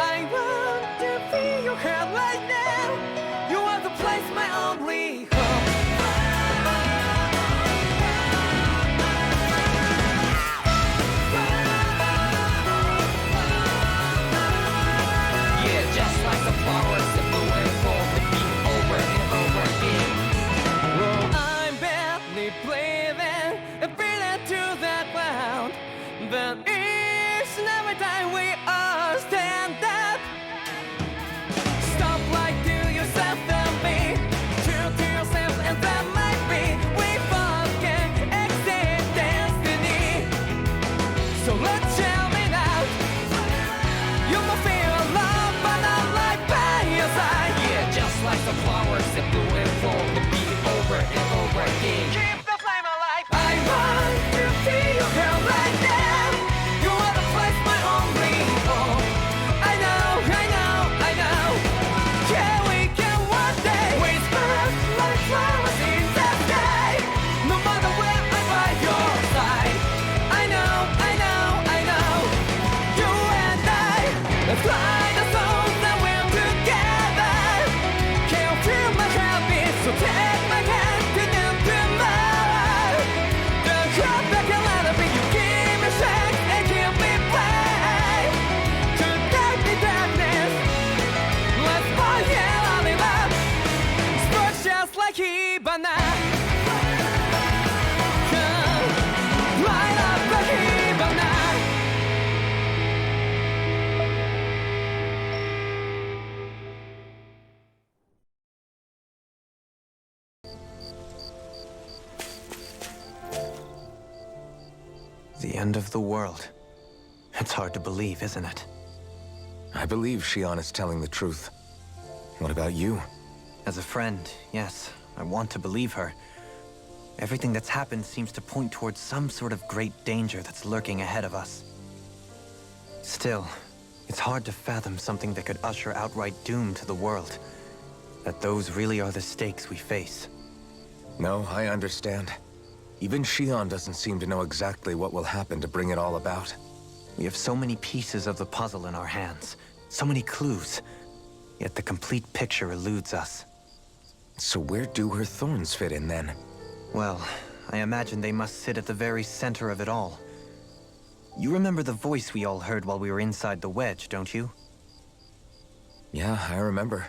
I want to feel your heart right now. You are the place, my only home. Yeah, just like the flowers that bloom and fall, repeat over and over again. Oh, I'm badly breathing and breathing to that ground. But each and every time we all stand up, stop like to yourself and be true to yourself, and that might be we both can exceed destiny. So let's tell me now, you must feel love, but not like by your side. Yeah, just like the flowers that bloom and fall, repeat over and over again. Keep the flame alive. I want to feel your heart right now. You are the place, my only home. I know, I know, I know. Yeah, we can one day whisper like flowers in the sky. No matter where I'm by your side. I know, I know, I know. You and I, let's fly the souls that we're together. Can't feel my heartbeat, so take my hand to them tomorrow. The heart that can let it be, you give me strength and give me play. To darkness, darkness, let's fall, yeah, all in love. Spark just like Hibana. Come, light up the Hibana. The end of the world. It's hard to believe, isn't it? I believe Shion is telling the truth. What about you? As a friend, yes, I want to believe her. Everything that's happened seems to point towards some sort of great danger that's lurking ahead of us. Still, it's hard to fathom something that could usher outright doom to the world. That those really are the stakes we face. No, I understand. Even Shion doesn't seem to know exactly what will happen to bring it all about. We have so many pieces of the puzzle in our hands, so many clues, yet the complete picture eludes us. So where do her thorns fit in then? Well, I imagine they must sit at the very center of it all. You remember the voice we all heard while we were inside the wedge, don't you? Yeah, I remember.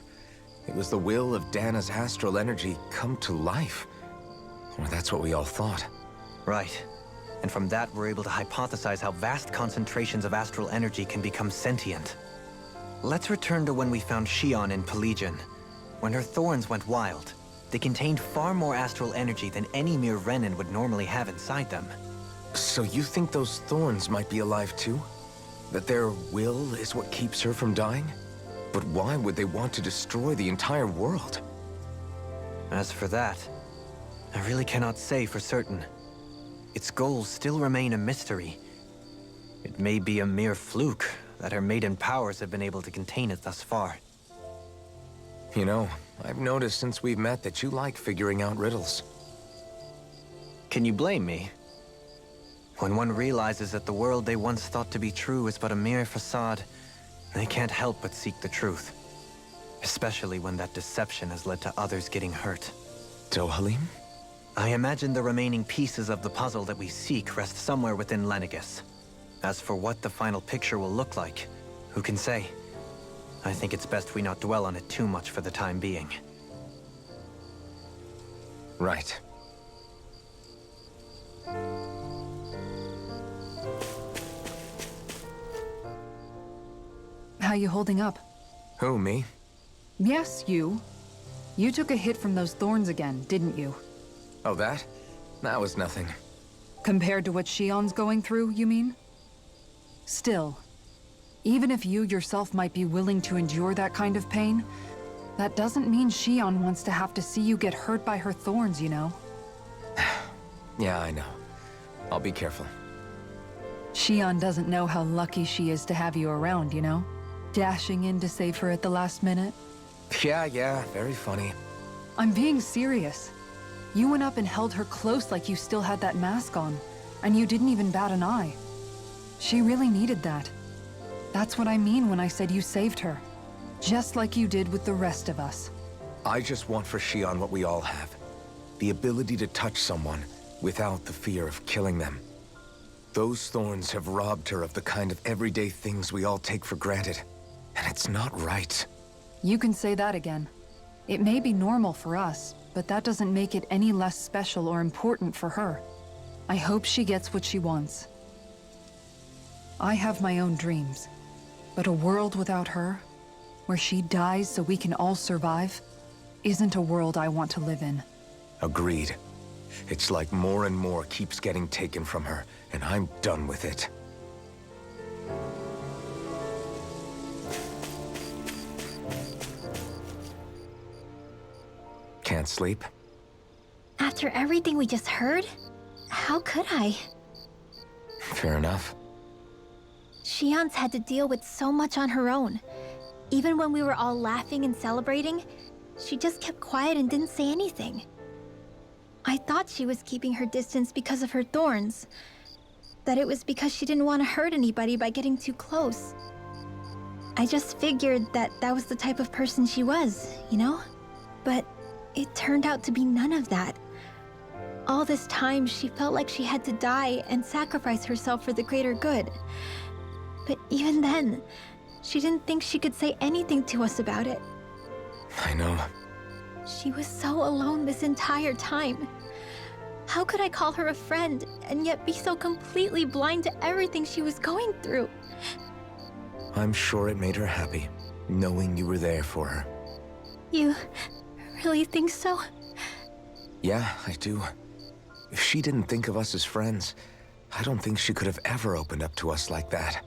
It was the will of Dana's astral energy come to life. Or that's what we all thought. Right. And from that, we're able to hypothesize how vast concentrations of astral energy can become sentient. Let's return to when we found Shion in Pelagian. When her thorns went wild, they contained far more astral energy than any mere Renin would normally have inside them. So you think those thorns might be alive too? That their will is what keeps her from dying? But why would they want to destroy the entire world? As for that, I really cannot say for certain. Its goals still remain a mystery. It may be a mere fluke that her maiden powers have been able to contain it thus far. You know, I've noticed since we've met that you like figuring out riddles. Can you blame me? When one realizes that the world they once thought to be true is but a mere facade, they can't help but seek the truth. Especially when that deception has led to others getting hurt. Dohalim? I imagine the remaining pieces of the puzzle that we seek rest somewhere within LENEGIS. As for what the final picture will look like, who can say? I think it's best we not dwell on it too much for the time being. Right. How you holding up? Who, me? Yes, you. You took a hit from those thorns again, didn't you? Oh, that? That was nothing. Compared to what Shion's going through, you mean? Still, even if you yourself might be willing to endure that kind of pain, that doesn't mean Shion wants to have to see you get hurt by her thorns, you know? Yeah, I know. I'll be careful. Shion doesn't know how lucky she is to have you around, you know? Dashing in to save her at the last minute. Yeah, very funny. I'm being serious. You went up and held her close like you still had that mask on, and you didn't even bat an eye. She really needed that. That's what I mean when I said you saved her. Just like you did with the rest of us. I just want for Shion what we all have. The ability to touch someone without the fear of killing them. Those thorns have robbed her of the kind of everyday things we all take for granted. And it's not right. You can say that again. It may be normal for us, but that doesn't make it any less special or important for her. I hope she gets what she wants. I have my own dreams, but a world without her, where she dies so we can all survive, isn't a world I want to live in. Agreed. It's like more and more keeps getting taken from her, and I'm done with it. Can't sleep? After everything we just heard? How could I? Fair enough. Shion's had to deal with so much on her own. Even when we were all laughing and celebrating, she just kept quiet and didn't say anything. I thought she was keeping her distance because of her thorns. That it was because she didn't want to hurt anybody by getting too close. I just figured that that was the type of person she was, you know? But it turned out to be none of that. All this time, she felt like she had to die and sacrifice herself for the greater good. But even then, she didn't think she could say anything to us about it. I know. She was so alone this entire time. How could I call her a friend and yet be so completely blind to everything she was going through? I'm sure it made her happy, knowing you were there for her. You really think so? Yeah, I do. If she didn't think of us as friends, I don't think she could have ever opened up to us like that.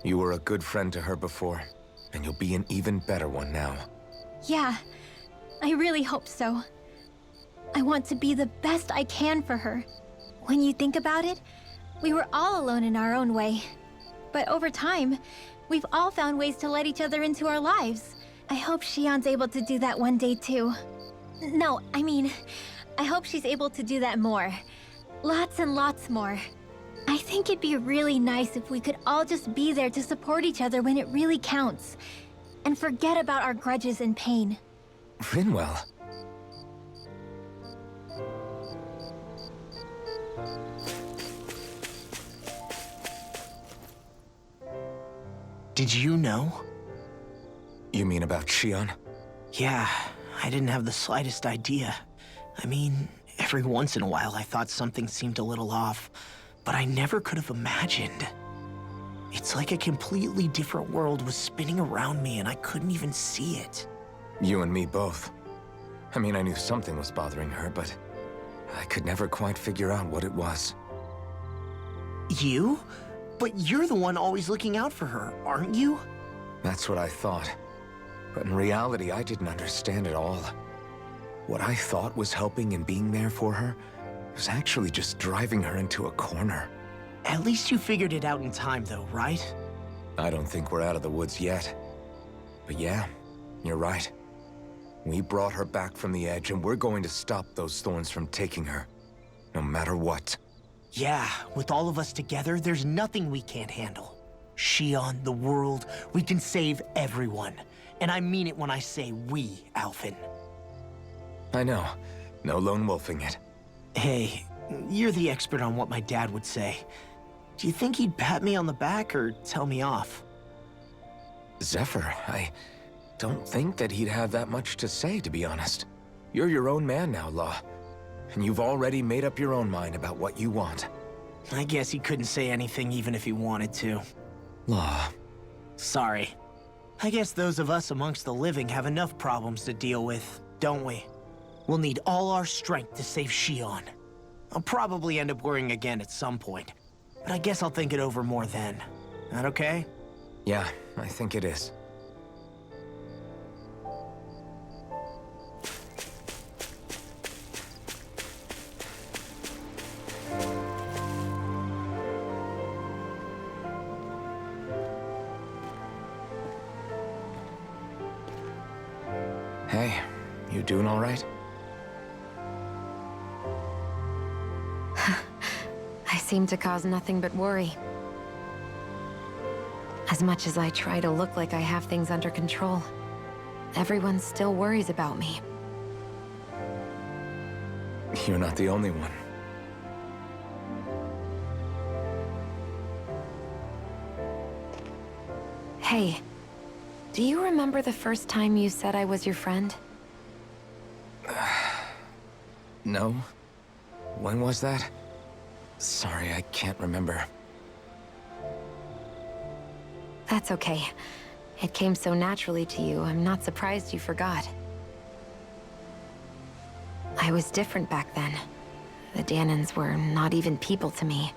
You were a good friend to her before, and you'll be an even better one now. Yeah, I really hope so. I want to be the best I can for her. When you think about it, we were all alone in our own way. But over time, we've all found ways to let each other into our lives. I hope Shion's able to do that one day too. No, I mean, I hope she's able to do that more. Lots and lots more. I think it'd be really nice if we could all just be there to support each other when it really counts. And forget about our grudges and pain. Rinwell. Did you know? You mean about Shion? Yeah, I didn't have the slightest idea. I mean, every once in a while I thought something seemed a little off, but I never could have imagined. It's like a completely different world was spinning around me and I couldn't even see it. You and me both. I mean, I knew something was bothering her, but I could never quite figure out what it was. You? But you're the one always looking out for her, aren't you? That's what I thought. But in reality, I didn't understand it all. What I thought was helping and being there for her was actually just driving her into a corner. At least you figured it out in time though, right? I don't think we're out of the woods yet. But yeah, you're right. We brought her back from the edge and we're going to stop those thorns from taking her. No matter what. Yeah, with all of us together, there's nothing we can't handle. Shion, the world, we can save everyone. And I mean it when I say we, Alphen. I know. No lone wolfing it. Hey, you're the expert on what my dad would say. Do you think he'd pat me on the back or tell me off? Zephyr, I don't think that he'd have that much to say, to be honest. You're your own man now, Law. And you've already made up your own mind about what you want. I guess he couldn't say anything even if he wanted to. Law. Sorry. I guess those of us amongst the living have enough problems to deal with, don't we? We'll need all our strength to save Shion. I'll probably end up worrying again at some point, but I guess I'll think it over more then. That okay? Yeah, I think it is. Hey, you doing all right? I seem to cause nothing but worry. As much as I try to look like I have things under control, everyone still worries about me. You're not the only one. Hey, do you remember the first time you said I was your friend? No? When was that? Sorry, I can't remember. That's okay. It came so naturally to you, I'm not surprised you forgot. I was different back then. The Danans were not even people to me,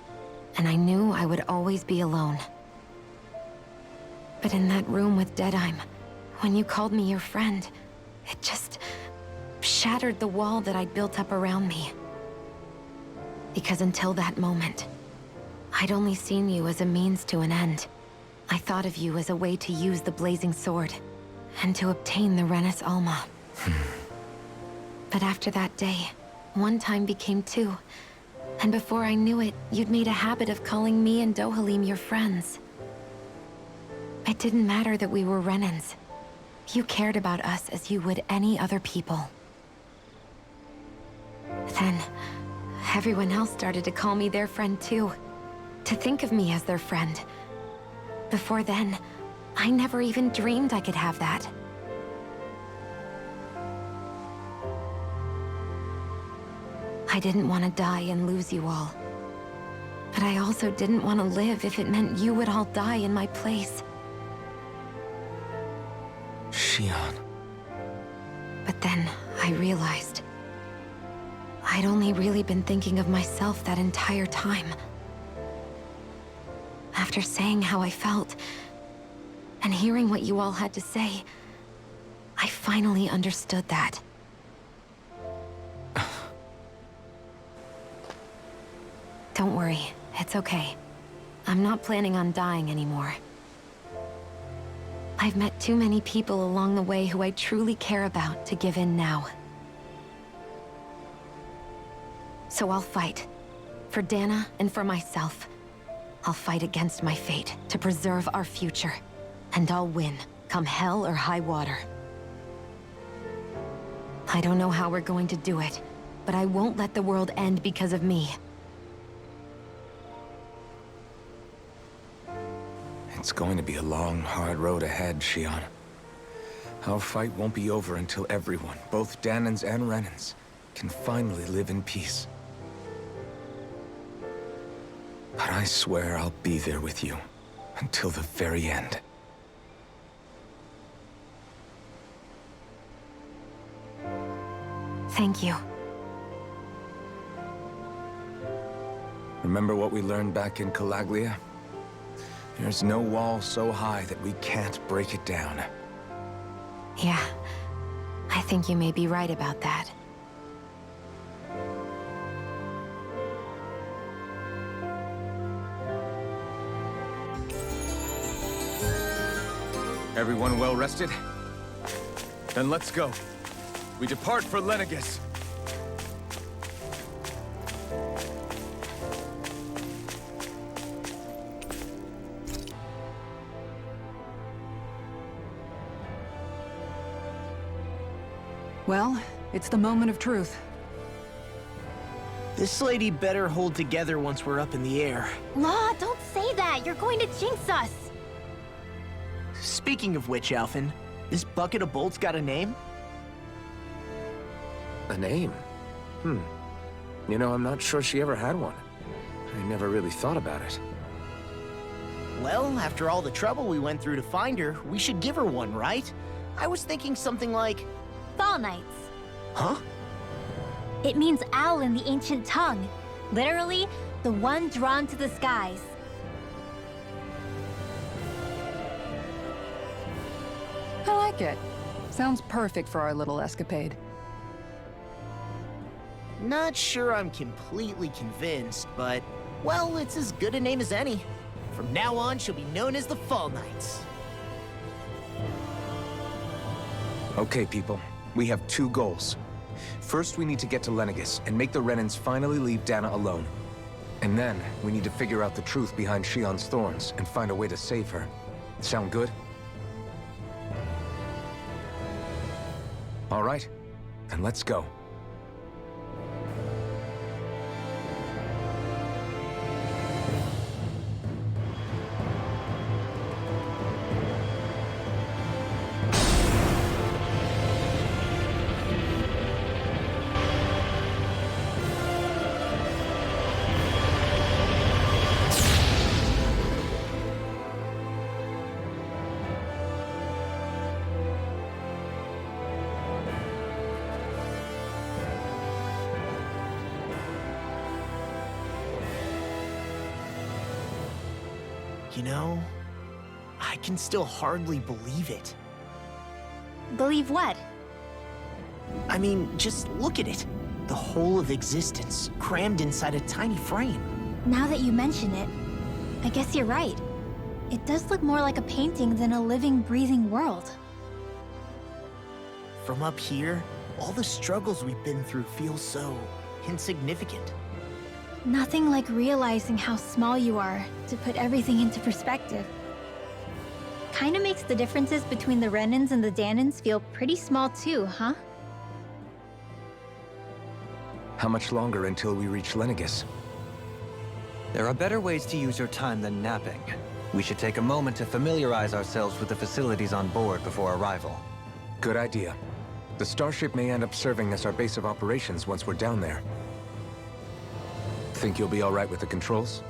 and I knew I would always be alone. But in that room with Deadheim, when you called me your friend, it just shattered the wall that I'd built up around me. Because until that moment, I'd only seen you as a means to an end. I thought of you as a way to use the blazing sword, and to obtain the Renis Alma. But after that day, one time became two, and before I knew it, you'd made a habit of calling me and Dohalim your friends. It didn't matter that we were Renans. You cared about us as you would any other people. Then, everyone else started to call me their friend too, to think of me as their friend. Before then, I never even dreamed I could have that. I didn't want to die and lose you all. But I also didn't want to live if it meant you would all die in my place. Shion. But then I realized I'd only really been thinking of myself that entire time. After saying how I felt, and hearing what you all had to say, I finally understood that. Don't worry, it's okay. I'm not planning on dying anymore. I've met too many people along the way who I truly care about to give in now. So I'll fight. For Dana and for myself. I'll fight against my fate to preserve our future. And I'll win, come hell or high water. I don't know how we're going to do it, but I won't let the world end because of me. It's going to be a long, hard road ahead, Shion. Our fight won't be over until everyone, both Danans and Renans, can finally live in peace. But I swear I'll be there with you, until the very end. Thank you. Remember what we learned back in Calaglia? There's no wall so high that we can't break it down. Yeah, I think you may be right about that. Everyone well rested? Then let's go. We depart for LENEGIS. Well, it's the moment of truth. This lady better hold together once we're up in the air. Law, don't say that. You're going to jinx us. Speaking of which, Alphen, this bucket of bolts got a name? A name? You know, I'm not sure she ever had one. I never really thought about it. Well, after all the trouble we went through to find her, we should give her one, right? I was thinking something like... Fall Knights. Huh? It means owl in the ancient tongue. Literally, the one drawn to the skies. I like it. Sounds perfect for our little escapade. Not sure I'm completely convinced, but... well, it's as good a name as any. From now on, she'll be known as the Fall Knights. Okay, people. We have two goals. First, we need to get to LENEGIS and make the Renans finally leave Dana alone. And then, we need to figure out the truth behind Shion's thorns and find a way to save her. Sound good? All right, then let's go. You know, I can still hardly believe it. Believe what? I mean, just look at it. The whole of existence crammed inside a tiny frame. Now that you mention it, I guess you're right. It does look more like a painting than a living, breathing world. From up here, all the struggles we've been through feel so insignificant. Nothing like realizing how small you are to put everything into perspective. Kinda makes the differences between the Renans and the Danans feel pretty small too, huh? How much longer until we reach LENEGIS? There are better ways to use your time than napping. We should take a moment to familiarize ourselves with the facilities on board before arrival. Good idea. The starship may end up serving as our base of operations once we're down there. Think you'll be all right with the controls?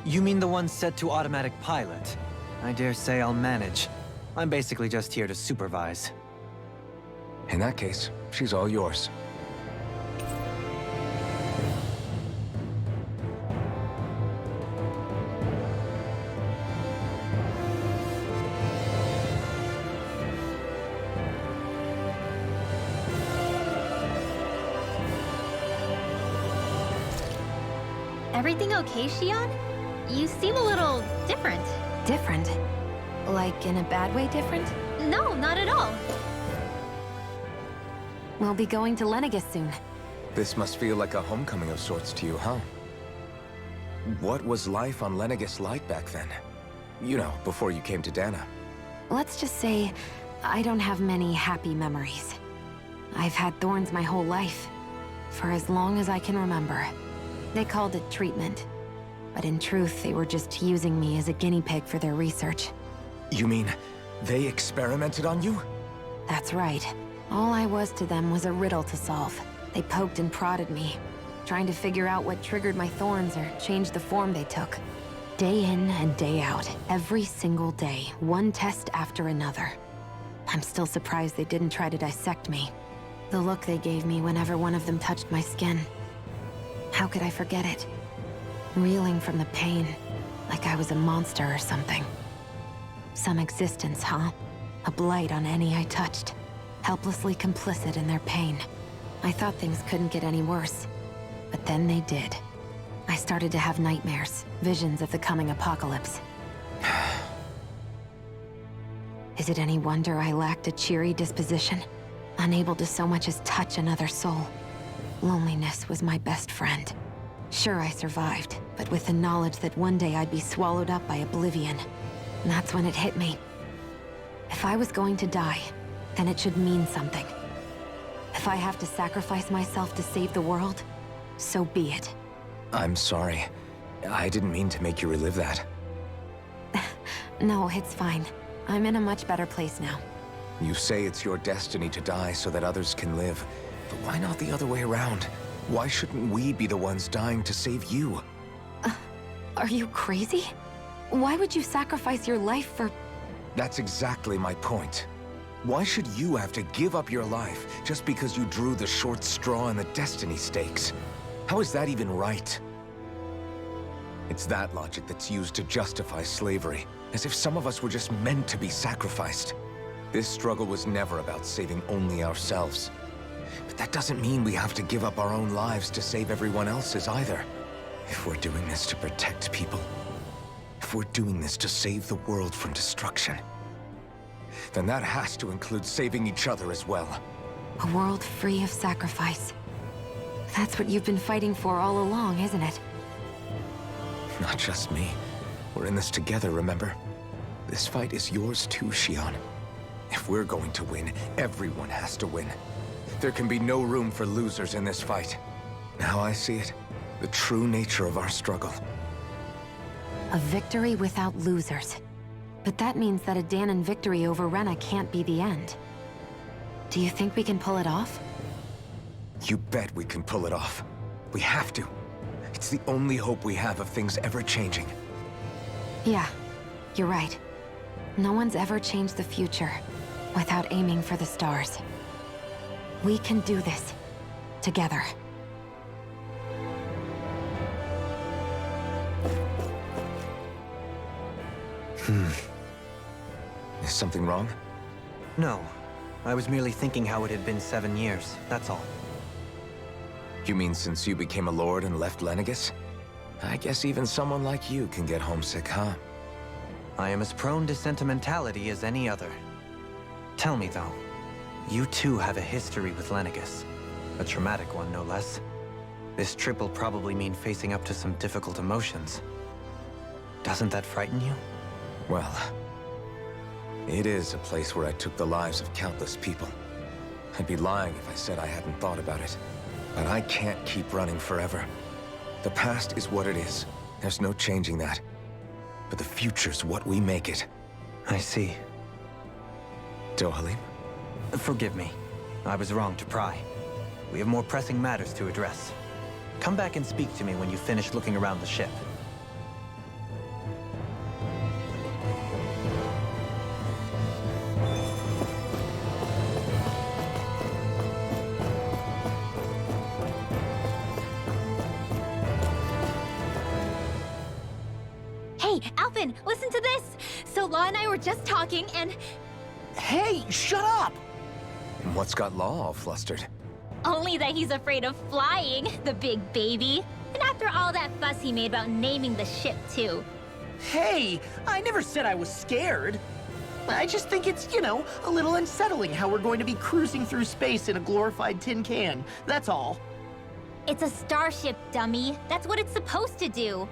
You mean the one set to automatic pilot? I dare say I'll manage. I'm basically just here to supervise. In that case, she's all yours. Everything okay, Shion? You seem a little different. Different? Like in a bad way different? No, not at all. We'll be going to LENEGIS soon. This must feel like a homecoming of sorts to you, huh? What was life on LENEGIS like back then? You know, before you came to Dana. Let's just say, I don't have many happy memories. I've had thorns my whole life, for as long as I can remember. They called it treatment, but in truth, they were just using me as a guinea pig for their research. You mean, they experimented on you? That's right. All I was to them was a riddle to solve. They poked and prodded me, trying to figure out what triggered my thorns or changed the form they took. Day in and day out, every single day, one test after another. I'm still surprised they didn't try to dissect me. The look they gave me whenever one of them touched my skin. How could I forget it? Reeling from the pain, like I was a monster or something. Some existence, huh? A blight on any I touched. Helplessly complicit in their pain. I thought things couldn't get any worse. But then they did. I started to have nightmares, visions of the coming apocalypse. Is it any wonder I lacked a cheery disposition? Unable to so much as touch another soul. Loneliness was my best friend. Sure, I survived, but with the knowledge that one day I'd be swallowed up by oblivion. And that's when it hit me. If I was going to die, then it should mean something. If I have to sacrifice myself to save the world, so be it. I'm sorry. I didn't mean to make you relive that. No, it's fine. I'm in a much better place now. You say it's your destiny to die so that others can live. But why not the other way around? Why shouldn't we be the ones dying to save you? Are you crazy? Why would you sacrifice your life for... That's exactly my point. Why should you have to give up your life just because you drew the short straw in the destiny stakes? How is that even right? It's that logic that's used to justify slavery, as if some of us were just meant to be sacrificed. This struggle was never about saving only ourselves. But that doesn't mean we have to give up our own lives to save everyone else's either. If we're doing this to protect people, if we're doing this to save the world from destruction, then that has to include saving each other as well. A world free of sacrifice. That's what you've been fighting for all along, isn't it? Not just me. We're in this together, remember? This fight is yours too, Shion. If we're going to win, everyone has to win. There can be no room for losers in this fight. Now I see it. The true nature of our struggle. A victory without losers. But that means that a Danon victory over Rena can't be the end. Do you think we can pull it off? You bet we can pull it off. We have to. It's the only hope we have of things ever changing. Yeah, you're right. No one's ever changed the future without aiming for the stars. We can do this together. Is something wrong? No. I was merely thinking how it had been 7 years, that's all. You mean since you became a lord and left LENEGIS? I guess even someone like you can get homesick, huh? I am as prone to sentimentality as any other. Tell me though, you too have a history with LENEGIS. A traumatic one, no less. This trip will probably mean facing up to some difficult emotions. Doesn't that frighten you? Well, it is a place where I took the lives of countless people. I'd be lying if I said I hadn't thought about it. But I can't keep running forever. The past is what it is. There's no changing that. But the future's what we make it. I see. Dohalim? Forgive me. I was wrong to pry. We have more pressing matters to address. Come back and speak to me when you finish looking around the ship. Hey, Alphen, listen to this! So Law and I were just talking and... Hey, shut up! And what's got Law all flustered? Only that he's afraid of flying, the big baby. And after all that fuss he made about naming the ship, too. Hey, I never said I was scared. I just think it's, you know, a little unsettling how we're going to be cruising through space in a glorified tin can. That's all. It's a starship, dummy. That's what it's supposed to do.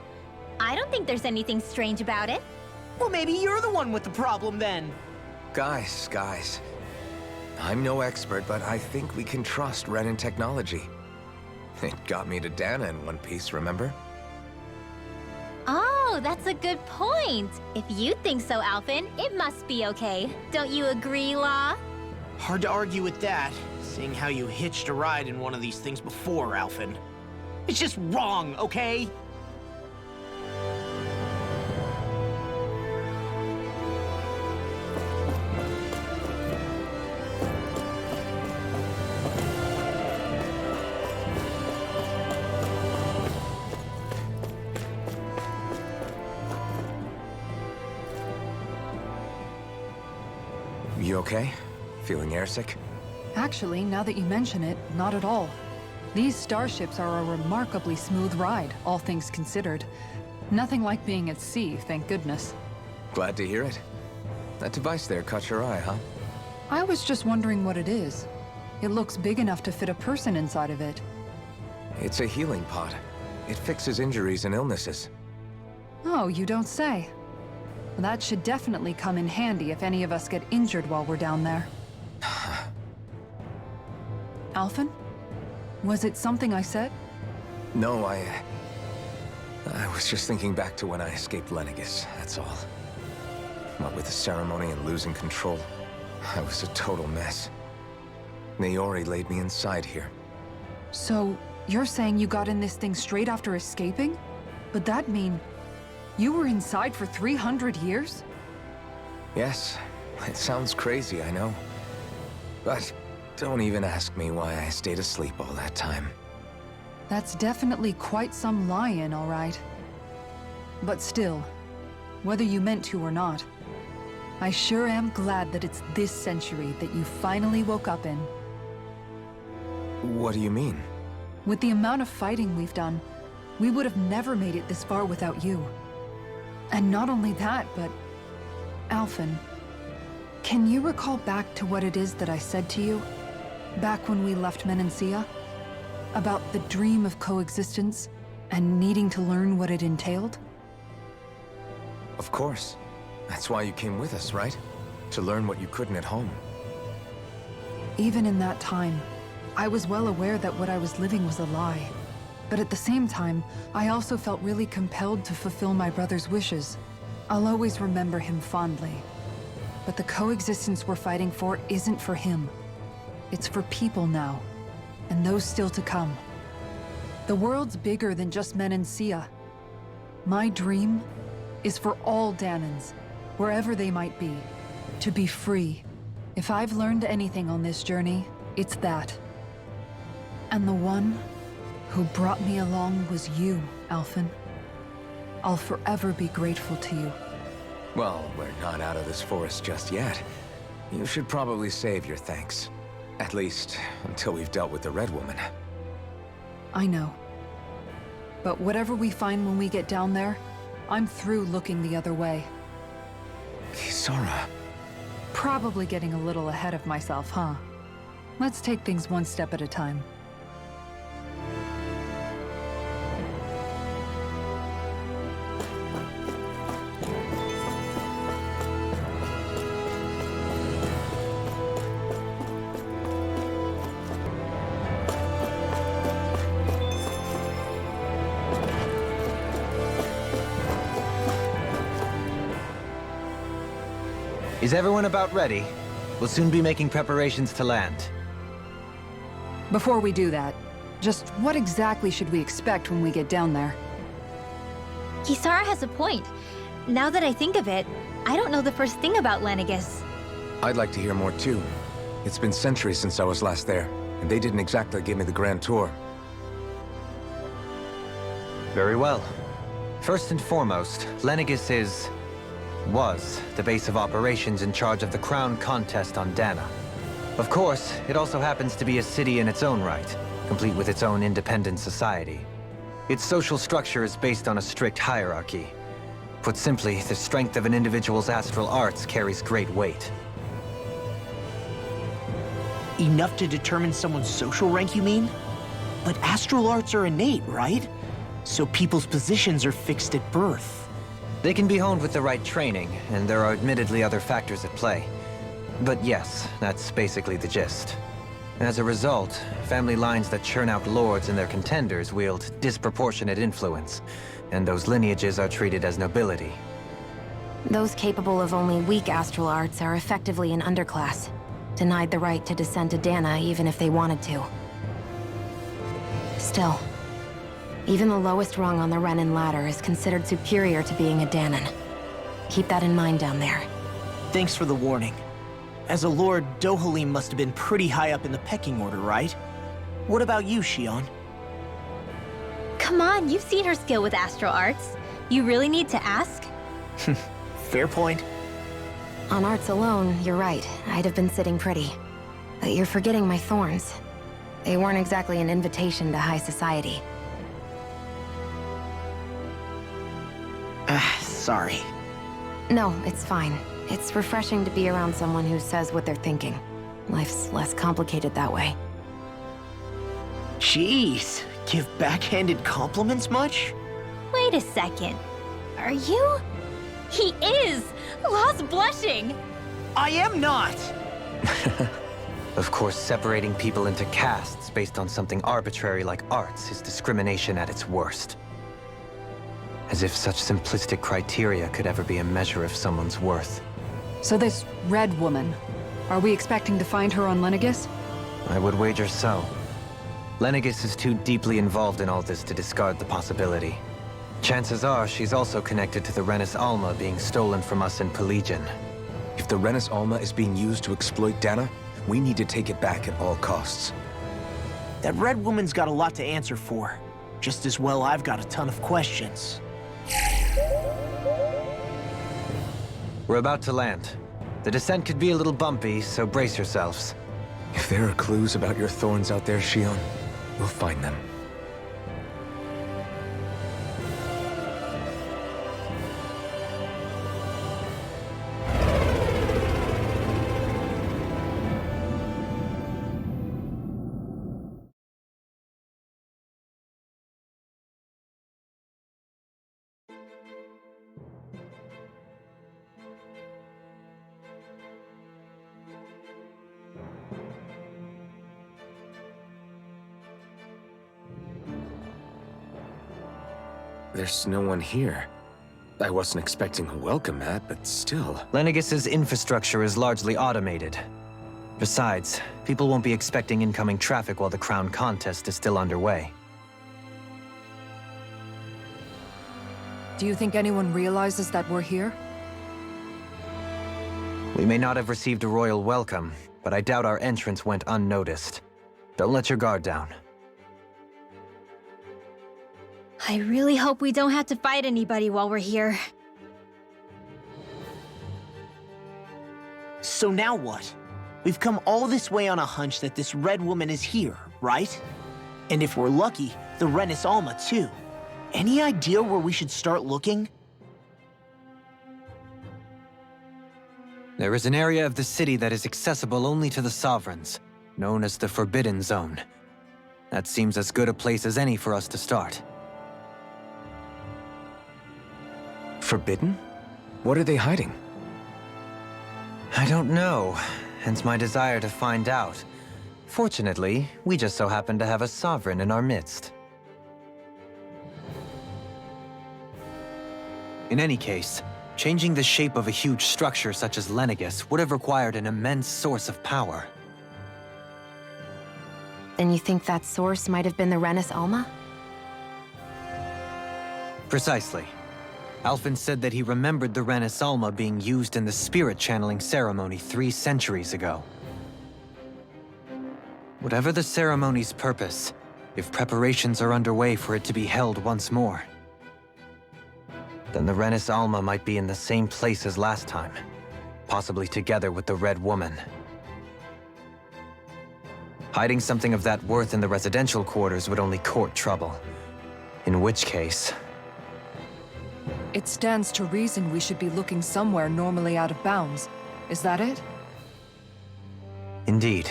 I don't think there's anything strange about it. Well, maybe you're the one with the problem then. Guys. I'm no expert, but I think we can trust Renan technology. It got me to Dana in one piece, remember? Oh, that's a good point. If you think so, Alphen, it must be okay. Don't you agree, Law? Hard to argue with that, seeing how you hitched a ride in one of these things before, Alphen. It's just wrong, okay? You okay? Feeling airsick? Actually, now that you mention it, not at all. These starships are a remarkably smooth ride, all things considered. Nothing like being at sea, thank goodness. Glad to hear it. That device there caught your eye, huh? I was just wondering what it is. It looks big enough to fit a person inside of it. It's a healing pod. It fixes injuries and illnesses. Oh, you don't say. That should definitely come in handy if any of us get injured while we're down there. Alphen? Was it something I said? No, I was just thinking back to when I escaped LENEGIS, that's all. What with the ceremony and losing control, I was a total mess. Naori laid me inside here. So, you're saying you got in this thing straight after escaping? But that mean... you were inside for 300 years? Yes, it sounds crazy, I know. But don't even ask me why I stayed asleep all that time. That's definitely quite some lie-in, all right. But still, whether you meant to or not, I sure am glad that it's this century that you finally woke up in. What do you mean? With the amount of fighting we've done, we would have never made it this far without you. And not only that, but... Alphen, can you recall back to what it is that I said to you? Back when we left Menancia? About the dream of coexistence, and needing to learn what it entailed? Of course. That's why you came with us, right? To learn what you couldn't at home. Even in that time, I was well aware that what I was living was a lie. But at the same time, I also felt really compelled to fulfill my brother's wishes. I'll always remember him fondly. But the coexistence we're fighting for isn't for him. It's for people now, and those still to come. The world's bigger than just Menancia. My dream is for all Danans, wherever they might be, to be free. If I've learned anything on this journey, it's that. And the one who brought me along was you, Alphen. I'll forever be grateful to you. Well, we're not out of this forest just yet. You should probably save your thanks. At least, until we've dealt with the Red Woman. I know. But whatever we find when we get down there, I'm through looking the other way. Kisara. Probably getting a little ahead of myself, huh? Let's take things one step at a time. Is everyone about ready? We'll soon be making preparations to land. Before we do that, just what exactly should we expect when we get down there? Kisara has a point. Now that I think of it, I don't know the first thing about LENEGIS. I'd like to hear more too. It's been centuries since I was last there, and they didn't exactly give me the grand tour. Very well. First and foremost, LENEGIS was the base of operations in charge of the crown contest on Dana. Of course, it also happens to be a city in its own right, complete with its own independent society. Its social structure is based on a strict hierarchy. Put simply, the strength of an individual's astral arts carries great weight. Enough to determine someone's social rank, you mean? But astral arts are innate, right? So people's positions are fixed at birth. They can be honed with the right training, and there are admittedly other factors at play. But yes, that's basically the gist. As a result, family lines that churn out lords and their contenders wield disproportionate influence, and those lineages are treated as nobility. Those capable of only weak astral arts are effectively an underclass, denied the right to descend to Dana even if they wanted to. Still, even the lowest rung on the Renin ladder is considered superior to being a Danan. Keep that in mind down there. Thanks for the warning. As a lord, Dohalim must have been pretty high up in the pecking order, right? What about you, Shion? Come on, you've seen her skill with astral arts. You really need to ask? Fair point. On arts alone, you're right. I'd have been sitting pretty. But you're forgetting my thorns. They weren't exactly an invitation to high society. Sorry. No, it's fine. It's refreshing to be around someone who says what they're thinking. Life's less complicated that way. Jeez, give backhanded compliments much? Wait a second. Are you? He is! Lost blushing! I am not! Of course, separating people into castes based on something arbitrary like arts is discrimination at its worst. As if such simplistic criteria could ever be a measure of someone's worth. So this Red Woman, are we expecting to find her on LENEGIS? I would wager so. LENEGIS is too deeply involved in all this to discard the possibility. Chances are she's also connected to the Renis Alma being stolen from us in Pelegion. If the Renis Alma is being used to exploit Dana, we need to take it back at all costs. That red woman's got a lot to answer for. Just as well I've got a ton of questions. We're about to land. The descent could be a little bumpy, so brace yourselves. If there are clues about your thorns out there, Shion, we'll find them. There's no one here. I wasn't expecting a welcome mat, but still. LENEGIS's infrastructure is largely automated. Besides, people won't be expecting incoming traffic while the crown contest is still underway. Do you think anyone realizes that we're here? We may not have received a royal welcome, but I doubt our entrance went unnoticed. Don't let your guard down. I really hope we don't have to fight anybody while we're here. So now what? We've come all this way on a hunch that this red woman is here, right? And if we're lucky, the Renis Alma too. Any idea where we should start looking? There is an area of the city that is accessible only to the sovereigns, known as the Forbidden Zone. That seems as good a place as any for us to start. Forbidden? What are they hiding? I don't know, hence my desire to find out. Fortunately, we just so happen to have a sovereign in our midst. In any case, changing the shape of a huge structure such as LENEGIS would have required an immense source of power. Then you think that source might have been the Renis Alma? Precisely. Alphen said that he remembered the Renis Alma being used in the spirit channeling ceremony 3 centuries ago. Whatever the ceremony's purpose, if preparations are underway for it to be held once more, then the Renis Alma might be in the same place as last time, possibly together with the Red Woman. Hiding something of that worth in the residential quarters would only court trouble. In which case... It stands to reason we should be looking somewhere normally out of bounds. Is that it? Indeed.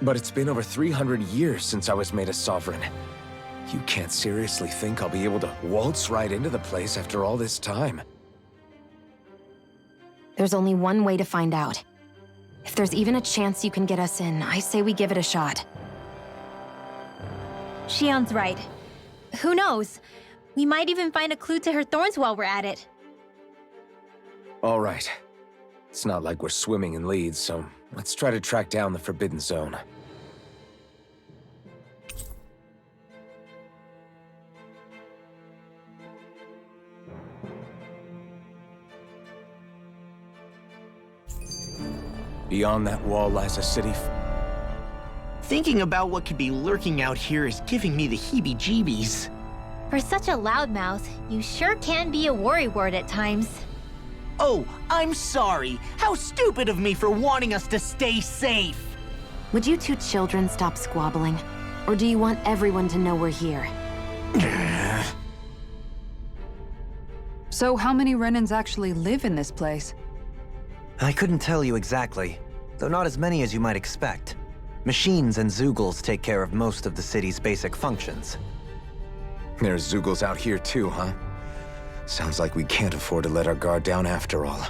But it's been over 300 years since I was made a sovereign. You can't seriously think I'll be able to waltz right into the place after all this time. There's only one way to find out. If there's even a chance you can get us in, I say we give it a shot. Shion's right. Who knows? We might even find a clue to her thorns while we're at it. All right. It's not like we're swimming in leads, so let's try to track down the Forbidden Zone. Beyond that wall lies a city. Thinking about what could be lurking out here is giving me the heebie-jeebies. For such a loudmouth, you sure can be a worrywart at times. Oh, I'm sorry. How stupid of me for wanting us to stay safe. Would you two children stop squabbling? Or do you want everyone to know we're here? So how many Renins actually live in this place? I couldn't tell you exactly, though not as many as you might expect. Machines and Zeugles take care of most of the city's basic functions. There's Zeugles out here too, huh? Sounds like we can't afford to let our guard down after all.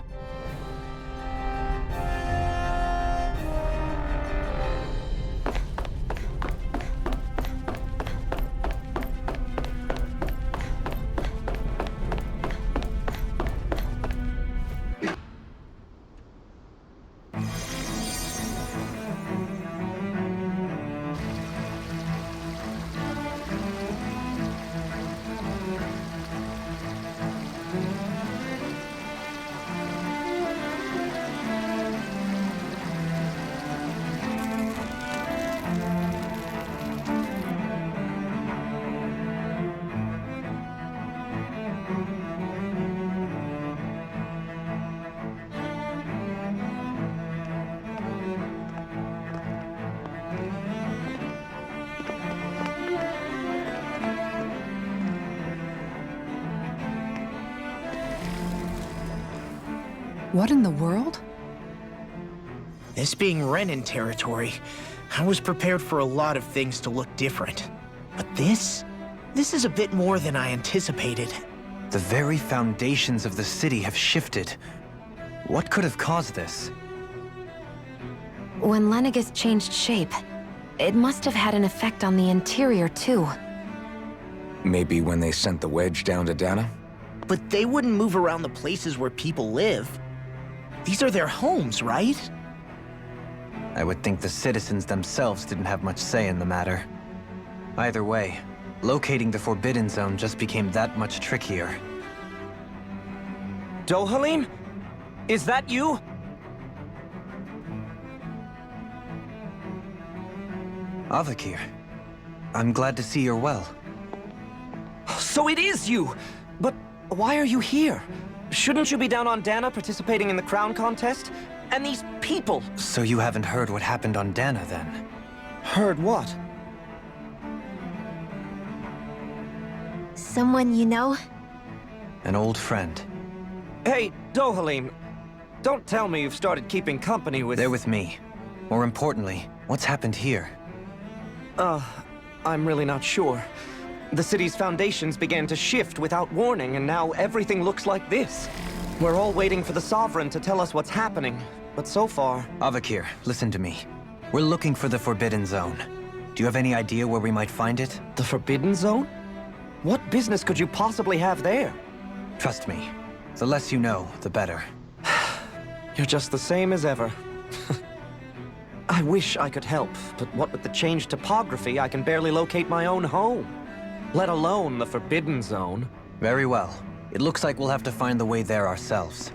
What in the world? This being Renin territory, I was prepared for a lot of things to look different. But this is a bit more than I anticipated. The very foundations of the city have shifted. What could have caused this? When LENEGIS changed shape, it must have had an effect on the interior too. Maybe when they sent the wedge down to Dana? But they wouldn't move around the places where people live. These are their homes, right? I would think the citizens themselves didn't have much say in the matter. Either way, locating the Forbidden Zone just became that much trickier. Dohalim? Is that you? Avakir, I'm glad to see you're well. So it is you! But why are you here? Shouldn't you be down on Dana participating in the crown contest? And these people! So you haven't heard what happened on Dana, then? Heard what? Someone you know? An old friend. Hey, Dohalim, don't tell me you've started keeping company with... They're with me. More importantly, what's happened here? I'm really not sure. The city's foundations began to shift without warning, and now everything looks like this. We're all waiting for the Sovereign to tell us what's happening, but so far... Avakir, listen to me. We're looking for the Forbidden Zone. Do you have any idea where we might find it? The Forbidden Zone? What business could you possibly have there? Trust me. The less you know, the better. You're just the same as ever. I wish I could help, but what with the changed topography, I can barely locate my own home. Let alone the Forbidden Zone. Very well. It looks like we'll have to find the way there ourselves.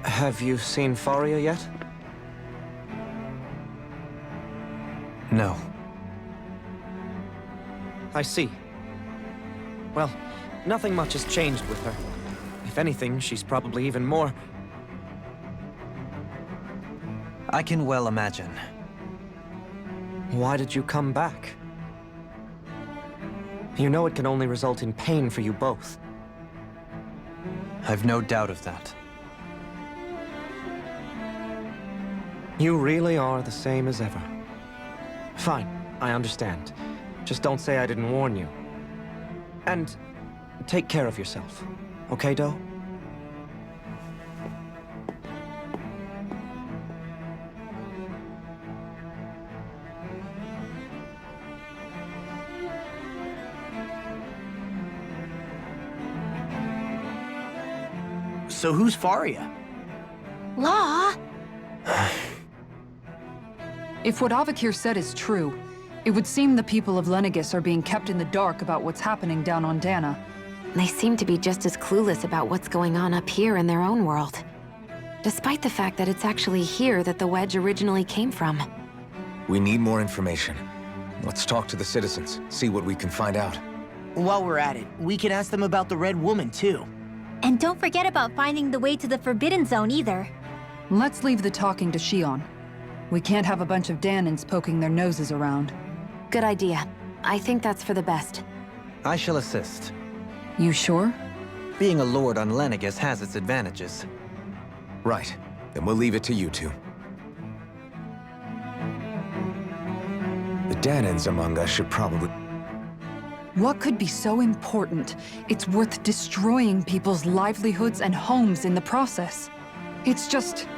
Have you seen FAHRIA yet? No. I see. Well, nothing much has changed with her. If anything, she's probably even more... I can well imagine. Why did you come back? You know it can only result in pain for you both. I've no doubt of that. You really are the same as ever. Fine, I understand. Just don't say I didn't warn you. And take care of yourself. Okay, Do? So who's FAHRIA? Law? If what Avakir said is true, it would seem the people of LENEGIS are being kept in the dark about what's happening down on Dana. They seem to be just as clueless about what's going on up here in their own world. Despite the fact that it's actually here that the wedge originally came from. We need more information. Let's talk to the citizens, see what we can find out. While we're at it, we can ask them about the Red Woman, too. And don't forget about finding the way to the Forbidden Zone either. Let's leave the talking to Shion. We can't have a bunch of Danans poking their noses around. Good idea. I think that's for the best. I shall assist. You sure? Being a lord on LENEGIS has its advantages. Right. Then we'll leave it to you two. The Danans among us should probably... What could be so important? It's worth destroying people's livelihoods and homes in the process. It's just...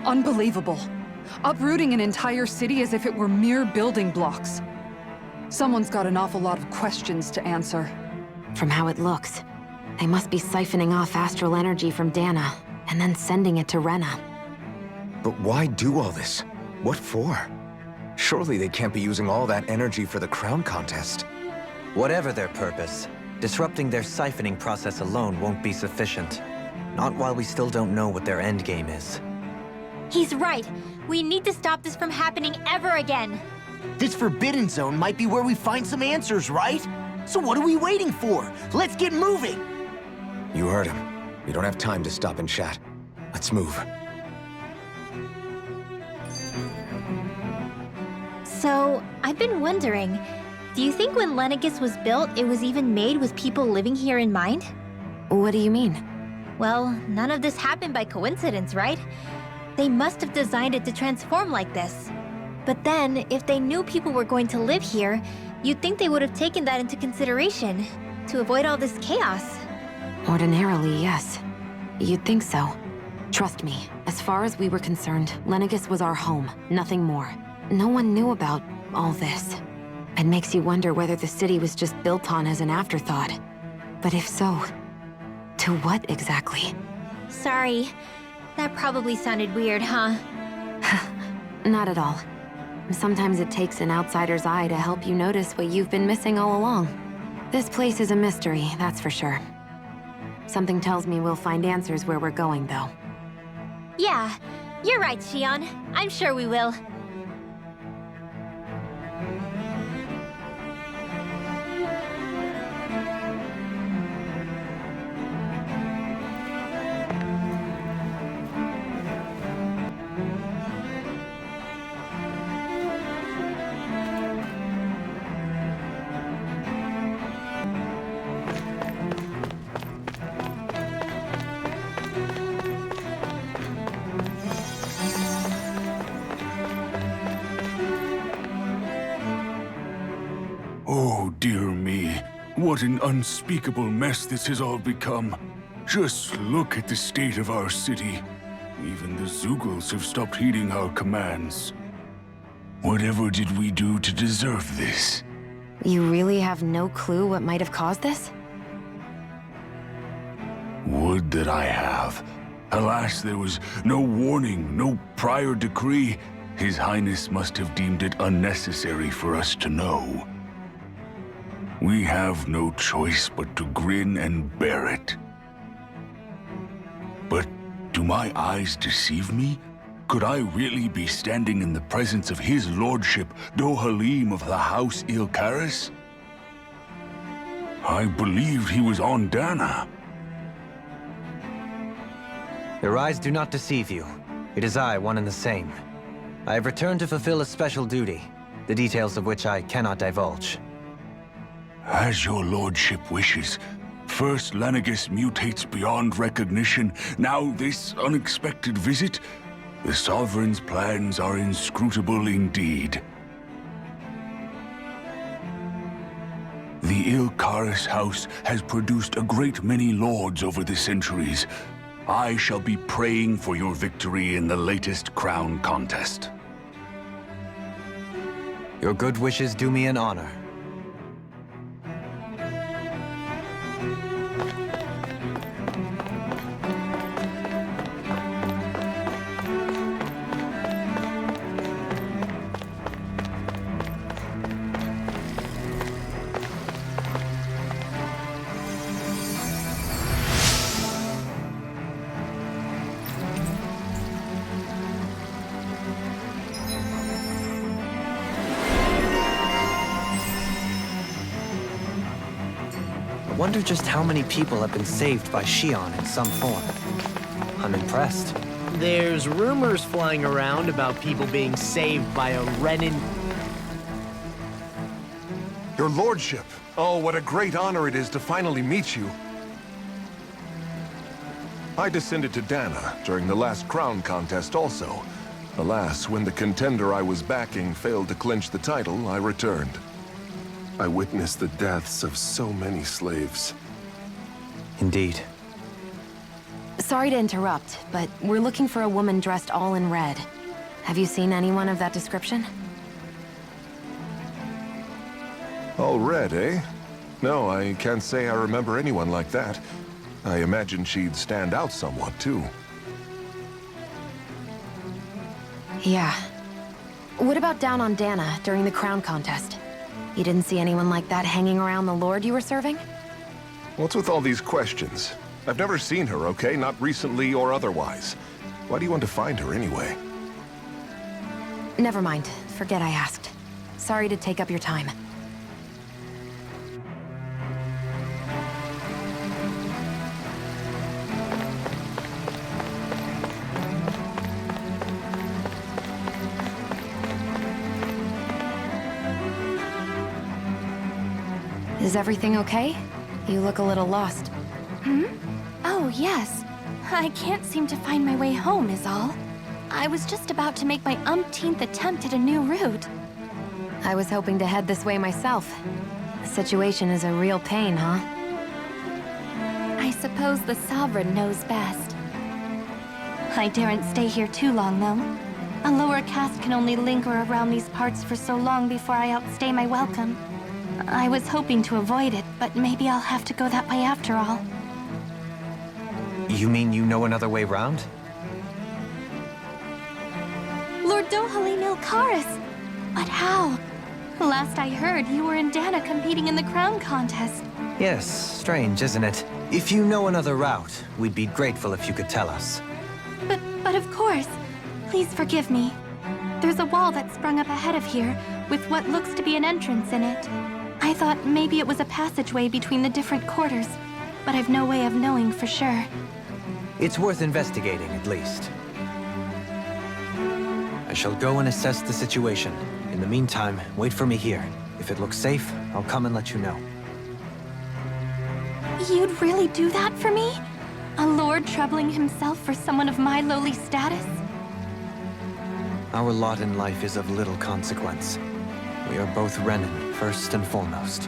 unbelievable. Uprooting an entire city as if it were mere building blocks. Someone's got an awful lot of questions to answer. From how it looks, they must be siphoning off astral energy from Dana, and then sending it to Rena. But why do all this? What for? Surely they can't be using all that energy for the crown contest. Whatever their purpose, disrupting their siphoning process alone won't be sufficient. Not while we still don't know what their endgame is. He's right. We need to stop this from happening ever again. This Forbidden Zone might be where we find some answers, right? So what are we waiting for? Let's get moving! You heard him. We don't have time to stop and chat. Let's move. So, I've been wondering, do you think when LENEGIS was built, it was even made with people living here in mind? What do you mean? Well, none of this happened by coincidence, right? They must have designed it to transform like this. But then, if they knew people were going to live here, you'd think they would have taken that into consideration, to avoid all this chaos. Ordinarily, yes. You'd think so. Trust me, as far as we were concerned, LENEGIS was our home, nothing more. No one knew about all this. It makes you wonder whether the city was just built on as an afterthought. But if so, to what exactly? Sorry. That probably sounded weird, huh? Not at all. Sometimes it takes an outsider's eye to help you notice what you've been missing all along. This place is a mystery, that's for sure. Something tells me we'll find answers where we're going, though. Yeah, you're right, Shion. I'm sure we will. Oh, dear me. What an unspeakable mess this has all become. Just look at the state of our city. Even the Zeugles have stopped heeding our commands. Whatever did we do to deserve this? You really have no clue what might have caused this? Would that I have. Alas, there was no warning, no prior decree. His Highness must have deemed it unnecessary for us to know. We have no choice but to grin and bear it. But do my eyes deceive me? Could I really be standing in the presence of his lordship, Dohalim of the House Ilkaris? I believed he was on Dana. Your eyes do not deceive you. It is I, one and the same. I have returned to fulfill a special duty, the details of which I cannot divulge. As your lordship wishes. First LENEGIS mutates beyond recognition, now this unexpected visit. The Sovereign's plans are inscrutable indeed. The Ilkaris house has produced a great many lords over the centuries. I shall be praying for your victory in the latest crown contest. Your good wishes do me an honor. I wonder just how many people have been saved by Shion in some form. I'm impressed. There's rumors flying around about people being saved by a Renin. Your lordship! Oh, what a great honor it is to finally meet you. I descended to Dana during the last crown contest also. Alas, when the contender I was backing failed to clinch the title, I returned. I witnessed the deaths of so many slaves. Indeed. Sorry to interrupt, but we're looking for a woman dressed all in red. Have you seen anyone of that description? All red, eh? No, I can't say I remember anyone like that. I imagine she'd stand out somewhat, too. Yeah. What about down on Dana during the crown contest? You didn't see anyone like that hanging around the lord you were serving? What's with all these questions? I've never seen her, okay? Not recently or otherwise. Why do you want to find her anyway? Never mind. Forget I asked. Sorry to take up your time. Is everything okay? You look a little lost. Oh, yes. I can't seem to find my way home, is all. I was just about to make my umpteenth attempt at a new route. I was hoping to head this way myself. The situation is a real pain, huh? I suppose the Sovereign knows best. I daren't stay here too long, though. A lower caste can only linger around these parts for so long before I outstay my welcome. I was hoping to avoid it, but maybe I'll have to go that way after all. You mean you know another way round? Lord Dohalim Ilkaris! But how? Last I heard, you were in Dana competing in the crown contest. Yes, strange, isn't it? If you know another route, we'd be grateful if you could tell us. But of course. Please forgive me. There's a wall that sprung up ahead of here, with what looks to be an entrance in it. I thought maybe it was a passageway between the different quarters, but I've no way of knowing for sure. It's worth investigating, at least. I shall go and assess the situation. In the meantime, wait for me here. If it looks safe, I'll come and let you know. You'd really do that for me? A lord troubling himself for someone of my lowly status? Our lot in life is of little consequence. We are both Renan, first and foremost.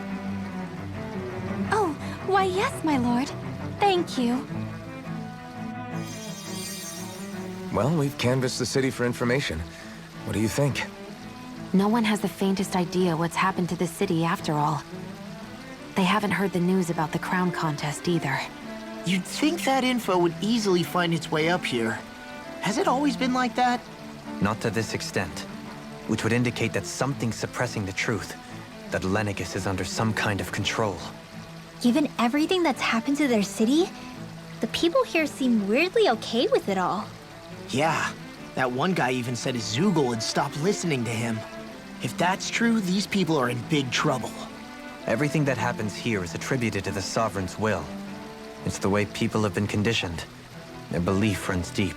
Oh, why yes, my lord. Thank you. Well, we've canvassed the city for information. What do you think? No one has the faintest idea what's happened to the city after all. They haven't heard the news about the crown contest either. You'd think that info would easily find its way up here. Has it always been like that? Not to this extent, which would indicate that something's suppressing the truth, that LENEGIS is under some kind of control. Given everything that's happened to their city, the people here seem weirdly okay with it all. Yeah, that one guy even said Zoogle had stopped listening to him. If that's true, these people are in big trouble. Everything that happens here is attributed to the Sovereign's will. It's the way people have been conditioned. Their belief runs deep.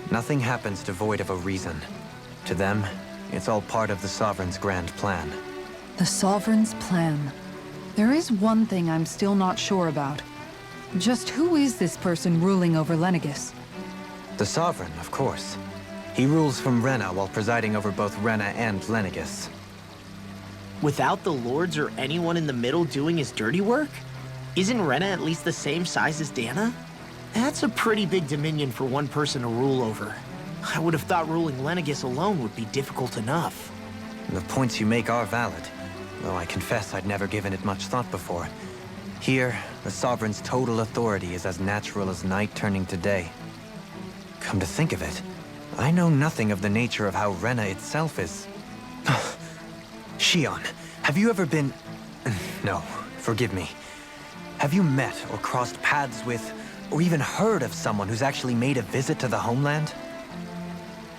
Nothing happens devoid of a reason. To them, it's all part of the Sovereign's grand plan. The Sovereign's plan. There is one thing I'm still not sure about. Just who is this person ruling over LENEGIS? The Sovereign, of course. He rules from Rena while presiding over both Rena and LENEGIS. Without the lords or anyone in the middle doing his dirty work? Isn't Rena at least the same size as Dana? That's a pretty big dominion for one person to rule over. I would have thought ruling LENEGIS alone would be difficult enough. The points you make are valid, though I confess I'd never given it much thought before. Here, the Sovereign's total authority is as natural as night turning to day. Come to think of it, I know nothing of the nature of how Rena itself is. Shion, have you ever been... No, forgive me. Have you met or crossed paths with, or even heard of someone who's actually made a visit to the homeland?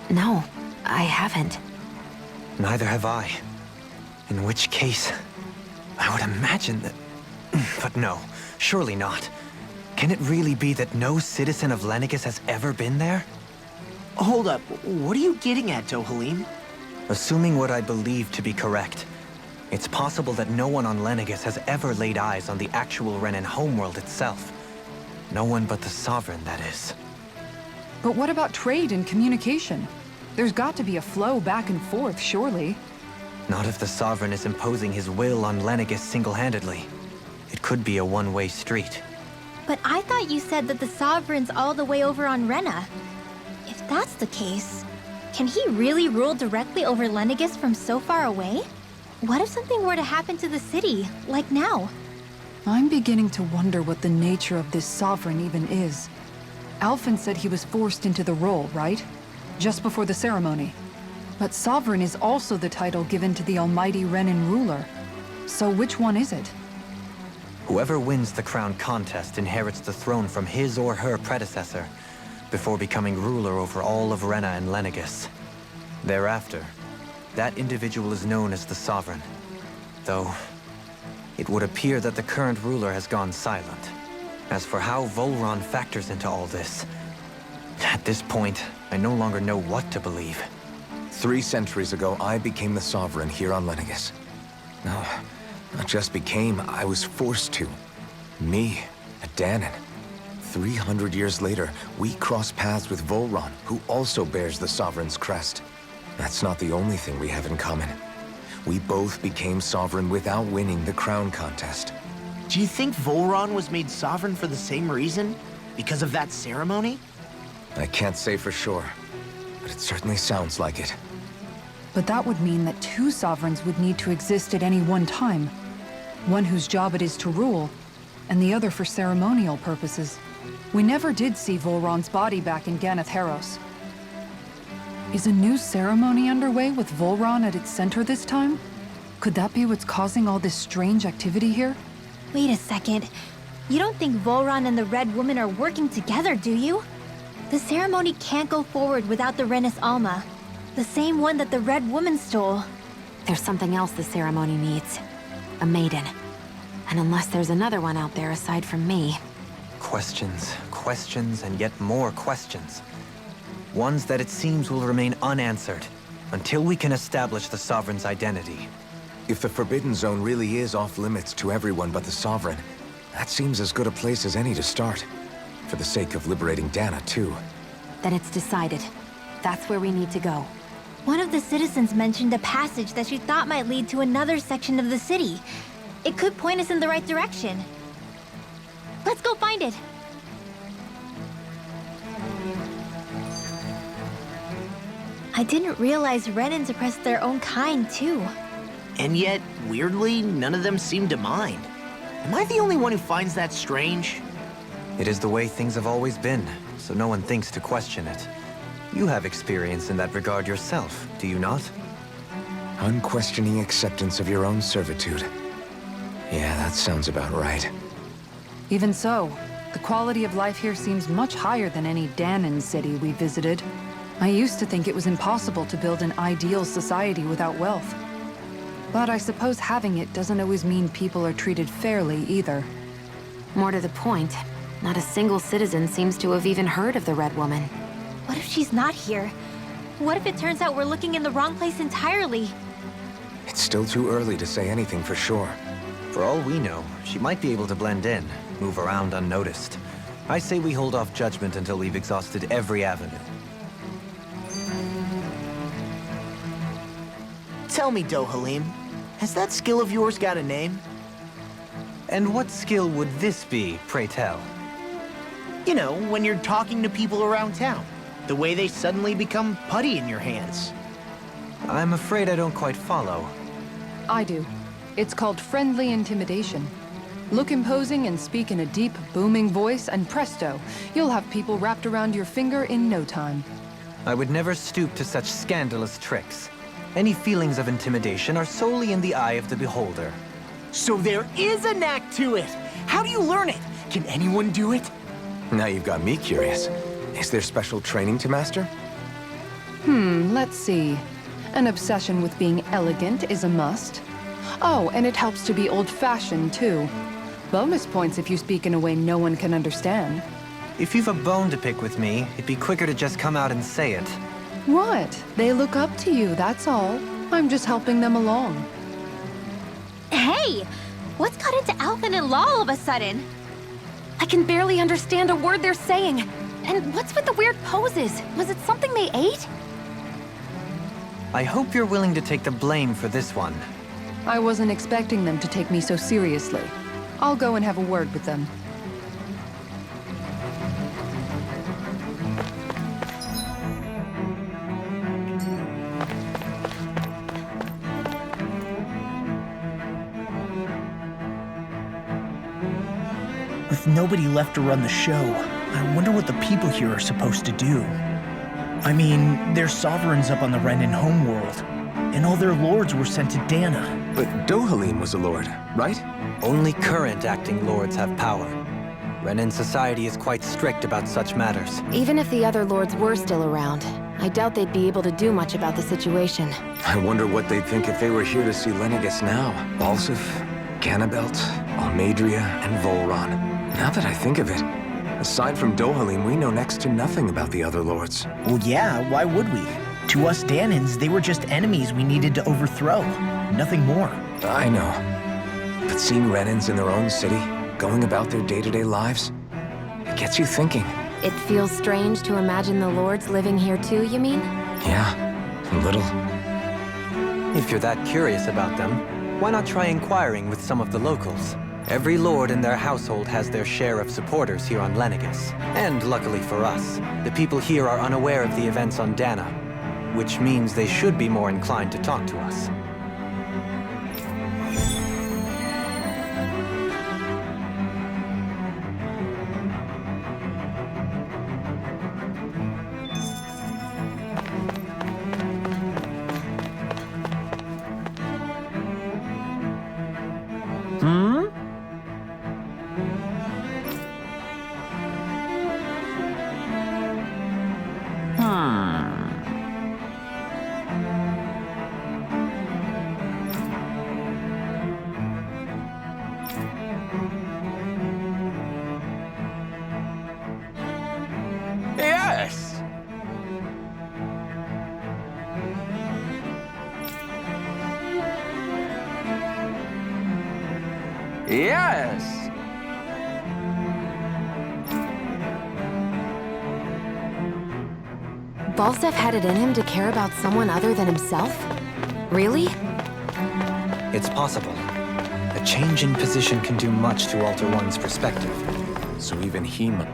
No, I haven't. Neither have I. In which case, I would imagine that... But no, surely not. Can it really be that no citizen of LENEGIS has ever been there? Hold up, what are you getting at, Dohalim? Assuming what I believe to be correct, it's possible that no one on LENEGIS has ever laid eyes on the actual Renan homeworld itself. No one but the Sovereign, that is. But what about trade and communication? There's got to be a flow back and forth, surely. Not if the Sovereign is imposing his will on LENEGIS single-handedly. It could be a one-way street. But I thought you said that the Sovereign's all the way over on Rena. If that's the case, can he really rule directly over LENEGIS from so far away? What if something were to happen to the city, like now? I'm beginning to wonder what the nature of this Sovereign even is. Alphen said he was forced into the role, right? Just before the ceremony. But Sovereign is also the title given to the almighty Renan ruler. So which one is it? Whoever wins the crown contest inherits the throne from his or her predecessor, before becoming ruler over all of Rena and LENEGIS. Thereafter, that individual is known as the Sovereign. Though, it would appear that the current ruler has gone silent. As for how Volron factors into all this, at this point, I no longer know what to believe. 3 centuries ago, I became the Sovereign here on LENEGIS. No, not just became, I was forced to. Me, a Danan. 300 years later, we cross paths with Volron, who also bears the Sovereign's crest. That's not the only thing we have in common. We both became Sovereign without winning the crown contest. Do you think Volron was made sovereign for the same reason? Because of that ceremony? I can't say for sure. but it certainly sounds like it. But that would mean that two sovereigns would need to exist at any one time. One whose job it is to rule, and the other for ceremonial purposes. We never did see Volron's body back in Ganatheros. Is a new ceremony underway with Volron at its center this time? Could that be what's causing all this strange activity here? Wait a second. You don't think Volron and the Red Woman are working together, do you? The ceremony can't go forward without the Renis Alma. The same one that the Red Woman stole. There's something else the ceremony needs. A maiden. And unless there's another one out there aside from me... Questions, questions, and yet more questions. Ones that it seems will remain unanswered until we can establish the Sovereign's identity. If the Forbidden Zone really is off-limits to everyone but the Sovereign, that seems as good a place as any to start. For the sake of liberating Dana, too. Then it's decided. That's where we need to go. One of the citizens mentioned a passage that she thought might lead to another section of the city. It could point us in the right direction. Let's go find it! I didn't realize Renans oppressed their own kind, too. And yet, weirdly, none of them seem to mind. Am I the only one who finds that strange? It is the way things have always been, so no one thinks to question it. You have experience in that regard yourself, do you not? Unquestioning acceptance of your own servitude. Yeah, that sounds about right. Even so, the quality of life here seems much higher than any Danon city we visited. I used to think it was impossible to build an ideal society without wealth. But I suppose having it doesn't always mean people are treated fairly either. More to the point, not a single citizen seems to have even heard of the Red Woman. What if she's not here? What if it turns out we're looking in the wrong place entirely? It's still too early to say anything for sure. For all we know, she might be able to blend in, move around unnoticed. I say we hold off judgment until we've exhausted every avenue. Tell me, Dohalim, has that skill of yours got a name? And what skill would this be, pray tell? You know, when you're talking to people around town. The way they suddenly become putty in your hands. I'm afraid I don't quite follow. I do. It's called friendly intimidation. Look imposing and speak in a deep, booming voice, and presto, you'll have people wrapped around your finger in no time. I would never stoop to such scandalous tricks. Any feelings of intimidation are solely in the eye of the beholder. So there is a knack to it! How do you learn it? Can anyone do it? Now you've got me curious. Is there special training to master? Let's see. An obsession with being elegant is a must. Oh, and it helps to be old-fashioned, too. Bonus points if you speak in a way no one can understand. If you've a bone to pick with me, it'd be quicker to just come out and say it. What? They look up to you, that's all. I'm just helping them along. Hey! What's got into Alphen and Law all of a sudden? I can barely understand a word they're saying. And what's with the weird poses? Was it something they ate? I hope you're willing to take the blame for this one. I wasn't expecting them to take me so seriously. I'll go and have a word with them. With nobody left to run the show, I wonder what the people here are supposed to do. I mean, there's sovereigns up on the Renan homeworld, and all their lords were sent to Dana. But Dohalim was a lord, right? Only current acting lords have power. Renan society is quite strict about such matters. Even if the other lords were still around, I doubt they'd be able to do much about the situation. I wonder what they'd think if they were here to see Lenegis now. Balsif, Ganabelt, Almadria, and Volron. Now that I think of it, aside from Dohalim, we know next to nothing about the other lords. Well, yeah, why would we? To us Danans, they were just enemies we needed to overthrow. Nothing more. I know. But seeing Renans in their own city, going about their day-to-day lives, it gets you thinking. It feels strange to imagine the lords living here too, you mean? Yeah, a little. If you're that curious about them, why not try inquiring with some of the locals? Every lord in their household has their share of supporters here on LENEGIS. And luckily for us, the people here are unaware of the events on Dana, which means they should be more inclined to talk to us. Yes! Yes! Balsef had it in him to care about someone other than himself? Really? It's possible. A change in position can do much to alter one's perspective. So even he mu-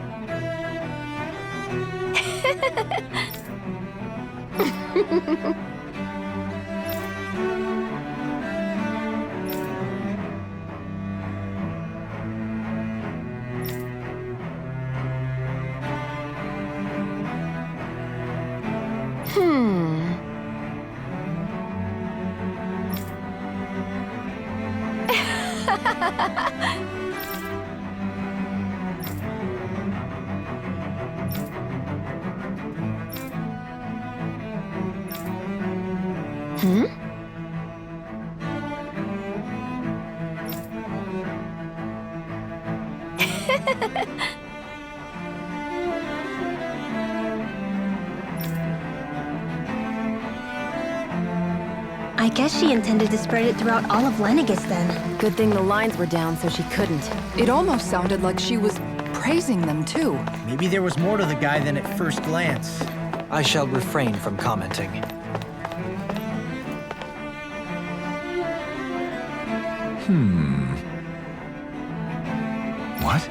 I guess she intended to spread it throughout all of LENEGIS then. Good thing the lines were down so she couldn't. It almost sounded like she was praising them too. Maybe there was more to the guy than at first glance. I shall refrain from commenting. What?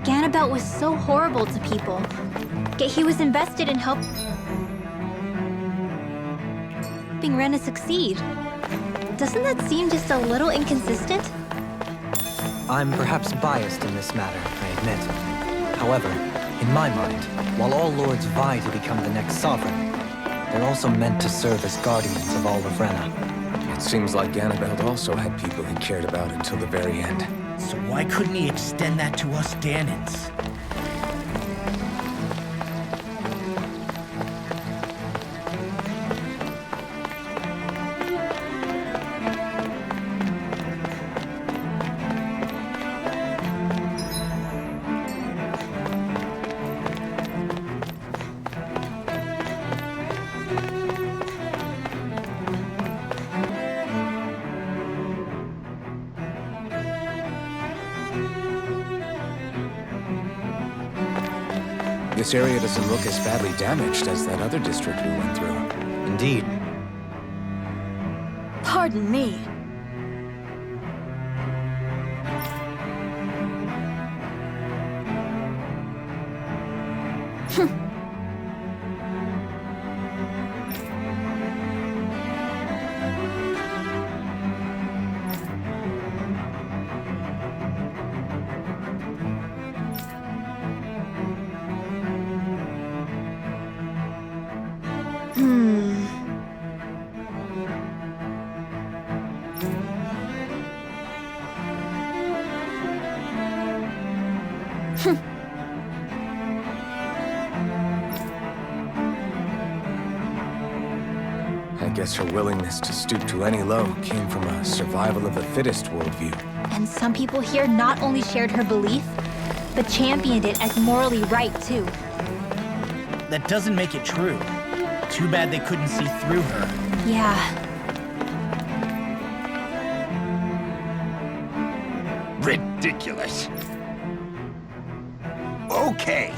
Ganabelt was so horrible to people. Yet he was invested in helping Rena succeed. Doesn't that seem just a little inconsistent? I'm perhaps biased in this matter, I admit. However, in my mind, while all lords vie to become the next sovereign, they're also meant to serve as guardians of all of Rena. It seems like Ganabelt also had people he cared about until the very end. So why couldn't he extend that to us Danans? This area doesn't look as badly damaged as that other district we went through. Indeed. Pardon me. guess her willingness to stoop to any low came from a survival of the fittest worldview. And some people here not only shared her belief, but championed it as morally right, too. That doesn't make it true. Too bad they couldn't see through her. Yeah. Ridiculous. Okay.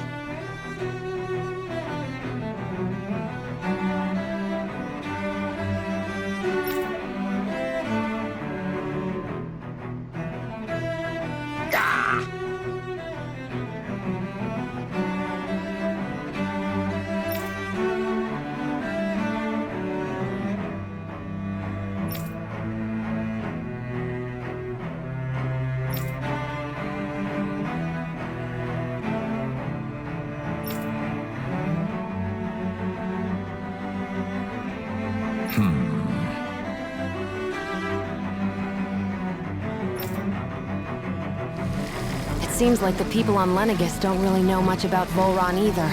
Seems like the people on LENEGIS don't really know much about Volron either.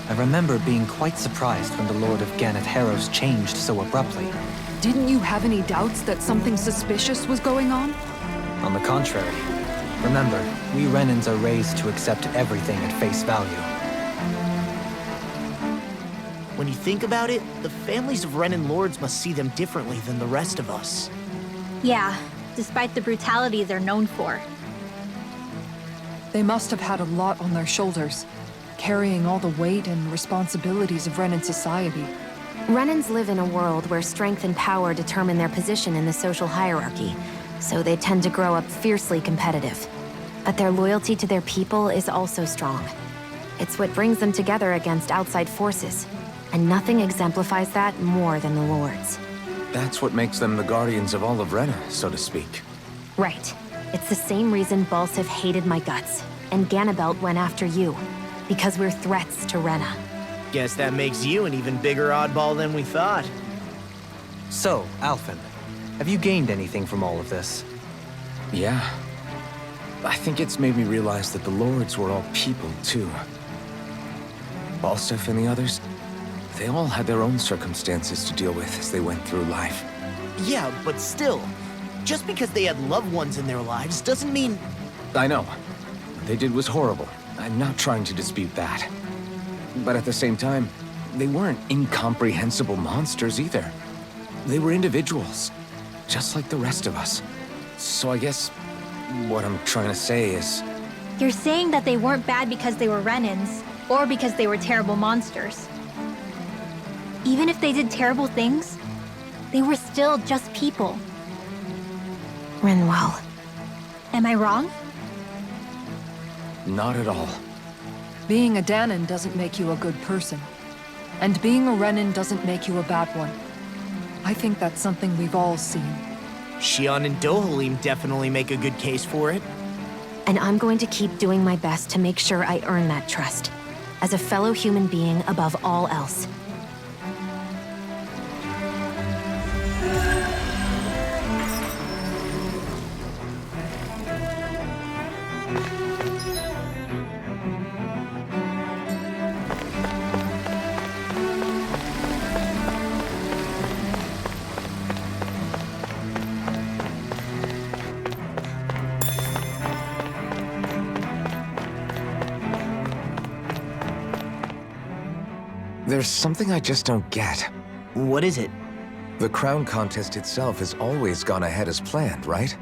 I remember being quite surprised when the Lord of Gannett Harrows changed so abruptly. Didn't you have any doubts that something suspicious was going on? On the contrary. Remember, we Renans are raised to accept everything at face value. When you think about it, the families of Renan lords must see them differently than the rest of us. Yeah, despite the brutality they're known for. They must have had a lot on their shoulders, carrying all the weight and responsibilities of Renan society. Renans live in a world where strength and power determine their position in the social hierarchy, so they tend to grow up fiercely competitive. But their loyalty to their people is also strong. It's what brings them together against outside forces, and nothing exemplifies that more than the Lords. That's what makes them the guardians of all of Rena, so to speak. Right. It's the same reason Balsif hated my guts, and Ganabelt went after you. Because we're threats to Rena. Guess that makes you an even bigger oddball than we thought. So, Alphen, have you gained anything from all of this? Yeah. I think it's made me realize that the Lords were all people, too. Balsif and the others, they all had their own circumstances to deal with as they went through life. Yeah, but still, just because they had loved ones in their lives doesn't mean... I know. What they did was horrible. I'm not trying to dispute that. But at the same time, they weren't incomprehensible monsters either. They were individuals, just like the rest of us. So I guess what I'm trying to say is... You're saying that they weren't bad because they were Renans, or because they were terrible monsters. Even if they did terrible things, they were still just people. Rinwell. Am I wrong? Not at all. Being a Danan doesn't make you a good person. And being a Renan doesn't make you a bad one. I think that's something we've all seen. Xion and Dohalim definitely make a good case for it. And I'm going to keep doing my best to make sure I earn that trust. As a fellow human being above all else. There's something I just don't get. What is it? The crown contest itself has always gone ahead as planned, right?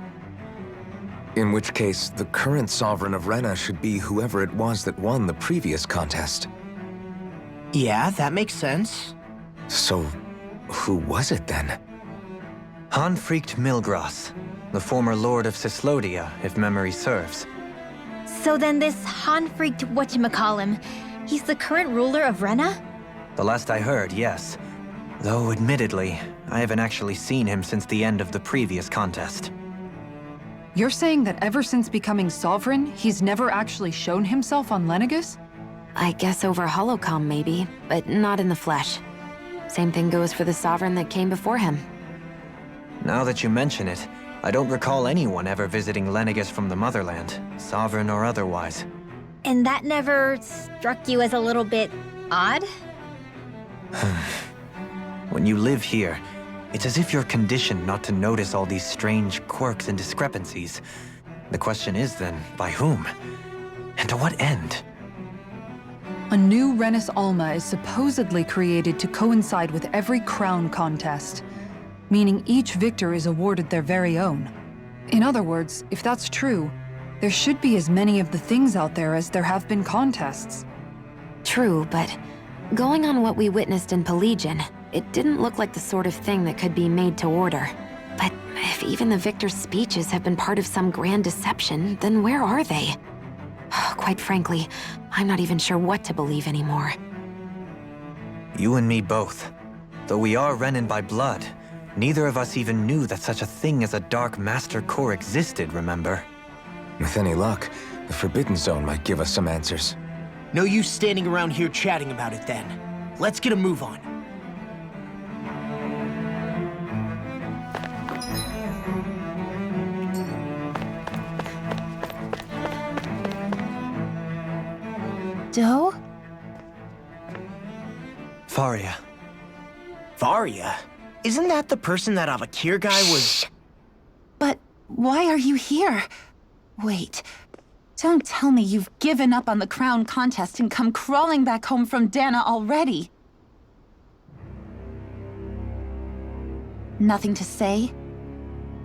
In which case, the current sovereign of Rena should be whoever it was that won the previous contest. Yeah, that makes sense. So, who was it then? Hanfrikt Milgras, the former lord of Cislodia, if memory serves. So then this Hanfrikt whatchamacallem, he's the current ruler of Rena? The last I heard, yes. Though, admittedly, I haven't actually seen him since the end of the previous contest. You're saying that ever since becoming sovereign, he's never actually shown himself on LENEGIS? I guess over holocom maybe, but not in the flesh. Same thing goes for the sovereign that came before him. Now that you mention it, I don't recall anyone ever visiting LENEGIS from the motherland, sovereign or otherwise. And that never struck you as a little bit odd? When you live here, it's as if you're conditioned not to notice all these strange quirks and discrepancies. The question is then, by whom? And to what end? A new Renis Alma is supposedly created to coincide with every crown contest, meaning each victor is awarded their very own. In other words, if that's true, there should be as many of the things out there as there have been contests. True, but going on what we witnessed in Pelagian, it didn't look like the sort of thing that could be made to order. But if even the victor's speeches have been part of some grand deception, then where are they? Quite frankly, I'm not even sure what to believe anymore. You and me both. Though we are Renin by blood, neither of us even knew that such a thing as a Dark Master Core existed, remember? With any luck, the Forbidden Zone might give us some answers. No use standing around here chatting about it then. Let's get a move on. Doe? FAHRIA. FAHRIA? Isn't that the person that Avakir guy was... But why are you here? Wait, don't tell me you've given up on the crown contest and come crawling back home from Dana already. Nothing to say?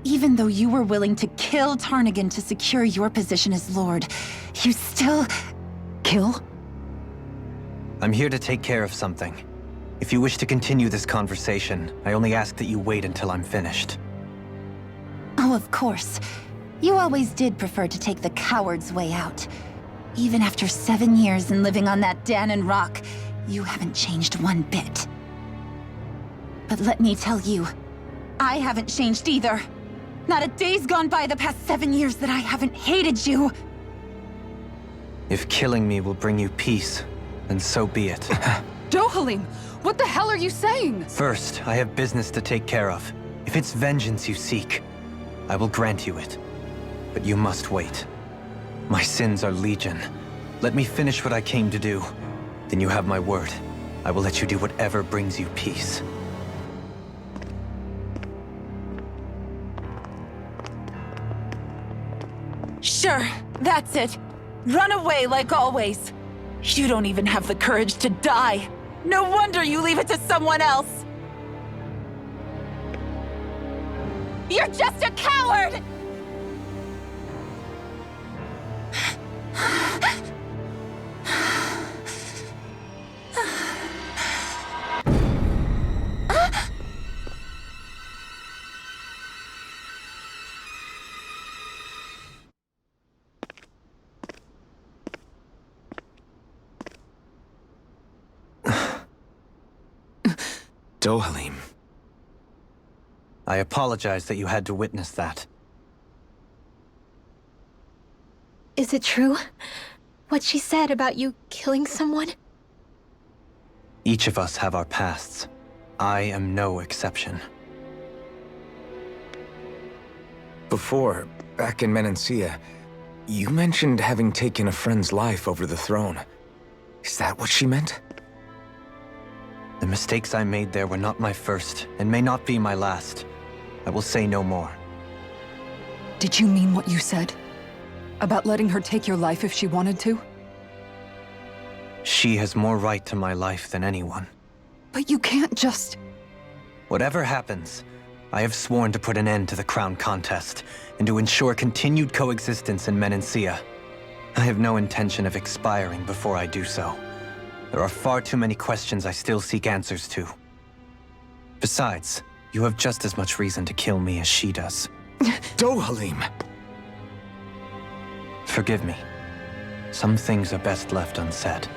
Even though you were willing to kill Tarnigan to secure your position as Lord, you still... Kill? I'm here to take care of something. If you wish to continue this conversation, I only ask that you wait until I'm finished. Oh, of course. You always did prefer to take the coward's way out. Even after 7 years and living on that Danon rock, you haven't changed one bit. But let me tell you, I haven't changed either. Not a day's gone by the past 7 years that I haven't hated you. If killing me will bring you peace, then so be it. Dohalim, what the hell are you saying? First, I have business to take care of. If it's vengeance you seek, I will grant you it. But you must wait. My sins are legion. Let me finish what I came to do. Then you have my word. I will let you do whatever brings you peace. Sure, that's it. Run away like always. You don't even have the courage to die. No wonder you leave it to someone else. You're just a coward! Dohalim. I apologize that you had to witness that. Is it true? What she said about you killing someone? Each of us have our pasts. I am no exception. Before, back in Menancia, you mentioned having taken a friend's life over the throne. Is that what she meant? The mistakes I made there were not my first, and may not be my last. I will say no more. Did you mean what you said? About letting her take your life if she wanted to? She has more right to my life than anyone. But you can't just... Whatever happens, I have sworn to put an end to the crown contest, and to ensure continued coexistence in Menancia. I have no intention of expiring before I do so. There are far too many questions I still seek answers to. Besides, you have just as much reason to kill me as she does. Dohalim! Forgive me. Some things are best left unsaid.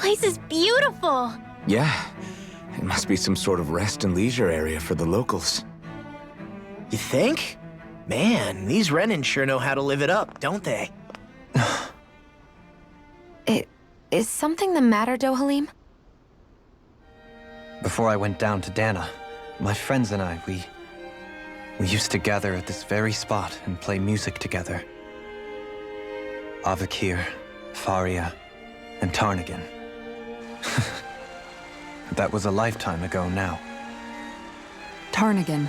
place is beautiful! Yeah, it must be some sort of rest and leisure area for the locals. You think? Man, these Renin sure know how to live it up, don't they? Is something the matter, Dohalim? Before I went down to Dana, my friends and I, we used to gather at this very spot and play music together. Avakir, Fahria, and Tarnagin. That was a lifetime ago now. Tarnagin.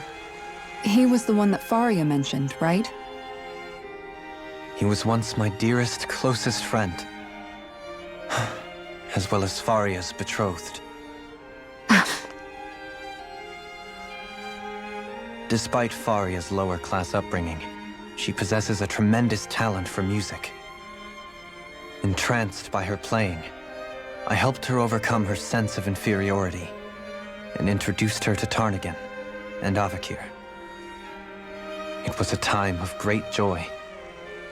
He was the one that Fahria mentioned, right? He was once my dearest, closest friend. As well as Fahria's betrothed. Despite Fahria's lower-class upbringing, she possesses a tremendous talent for music. Entranced by her playing, I helped her overcome her sense of inferiority and introduced her to Tarnagin and Avakir. It was a time of great joy.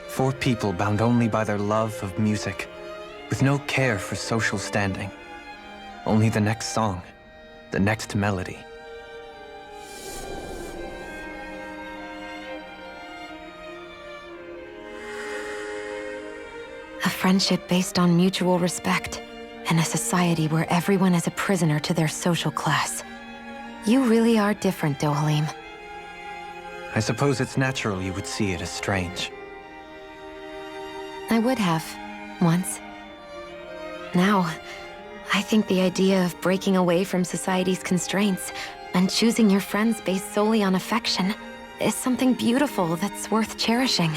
4 people bound only by their love of music, with no care for social standing. Only the next song, the next melody. A friendship based on mutual respect, and a society where everyone is a prisoner to their social class. You really are different, Dohalim. I suppose it's natural you would see it as strange. I would have, once. Now, I think the idea of breaking away from society's constraints and choosing your friends based solely on affection is something beautiful that's worth cherishing.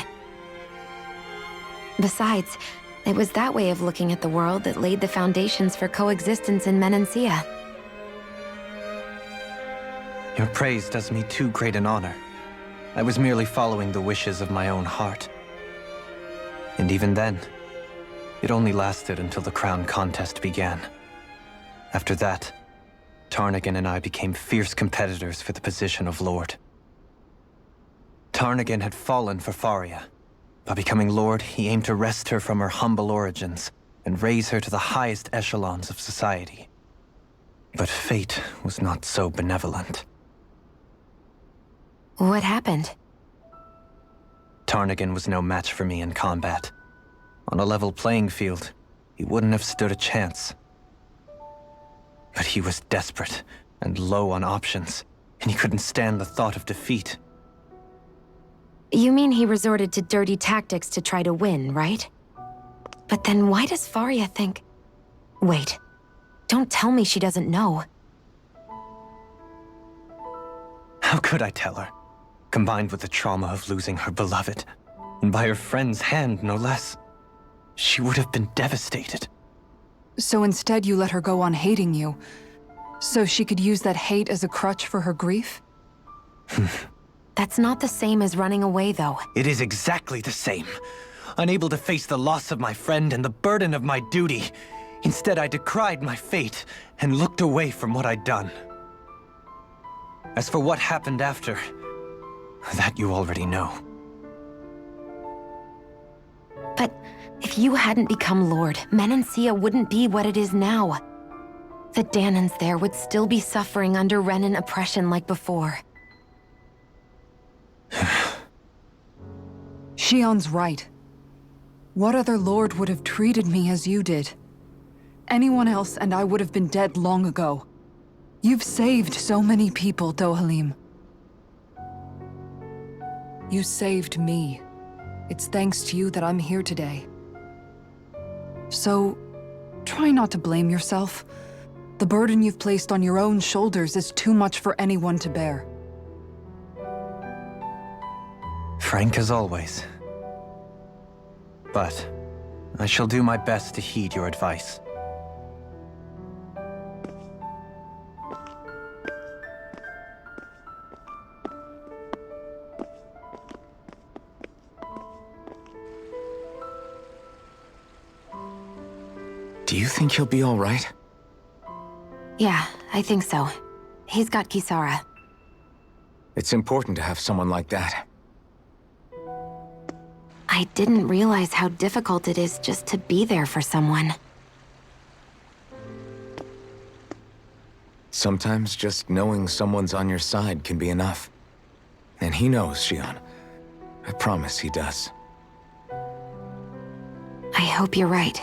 Besides, it was that way of looking at the world that laid the foundations for coexistence in Menancia. Your praise does me too great an honor. I was merely following the wishes of my own heart. And even then, it only lasted until the crown contest began. After that, Tarnagin and I became fierce competitors for the position of Lord. Tarnagin had fallen for Fahria. By becoming Lord, he aimed to wrest her from her humble origins and raise her to the highest echelons of society. But fate was not so benevolent. What happened? Tarnagin was no match for me in combat. On a level playing field, he wouldn't have stood a chance. But he was desperate and low on options, and he couldn't stand the thought of defeat. You mean he resorted to dirty tactics to try to win, right? But then why does Fahria think... Wait, don't tell me she doesn't know. How could I tell her? Combined with the trauma of losing her beloved, and by her friend's hand, no less, she would have been devastated. So instead you let her go on hating you, so she could use that hate as a crutch for her grief? That's not the same as running away, though. It is exactly the same. Unable to face the loss of my friend and the burden of my duty, instead I decried my fate and looked away from what I'd done. As for what happened after, that you already know. But if you hadn't become Lord, Menancia wouldn't be what it is now. The Danans there would still be suffering under Renin oppression like before. Shion's right. What other lord would have treated me as you did? Anyone else and I would have been dead long ago. You've saved so many people, Dohalim. You saved me. It's thanks to you that I'm here today. So, try not to blame yourself. The burden you've placed on your own shoulders is too much for anyone to bear. Frank as always. But I shall do my best to heed your advice. Do you think he'll be all right? Yeah, I think so. He's got Kisara. It's important to have someone like that. I didn't realize how difficult it is just to be there for someone. Sometimes just knowing someone's on your side can be enough. And he knows, Shion. I promise he does. I hope you're right.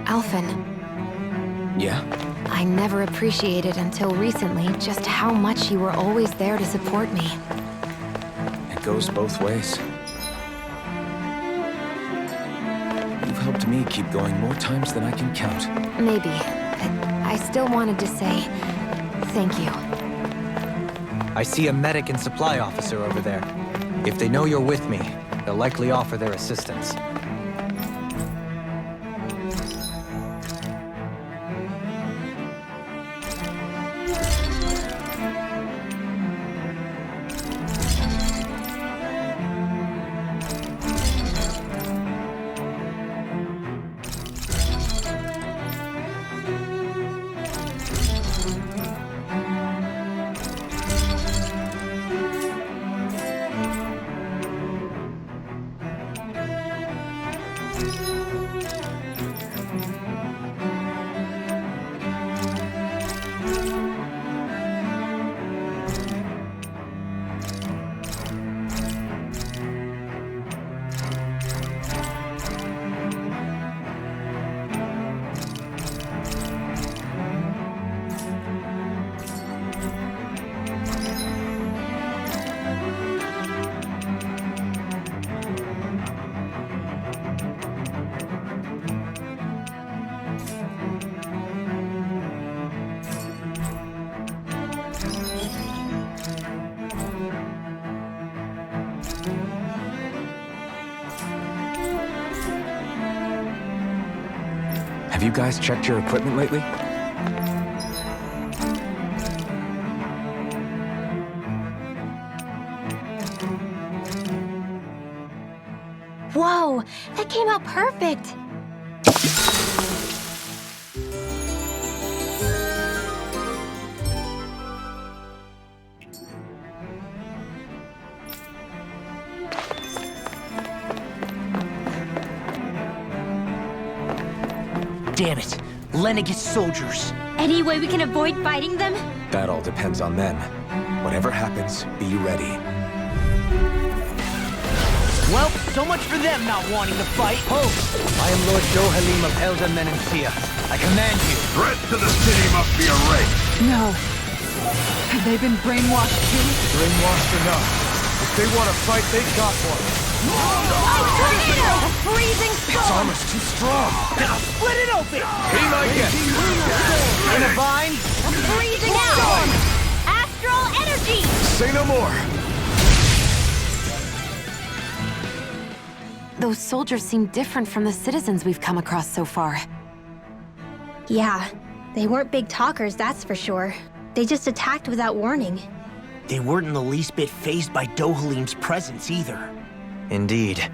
Alphen. Yeah? I never appreciated until recently just how much you were always there to support me. It goes both ways. You've helped me keep going more times than I can count. Maybe, but I still wanted to say thank you. I see a medic and supply officer over there. If they know you're with me, they'll likely offer their assistance. Have you guys checked your equipment lately? Whoa, that came out perfect. Damn it. LENEGIS soldiers. Any way we can avoid fighting them? That all depends on them. Whatever happens, be ready. Well, so much for them not wanting to fight. Ho! I am Lord Dohalim of Elda Menencia. I command you. Threat to the city must be erased. No. Have they been brainwashed too? Brainwashed enough. If they want to fight, they got one. Tornado! A freezing Its storm! armor's too strong. Then I'll split it open! Be my guest. In a vine? A freezing storm! Astral energy! Say no more. Those soldiers seem different from the citizens we've come across so far. Yeah, they weren't big talkers, that's for sure. They just attacked without warning. They weren't in the least bit fazed by Dohalim's presence either. Indeed.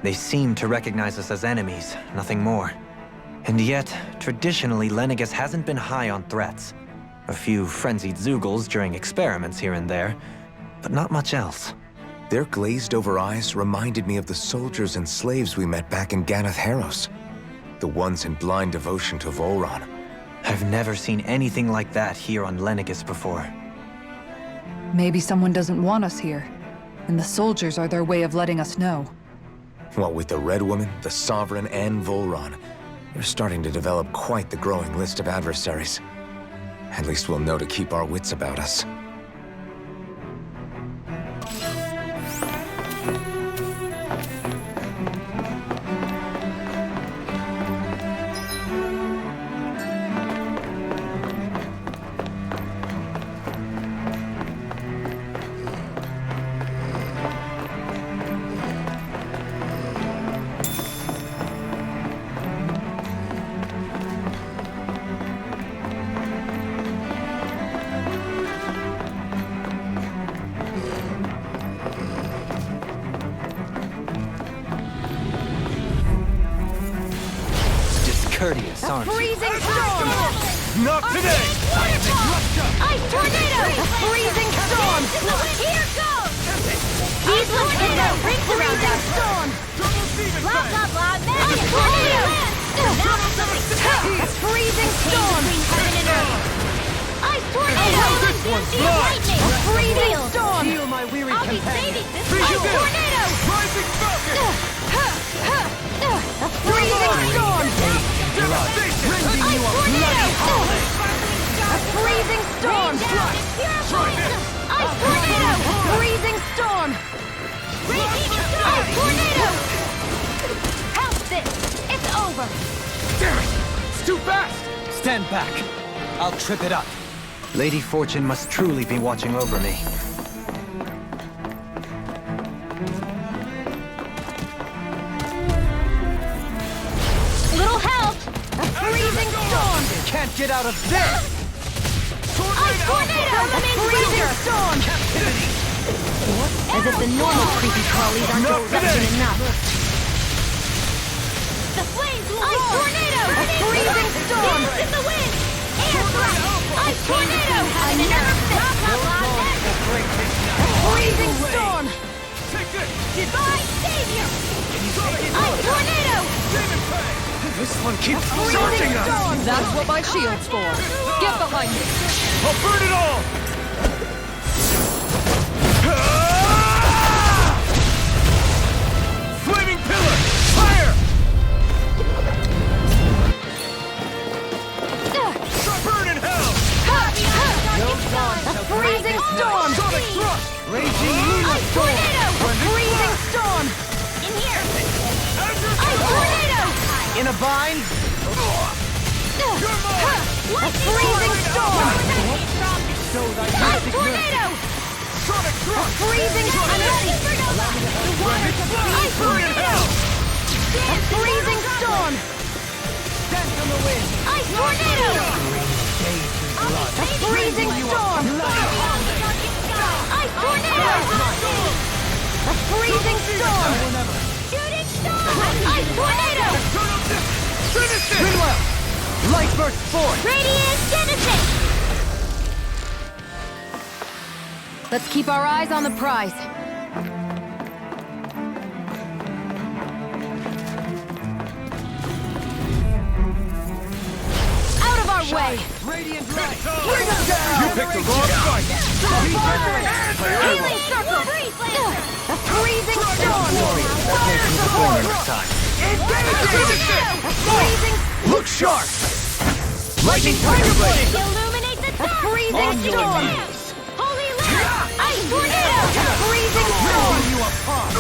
They seem to recognize us as enemies, nothing more. And yet, traditionally, LENEGIS hasn't been high on threats. A few frenzied Zeugles during experiments here and there, but not much else. Their glazed-over eyes reminded me of the soldiers and slaves we met back in Ganath Haros. The ones in blind devotion to Volron. I've never seen anything like that here on LENEGIS before. Maybe someone doesn't want us here, and the soldiers are their way of letting us know. What with the Red Woman, the Sovereign, and Volron, we're starting to develop quite the growing list of adversaries. At least we'll know to keep our wits about us. Courteous, aren't you? Freezing storm! Not today! Ice tornado! A freezing storm! Here goes! storm! Between heaven and earth! Ice tornado! Lightning! Freezing storm! Heal my weary I'll be companion. saving this ice tornado! Rising falcon! A freezing storm! Devastation! Ice tornado! A freezing storm! Try this! Ice tornado! A freezing storm! Ice tornado! Help this! It's over! Damn it! It's too fast! Stand back. I'll trip it up. Lady Fortune must truly be watching over me. Little help! A freezing storm! Can't get out of this! Ice tornado! A freezing storm! As if the normal creepy crawlies aren't deception enough. The flames will Ice tornado! A freezing storm! Dance in the wind! Air thrust! Ice tornado! I never stop! A freezing storm! Take this! Divine savior! Ice tornado! Demon Fang! This one keeps Freezing charging us! storm! That's what my shield's for. Get behind me. I'll burn it all! Flaming pillar! Fire! Burn in hell! A freezing storm! Sonic thrust! Raging Luna Ice tornado! A freezing storm! In here! Ice tornado! In a bind? A freezing storm! Ice tornado! Sonic A thrust! freezing tornado! The water to Ice tornado! A freezing storm! Dance on the wind! Ice tornado! A freezing storm! Ice tornado! A freezing storm! Shooting star! Ice tornado! Finish it! Rinwell! Light burst forth! Radiant Genesis! Let's keep our eyes on the prize. Out of our way! Radiant light! You picked the wrong fight! Healing circle! A freezing storm! Fire support! A freezing Look sharp! Lightning tiger blade! illuminate the dark! A freezing storm! Holy light! Ice tornado! A freezing storm! You apart!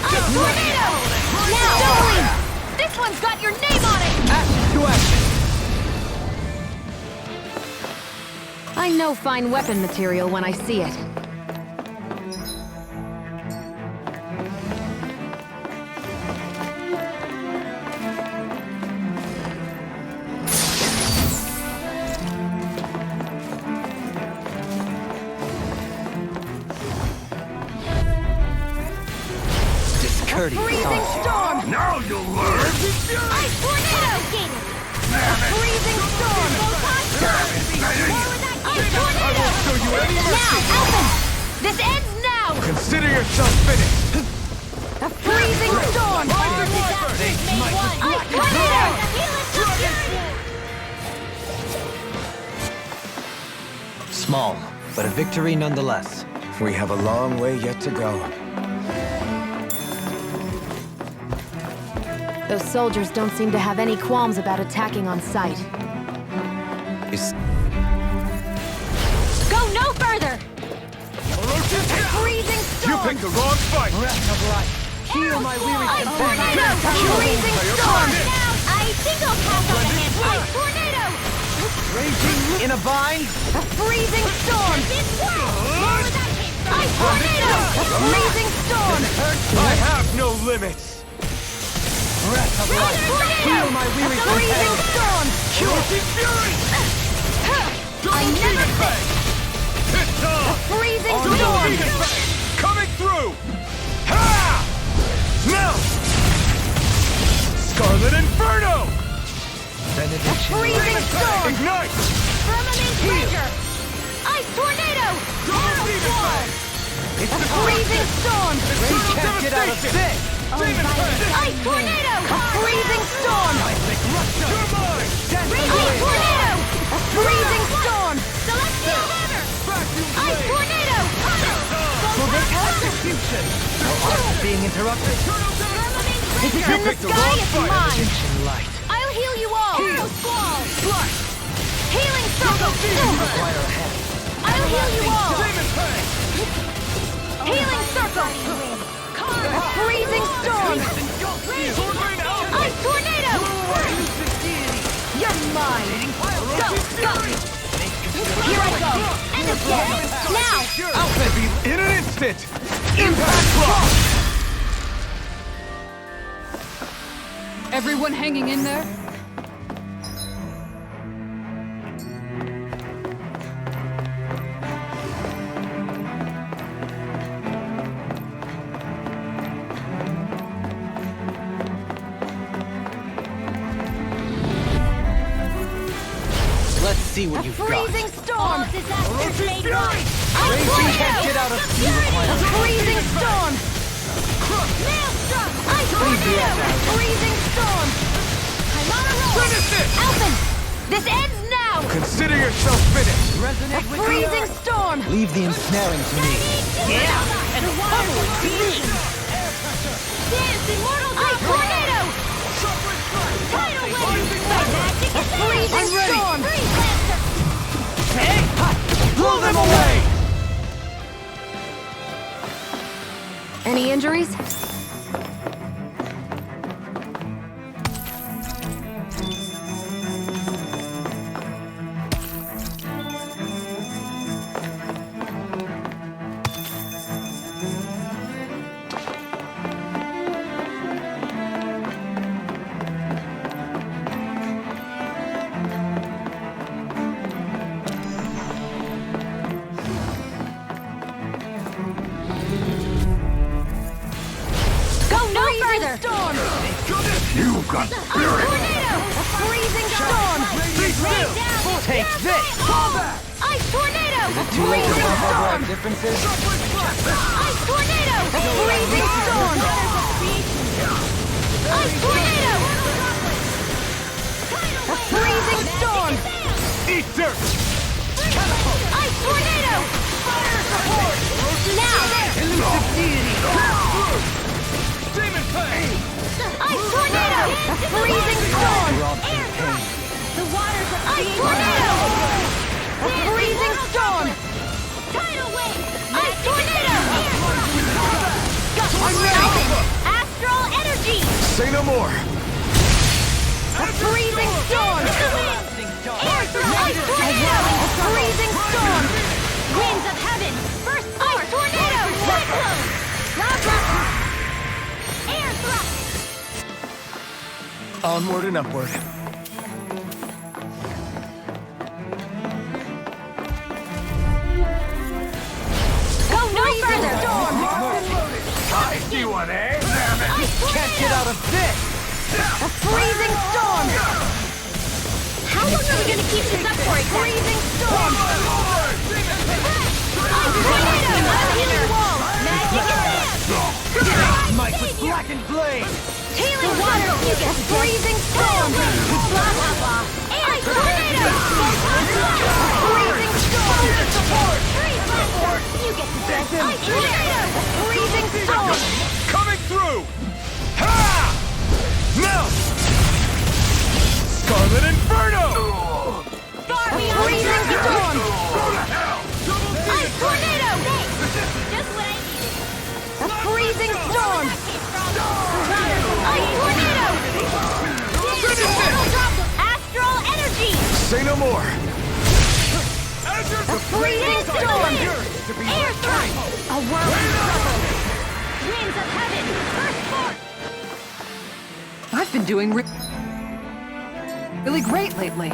Ice tornado! Now! Doubling! This one's got your name on it! Action to action! I know fine weapon material when I see it. Discourteous Freezing song. storm! Now you'll learn! Ice tornado! A freezing storm! Ice tornado! I won't show you any mercy! Now, Elfin! This ends now! Consider yourself finished! A freezing storm! Ice tornado! Small, but a victory nonetheless. We have a long way yet to go. Those soldiers don't seem to have any qualms about attacking on sight. Go no further! Freezing You storm! picked the wrong fight! Breath of life! Heal my weary Ice companion! tornado! Freezing storm! Now, I think I'll pass on the hand. Ice tornado! Raging in a bind? A freezing storm! Ice tornado! A freezing storm! I have no limits! Breath of life! Heal my weary A freezing companion! storm! Jrpg fury! I never Bang! It's A on! freezing Double storm! Demon Fang! Coming through! Ha! Now! Scarlet Inferno! A freezing storm! Ignite! Firmament Ranger! Ice tornado! Double Demon Fang! It's A the freezing storm! He can't get out of this! Ice tornado! A freezing storm! You're mine! Ice tornado! A freezing storm! Celestial hammer! Ice tornado! For this execution! No art being interrupted. If it's in the sky, it's mine! Addiction light. I'll heal you all! Heal. Squall! Flash! Healing circle! Require a hand. I'll heal you all! Demon Fang! Healing circle! A freezing storm! Sword Rain Alpha! Ice tornado! You're mine! Go! Go! Here I go! And again! Now! Alpha in an instant! Impact block! Everyone hanging in there? Let's see what you've got. Freezing storm! Disasters made right! Raging can't get out of A freezing storm! Maelstrom! Ice tornado! Freezing storm! I'm on a roll! Finish it! Alphen! This ends now! Consider yourself finished! Resonate with Freezing storm! Leave the ensnaring to me. Yeah! And the water will be Dance immortal ice tornado! Tidal wave! Magic is freezing storm! Freeze lancer! Blow them away! Any injuries? Storm! You've got spirit! Tornado! A freezing storm! Rain down! Take this! Ice tornado! A Too late to freezing solve our storm! differences? Ice tornado! A freezing storm! Ice tornado! A freezing storm! Eat dirt! Ice tornado! Fire support! Now! Elusive deity! Demon Fang! Ice tornado! A freezing storm! Air thrust! The waters of Ice tornado! A freezing storm! Tidal wave! Ice tornado! Astral energy! Say no more! A freezing storm! Air thrust! Ice tornado! A freezing storm! Winds of heaven! First ice tornado! Cyclone! Lava! Air thrust! Onward and upward. Go no further! Storm! I see one, eh? Can't get out of this! A freezing storm! How long are we gonna keep this up for? Freezing storm! Ice tornado! Healing wall! Magic advance! Might with blackened blade! Healing water! You get freezing storm! Lava! Ice tornado! Freezing storm! Freeze lancer! You get ice tornado! Freezing storm! Coming through! Ha! Now! Scarlet Inferno! Freezing storm! Ice tornado! Just what I needed. A freezing storm! Ice tornado! Astral energy! Say no more! A freezing storm! Air thrust! A whirling circle! Winds of heaven! Burst forth! I've been doing really great lately.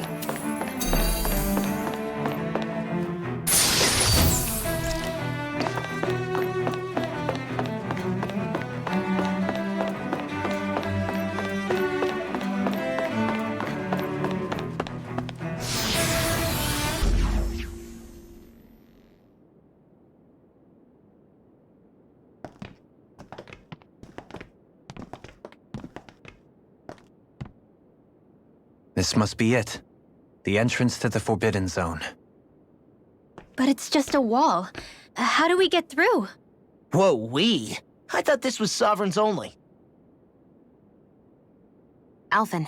This must be it. The entrance to the Forbidden Zone. But it's just a wall. How do we get through? Whoa, we? I thought this was Sovereigns only. Alphen.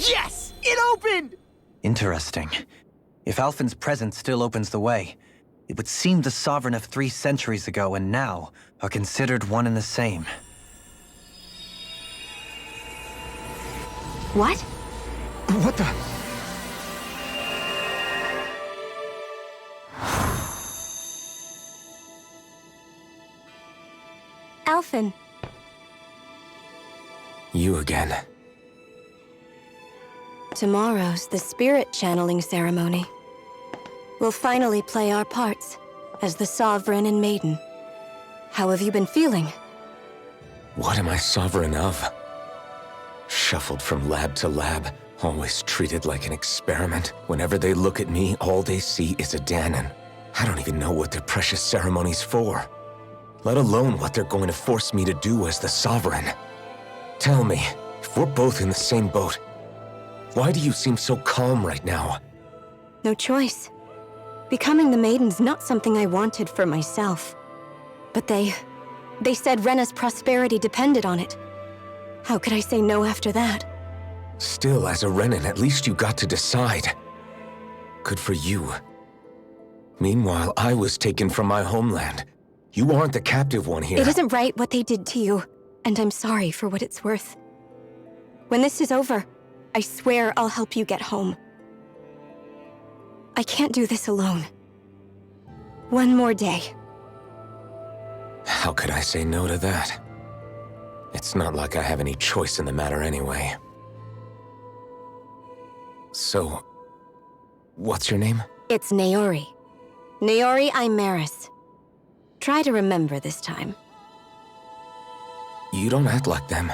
Yes! It opened! Interesting. If Alphen's presence still opens the way, it would seem the Sovereign of 3 centuries ago and now are considered one and the same. What? What the? Alphen. You again. Tomorrow's the spirit channeling ceremony. We'll finally play our parts as the Sovereign and Maiden. How have you been feeling? What am I sovereign of? Shuffled from lab to lab, always treated like an experiment. Whenever they look at me, all they see is a Dahnan. I don't even know what their precious ceremony's for, let alone what they're going to force me to do as the Sovereign. Tell me, if we're both in the same boat, why do you seem so calm right now? No choice. Becoming the Maiden's not something I wanted for myself. But they said Rena's prosperity depended on it. How could I say no after that? Still, as a Renan, at least you got to decide. Good for you. Meanwhile, I was taken from my homeland. You aren't the captive one here. It isn't right what they did to you, and I'm sorry for what it's worth. When this is over, I swear I'll help you get home. I can't do this alone. One more day. How could I say no to that? It's not like I have any choice in the matter anyway. So, what's your name? It's Naori. Naori Imaris. Try to remember this time. You don't act like them.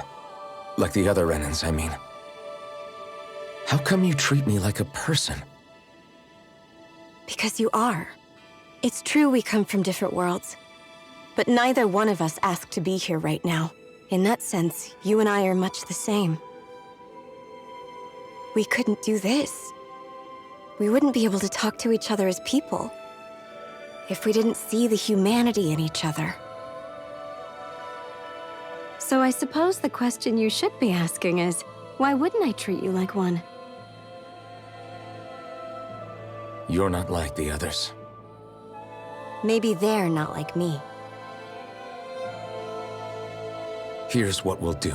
Like the other Renans, I mean. How come you treat me like a person? Because you are. It's true we come from different worlds. But neither one of us asked to be here right now. In that sense, you and I are much the same. We couldn't do this. We wouldn't be able to talk to each other as people if we didn't see the humanity in each other. So I suppose the question you should be asking is, why wouldn't I treat you like one? You're not like the others. Maybe they're not like me. Here's what we'll do.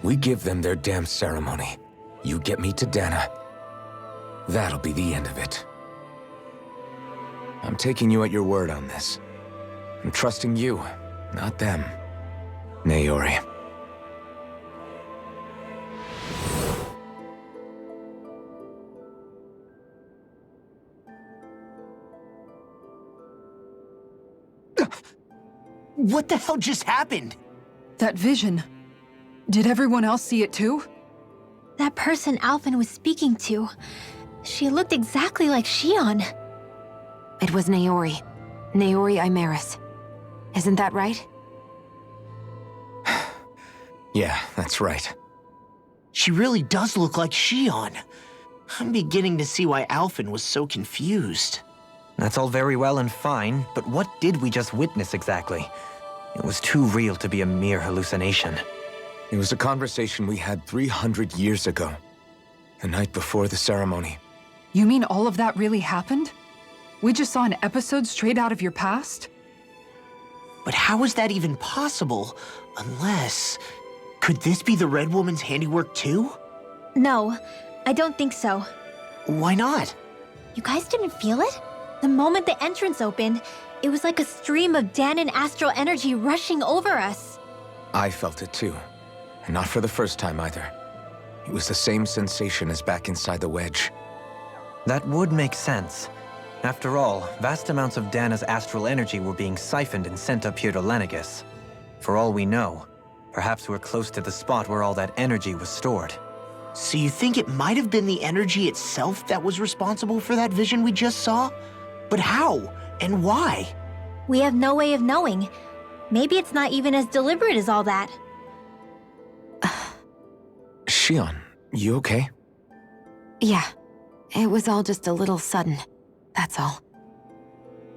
We give them their damn ceremony. You get me to Dana. That'll be the end of it. I'm taking you at your word on this. I'm trusting you, not them. Naori. What the hell just happened? That vision. Did everyone else see it too? That person Alphen was speaking to, she looked exactly like Shion. It was Naori. Naori Imaris. Isn't that right? Yeah, that's right. She really does look like Shion. I'm beginning to see why Alphen was so confused. That's all very well and fine, but what did we just witness exactly? It was too real to be a mere hallucination. It was a conversation we had 300 years ago. The night before the ceremony. You mean all of that really happened? We just saw an episode straight out of your past? But how is that even possible? Unless... Could this be the Red Woman's handiwork too? No, I don't think so. Why not? You guys didn't feel it? The moment the entrance opened, it was like a stream of Dahnan astral energy rushing over us. I felt it too. And not for the first time either. It was the same sensation as back inside the wedge. That would make sense. After all, vast amounts of Dana's astral energy were being siphoned and sent up here to LENEGIS. For all we know, perhaps we're close to the spot where all that energy was stored. So you think it might have been the energy itself that was responsible for that vision we just saw? But how? And why? We have no way of knowing. Maybe it's not even as deliberate as all that. Shion, you okay? Yeah, it was all just a little sudden, that's all.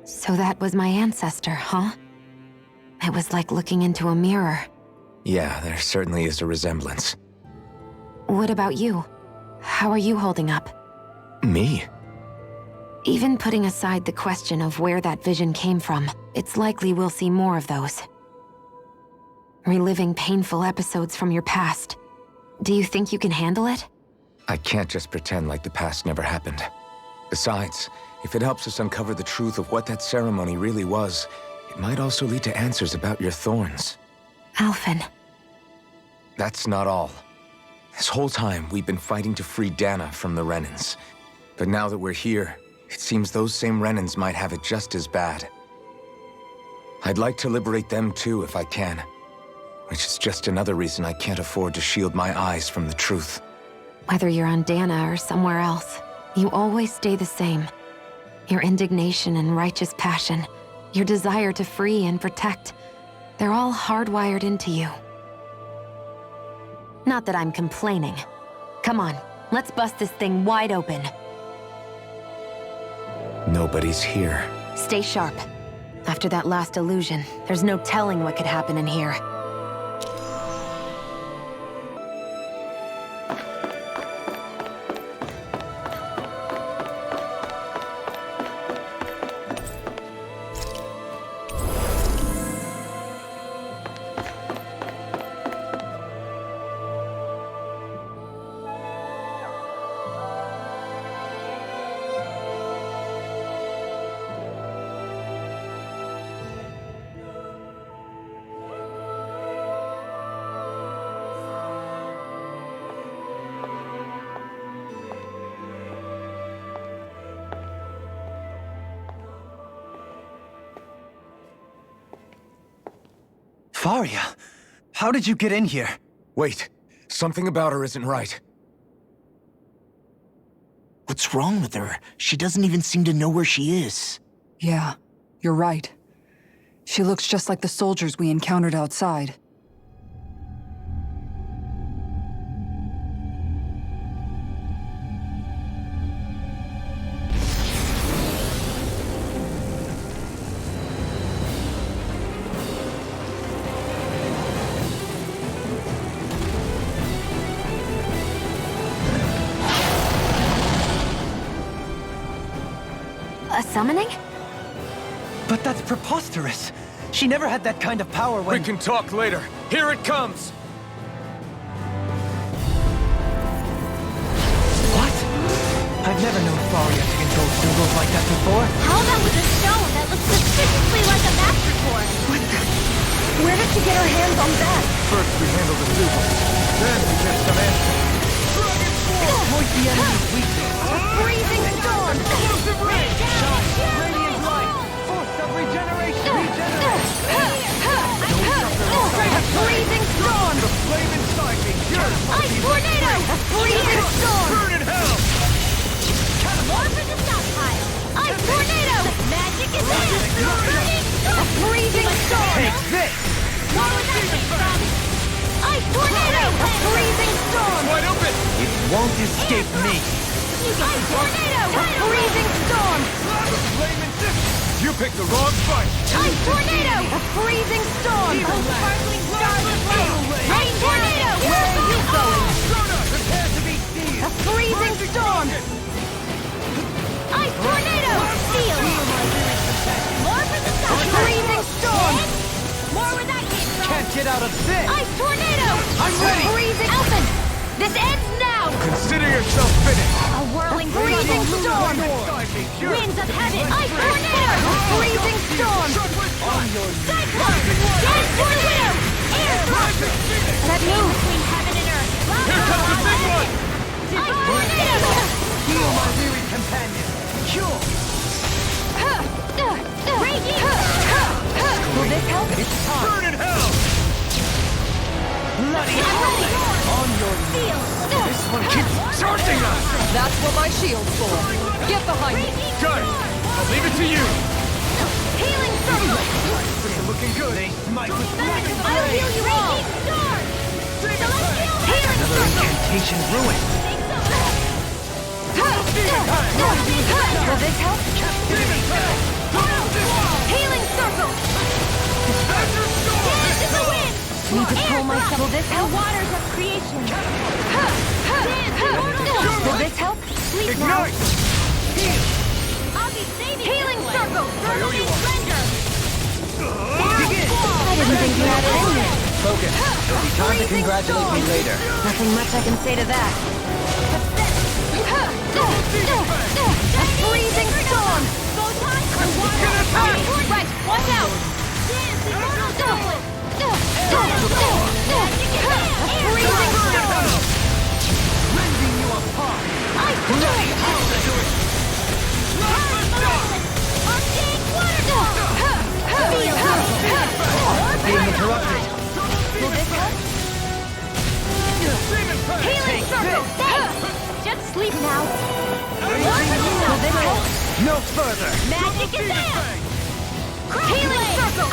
So that was my ancestor, huh? It was like looking into a mirror. Yeah, there certainly is a resemblance. What about you? How are you holding up? Me? Even putting aside the question of where that vision came from, it's likely we'll see more of those. Reliving painful episodes from your past. Do you think you can handle it? I can't just pretend like the past never happened. Besides, if it helps us uncover the truth of what that ceremony really was, it might also lead to answers about your thorns. Alphen. That's not all. This whole time, we've been fighting to free Dana from the Renans. But now that we're here, it seems those same Renans might have it just as bad. I'd like to liberate them too if I can. Which is just another reason I can't afford to shield my eyes from the truth. Whether you're on Dana or somewhere else, you always stay the same. Your indignation and righteous passion, your desire to free and protect, they're all hardwired into you. Not that I'm complaining. Come on, let's bust this thing wide open. Nobody's here. Stay sharp. After that last illusion, there's no telling what could happen in here. FAHRIA, how did you get in here? Wait, something about her isn't right. What's wrong with her? She doesn't even seem to know where she is. Yeah, you're right. She looks just like the soldiers we encountered outside. A summoning? But that's preposterous. She never had that kind of power when— We can talk later. Here it comes! What? I've never known FAHRIA to control symbols like that before. How about with a stone that looks suspiciously like a master core? Where did she get her hands on that? First we handle the symbols, then we get some answers. Avoid the enemy's weakness. Freezing storm! Explosive ray! Shine! Radiant light! Force of regeneration! Regenerate! A freezing storm! The flame inside me! Ice tornado! A freezing storm! Burn in hell! More for the stockpile! Ice tornado! Magic is in! A freezing storm! Take this! More where that came from! Ice tornado! A freezing storm! Wide open! It won't escape me! Ice tornado! A freezing storm! The flame insists! You picked the wrong fight! Ice tornado! A freezing storm! A sparkling starlit light! Rain tornado! Where are you going? Sona, prepare to be seized! A freezing storm! Ice tornado! Steel! More for the sun! Freezing storm! More where that came from! Can't get out of this! Ice tornado! I'm ready! Freezing Alphen! This ends now! Consider yourself finished! A whirling freezing storm! Winds of heaven! Ice tornado! Freezing storm! Cyclone! Gas tornado! Air blast! That move! Here comes the big one! Heal my weary companion! Cure! Will this help? It's time! Burn in hell! Bloody hell! On your knees! This one keeps charging us! That's what my shield's for. Get behind me. Got it! I'll leave it to you! Healing circle! You're looking good! They smite with flaming I'll heal you all! Healing another circle! incantation ruined! Will this help? Healing circle! Dance in the wind! Need to pull myself. Will this help? Waters of creation! Dance, immortal! Will this help? Sleep now! I'll be saving healing circle! Permanent render! I didn't think you had it in there. Focus. There'll be time to congratulate me later. Nothing much I can say to that. A freezing storm! Right, watch out! A freezing storm! Rending you apart! Bloody Being interrupted! Will this help? Healing circle! Thanks! Just sleep now. Will this help? No further! Magic is there! Healing circle!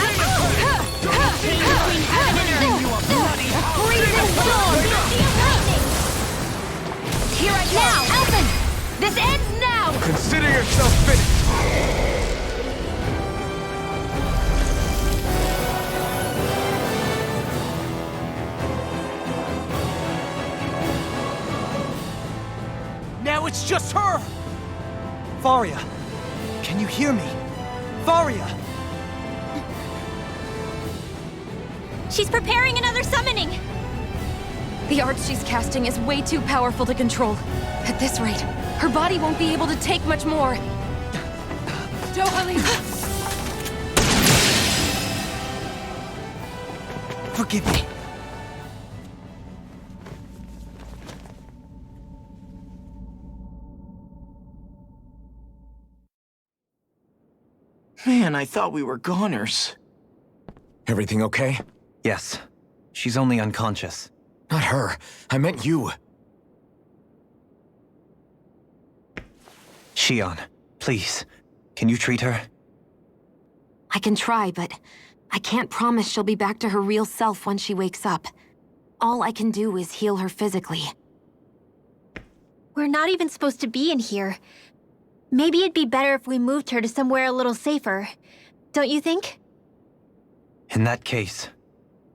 Between heaven and earth! A freezing storm! Here I now! Elfin! This ends now! Consider yourself finished! Now it's just her! Faria, can you hear me? Faria! She's preparing another summoning! The art she's casting is way too powerful to control. At this rate, her body won't be able to take much more. Dohalim! Forgive me. Man, I thought we were goners. Everything okay? Yes. She's only unconscious. Not her. I meant you. Shion, please. Can you treat her? I can try, but I can't promise she'll be back to her real self when she wakes up. All I can do is heal her physically. We're not even supposed to be in here. Maybe it'd be better if we moved her to somewhere a little safer. Don't you think? In that case...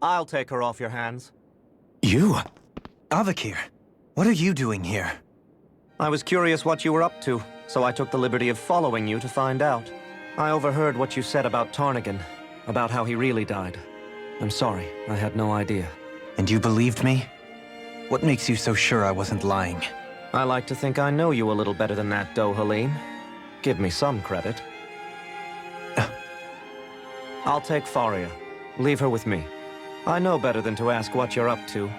I'll take her off your hands. You? Avakir, what are you doing here? I was curious what you were up to, so I took the liberty of following you to find out. I overheard what you said about Tarnigan, about how he really died. I'm sorry, I had no idea. And you believed me? What makes you so sure I wasn't lying? I like to think I know you a little better than that, Dohalim. Give me some credit. I'll take Faria. Leave her with me. I know better than to ask what you're up to.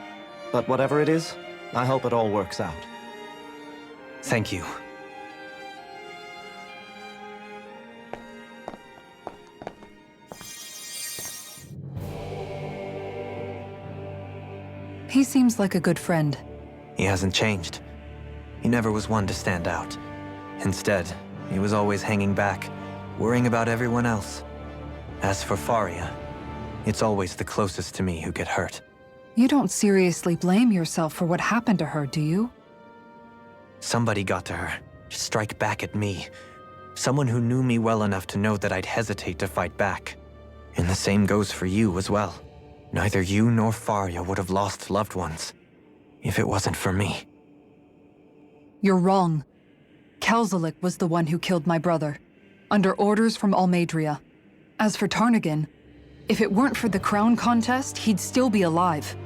But whatever it is, I hope it all works out. Thank you. He seems like a good friend. He hasn't changed. He never was one to stand out. Instead, he was always hanging back, worrying about everyone else. As for Faria, it's always the closest to me who get hurt. You don't seriously blame yourself for what happened to her, do you? Somebody got to her, to strike back at me. Someone who knew me well enough to know that I'd hesitate to fight back. And the same goes for you as well. Neither you nor Faria would have lost loved ones, if it wasn't for me. You're wrong. Kelzelik was the one who killed my brother, under orders from Almadria. As for Tarnigan, if it weren't for the crown contest, he'd still be alive.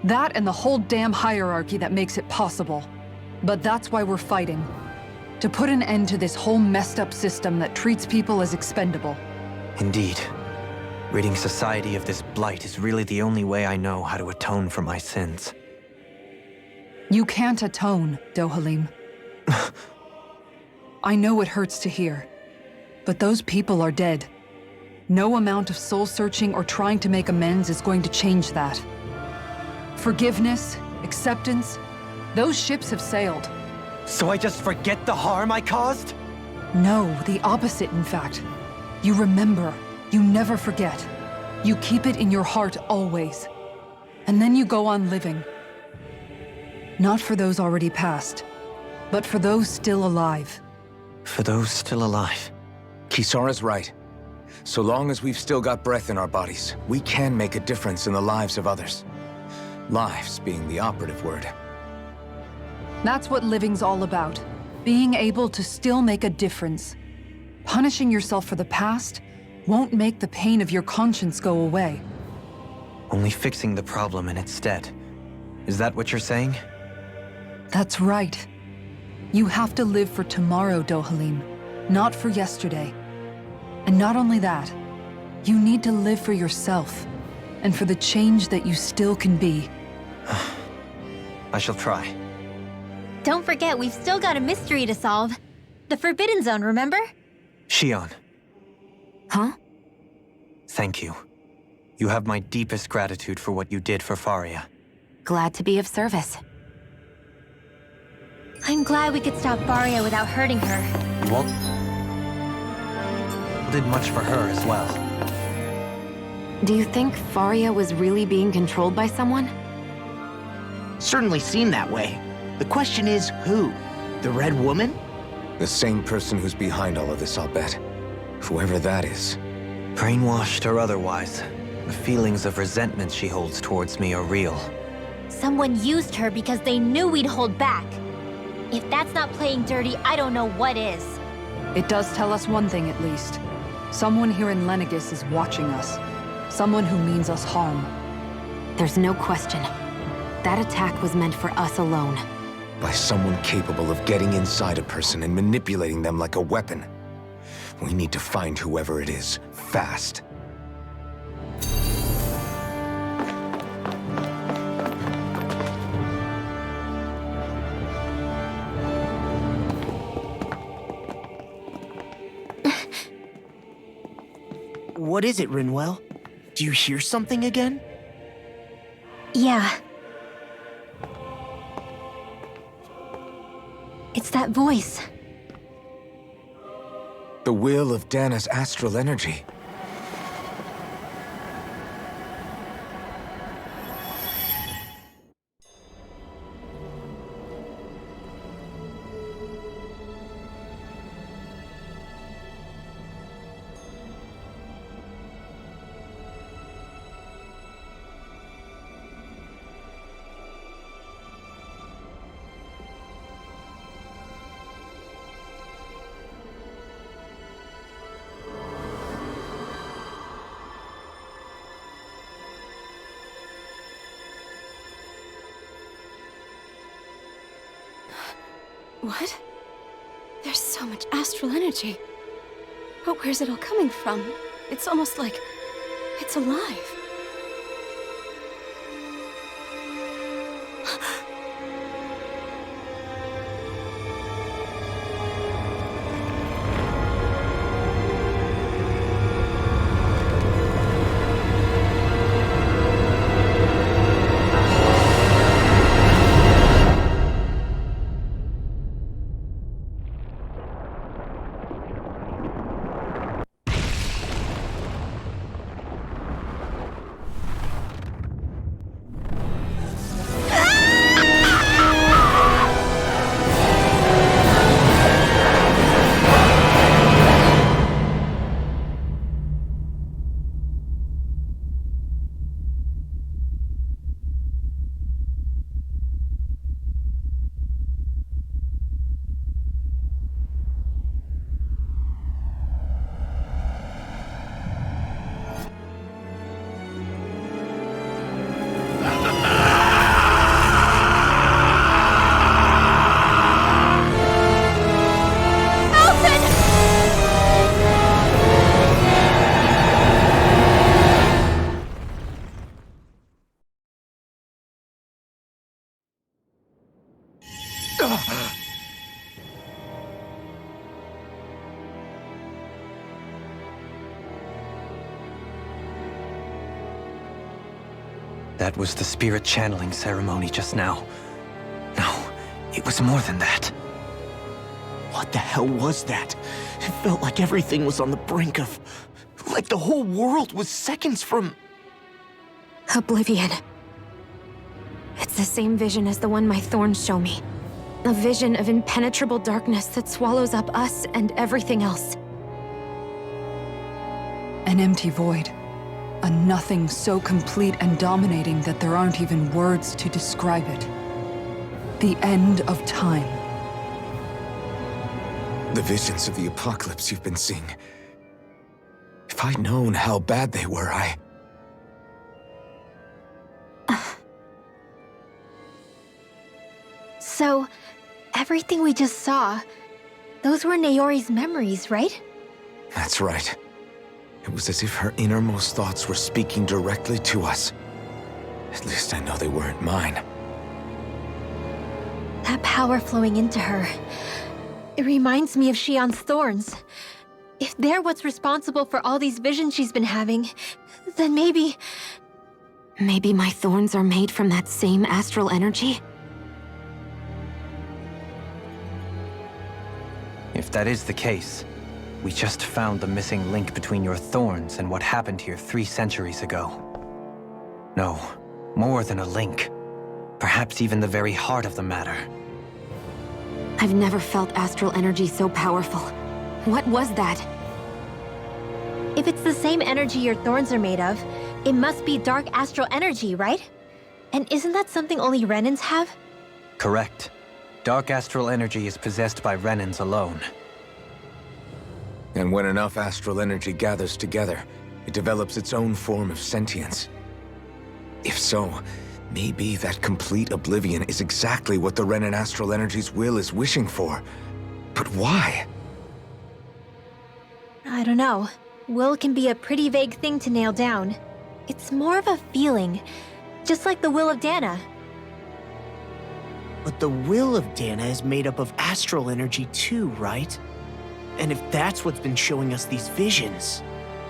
That and the whole damn hierarchy that makes it possible. But that's why we're fighting. To put an end to this whole messed up system that treats people as expendable. Indeed. Ridding society of this blight is really the only way I know how to atone for my sins. You can't atone, Dohalim. I know it hurts to hear, but those people are dead. No amount of soul-searching or trying to make amends is going to change that. Forgiveness, acceptance, those ships have sailed. So I just forget the harm I caused? No, the opposite, in fact. You remember. You never forget. You keep it in your heart always. And then you go on living. Not for those already past, but for those still alive. For those still alive. Kisara's right. So long as we've still got breath in our bodies, we can make a difference in the lives of others. Lives being the operative word. That's what living's all about. Being able to still make a difference. Punishing yourself for the past won't make the pain of your conscience go away. Only fixing the problem in its stead. Is that what you're saying? That's right. You have to live for tomorrow, Dohalim, not for yesterday. And not only that, you need to live for yourself, and for the change that you still can be. I shall try. Don't forget, we've still got a mystery to solve. The Forbidden Zone, remember? Shion. Huh? Thank you. You have my deepest gratitude for what you did for FAHRIA. Glad to be of service. I'm glad we could stop FAHRIA without hurting her. You won't... did much for her as well. Do you think FAHRIA was really being controlled by someone? Certainly seemed that way. The question is, who? The Red Woman? The same person who's behind all of this, I'll bet. Whoever that is. Brainwashed or otherwise, the feelings of resentment she holds towards me are real. Someone used her because they knew we'd hold back. If that's not playing dirty, I don't know what is. It does tell us one thing at least. Someone here in LENEGIS is watching us. Someone who means us harm. There's no question. That attack was meant for us alone. By someone capable of getting inside a person and manipulating them like a weapon. We need to find whoever it is, fast. What is it, Rinwell? Do you hear something again? Yeah. It's that voice. The will of Dana's astral energy. What? There's so much astral energy. But where's it all coming from? It's almost like it's alive. That was the spirit channeling ceremony just now. No, it was more than that. What the hell was that? It felt like everything was on the brink of... like the whole world was seconds from... Oblivion. It's the same vision as the one my thorns show me. A vision of impenetrable darkness that swallows up us and everything else. An empty void. A nothing so complete and dominating that there aren't even words to describe it. The end of time. The visions of the apocalypse you've been seeing. If I'd known how bad they were, So, everything we just saw, those were Naori's memories, right? That's right. It was as if her innermost thoughts were speaking directly to us. At least I know they weren't mine. That power flowing into her. It reminds me of Shion's thorns. If they're what's responsible for all these visions she's been having, then maybe... Maybe my thorns are made from that same astral energy? If that is the case, we just found the missing link between your thorns and what happened here 3 centuries ago. No, more than a link. Perhaps even the very heart of the matter. I've never felt astral energy so powerful. What was that? If it's the same energy your thorns are made of, it must be dark astral energy, right? And isn't that something only Renans have? Correct. Dark astral energy is possessed by Renans alone. And when enough astral energy gathers together, it develops its own form of sentience. If so, maybe that complete oblivion is exactly what the Renan astral energy's will is wishing for. But why? I don't know. Will can be a pretty vague thing to nail down. It's more of a feeling, just like the will of Dana. But the will of Dana is made up of astral energy too, right? And if that's what's been showing us these visions...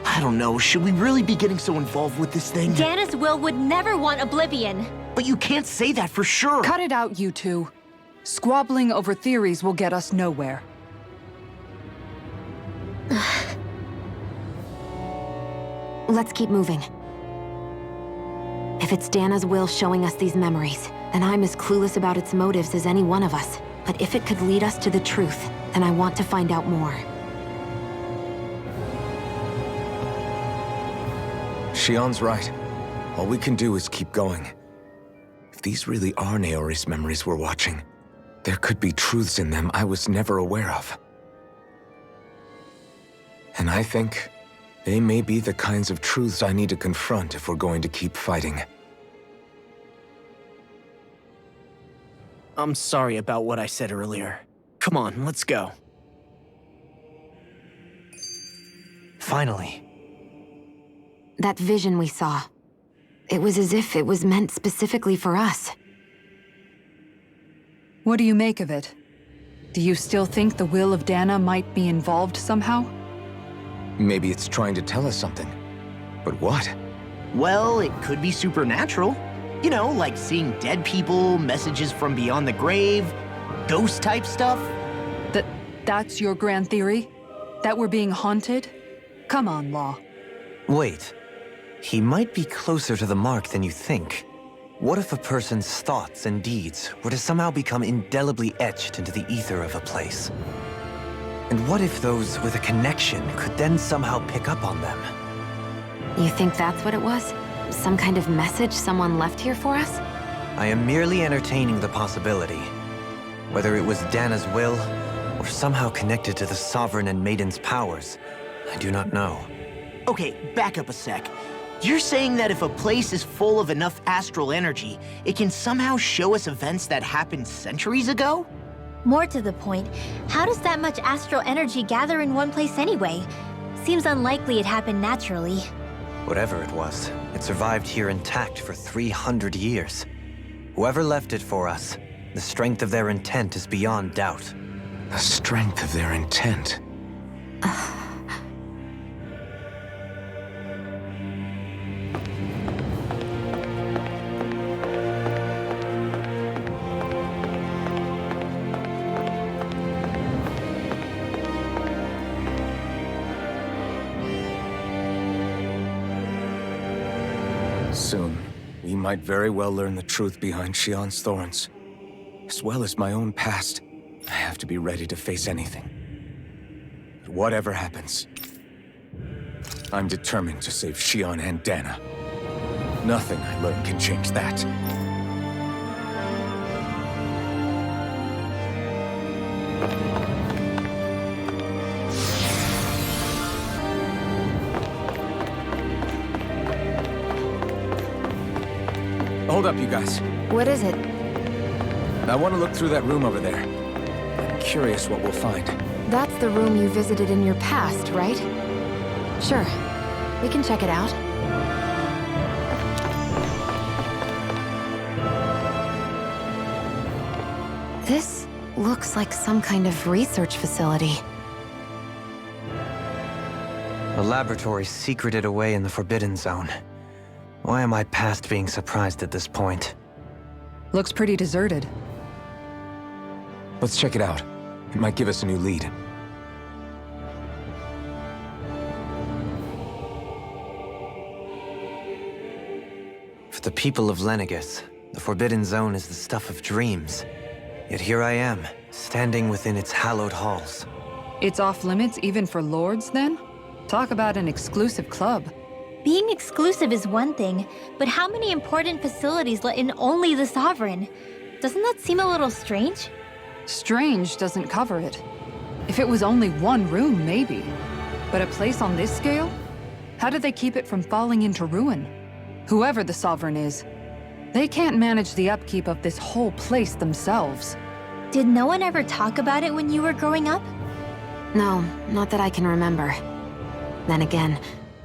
I don't know, should we really be getting so involved with this thing? Dana's will would never want oblivion. But you can't say that for sure! Cut it out, you two. Squabbling over theories will get us nowhere. Let's keep moving. If it's Dana's will showing us these memories, then I'm as clueless about its motives as any one of us. But if it could lead us to the truth, then I want to find out more. Shion's right. All we can do is keep going. If these really are Naori's memories we're watching, there could be truths in them I was never aware of. And I think they may be the kinds of truths I need to confront if we're going to keep fighting. I'm sorry about what I said earlier. Come on, let's go. Finally. That vision we saw. It was as if it was meant specifically for us. What do you make of it? Do you still think the will of Dana might be involved somehow? Maybe it's trying to tell us something. But what? Well, it could be supernatural. You know, like seeing dead people, messages from beyond the grave, ghost-type stuff. That's your grand theory? That we're being haunted? Come on, Law. Wait. He might be closer to the mark than you think. What if a person's thoughts and deeds were to somehow become indelibly etched into the ether of a place? And what if those with a connection could then somehow pick up on them? You think that's what it was? Some kind of message someone left here for us? I am merely entertaining the possibility. Whether it was Dana's will, or somehow connected to the Sovereign and Maiden's powers, I do not know. Okay, back up a sec. You're saying that if a place is full of enough astral energy, it can somehow show us events that happened centuries ago? More to the point, how does that much astral energy gather in one place anyway? Seems unlikely it happened naturally. Whatever it was, it survived here intact for 300 years. Whoever left it for us, the strength of their intent is beyond doubt. The strength of their intent. Soon, we might very well learn the truth behind Shion's thorns. As well as my own past, I have to be ready to face anything. But whatever happens, I'm determined to save Shion and Dana. Nothing I learn can change that. Hold up, you guys. What is it? I want to look through that room over there. I'm curious what we'll find. That's the room you visited in your past, right? Sure. We can check it out. This looks like some kind of research facility. A laboratory secreted away in the Forbidden Zone. Why am I past being surprised at this point? Looks pretty deserted. Let's check it out. It might give us a new lead. For the people of LENEGIS, the Forbidden Zone is the stuff of dreams. Yet here I am, standing within its hallowed halls. It's off limits even for lords, then? Talk about an exclusive club. Being exclusive is one thing, but how many important facilities let in only the Sovereign? Doesn't that seem a little strange? Strange doesn't cover it. If it was only one room, maybe. But a place on this scale? How did they keep it from falling into ruin? Whoever the Sovereign is, they can't manage the upkeep of this whole place themselves. Did no one ever talk about it when you were growing up? No, not that I can remember. Then again,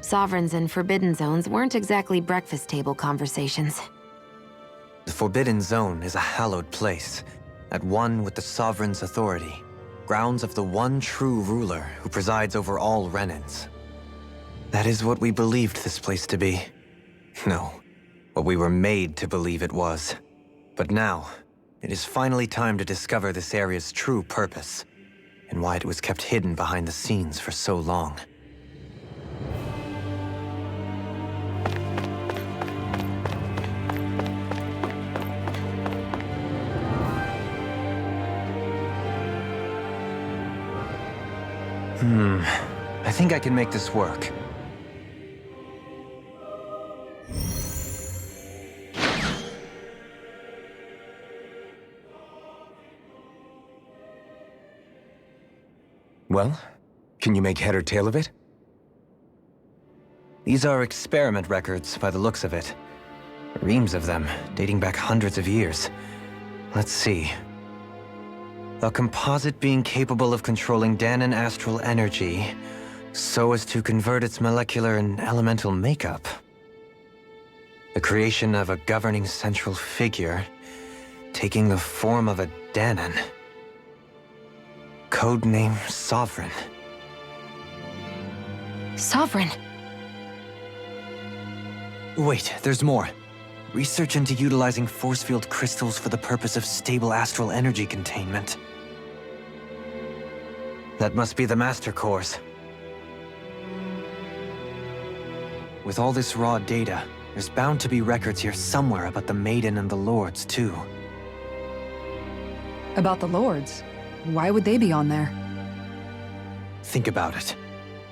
Sovereigns and Forbidden Zones weren't exactly breakfast table conversations. The Forbidden Zone is a hallowed place, at one with the Sovereign's authority, grounds of the one true ruler who presides over all Renans. That is what we believed this place to be. No, what we were made to believe it was. But now, it is finally time to discover this area's true purpose, and why it was kept hidden behind the scenes for so long. I think I can make this work. Well, can you make head or tail of it? These are experiment records by the looks of it. Reams of them, dating back hundreds of years. Let's see. A composite being capable of controlling Danan astral energy so as to convert its molecular and elemental makeup. The creation of a governing central figure taking the form of a Danan. Codename Sovereign. Sovereign? Wait, there's more. Research into utilizing force field crystals for the purpose of stable astral energy containment. That must be the Master Cores. With all this raw data, there's bound to be records here somewhere about the Maiden and the Lords, too. About the Lords? Why would they be on there? Think about it.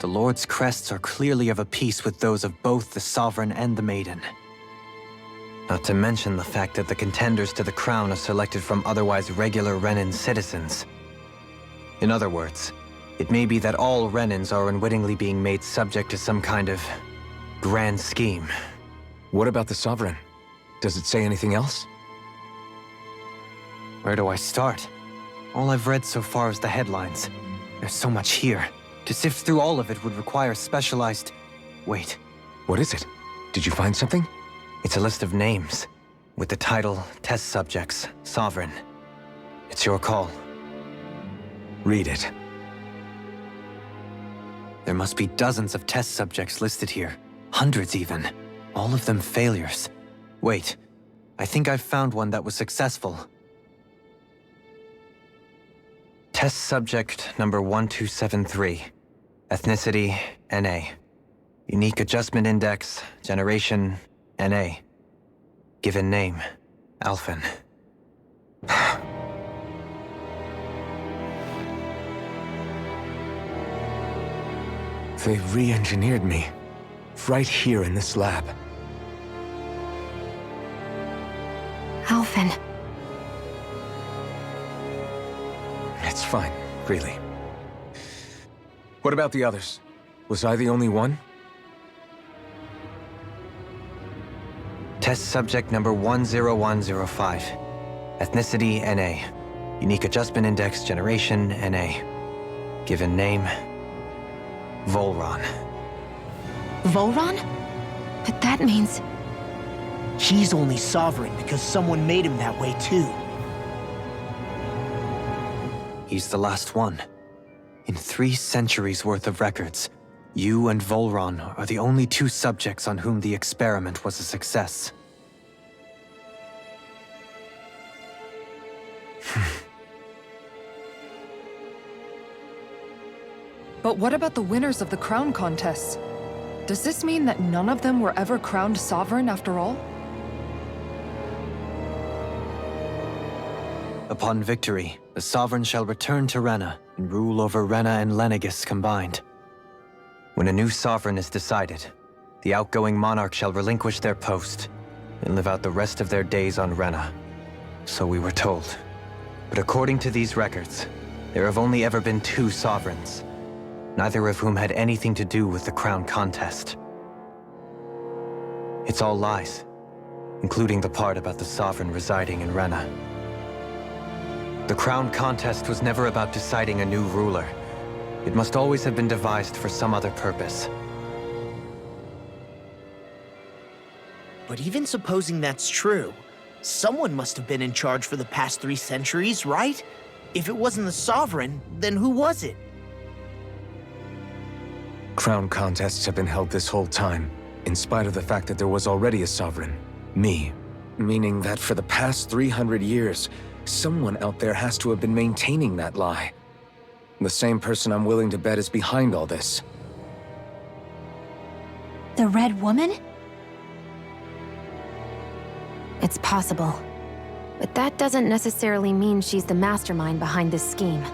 The Lord's crests are clearly of a piece with those of both the Sovereign and the Maiden. Not to mention the fact that the contenders to the crown are selected from otherwise regular Renan citizens. In other words, it may be that all Renans are unwittingly being made subject to some kind of grand scheme. What about the Sovereign? Does it say anything else? Where do I start? All I've read so far is the headlines. There's so much here. To sift through all of it would require specialized... Wait. What is it? Did you find something? It's a list of names, with the title, Test Subjects, Sovereign. It's your call. Read it. There must be dozens of test subjects listed here. Hundreds even. All of them failures. Wait, I think I've found one that was successful. Test subject number 1273. Ethnicity, NA. Unique adjustment index, generation, NA. Given name, Alphen. They re-engineered me. Right here in this lab. Alphen. It's fine, really. What about the others? Was I the only one? Test subject number 10105. Ethnicity, NA. Unique Adjustment Index generation, NA. Given name, Volron. Volron? But that means... He's only sovereign because someone made him that way too. He's the last one. In 3 centuries worth of records, you and Volron are the only 2 subjects on whom the experiment was a success. But what about the winners of the crown contests? Does this mean that none of them were ever crowned sovereign after all? Upon victory, the Sovereign shall return to Rena and rule over Rena and LENEGIS combined. When a new Sovereign is decided, the outgoing monarch shall relinquish their post and live out the rest of their days on Rena. So we were told. But according to these records, there have only ever been 2 Sovereigns, neither of whom had anything to do with the crown contest. It's all lies, including the part about the Sovereign residing in Rena. The crown contest was never about deciding a new ruler. It must always have been devised for some other purpose. But even supposing that's true, someone must have been in charge for the past 3 centuries, right? If it wasn't the Sovereign, then who was it? Crown contests have been held this whole time, in spite of the fact that there was already a Sovereign. Me. Meaning that for the past 300 years, someone out there has to have been maintaining that lie. The same person I'm willing to bet is behind all this. The Red Woman? It's possible. But that doesn't necessarily mean she's the mastermind behind this scheme.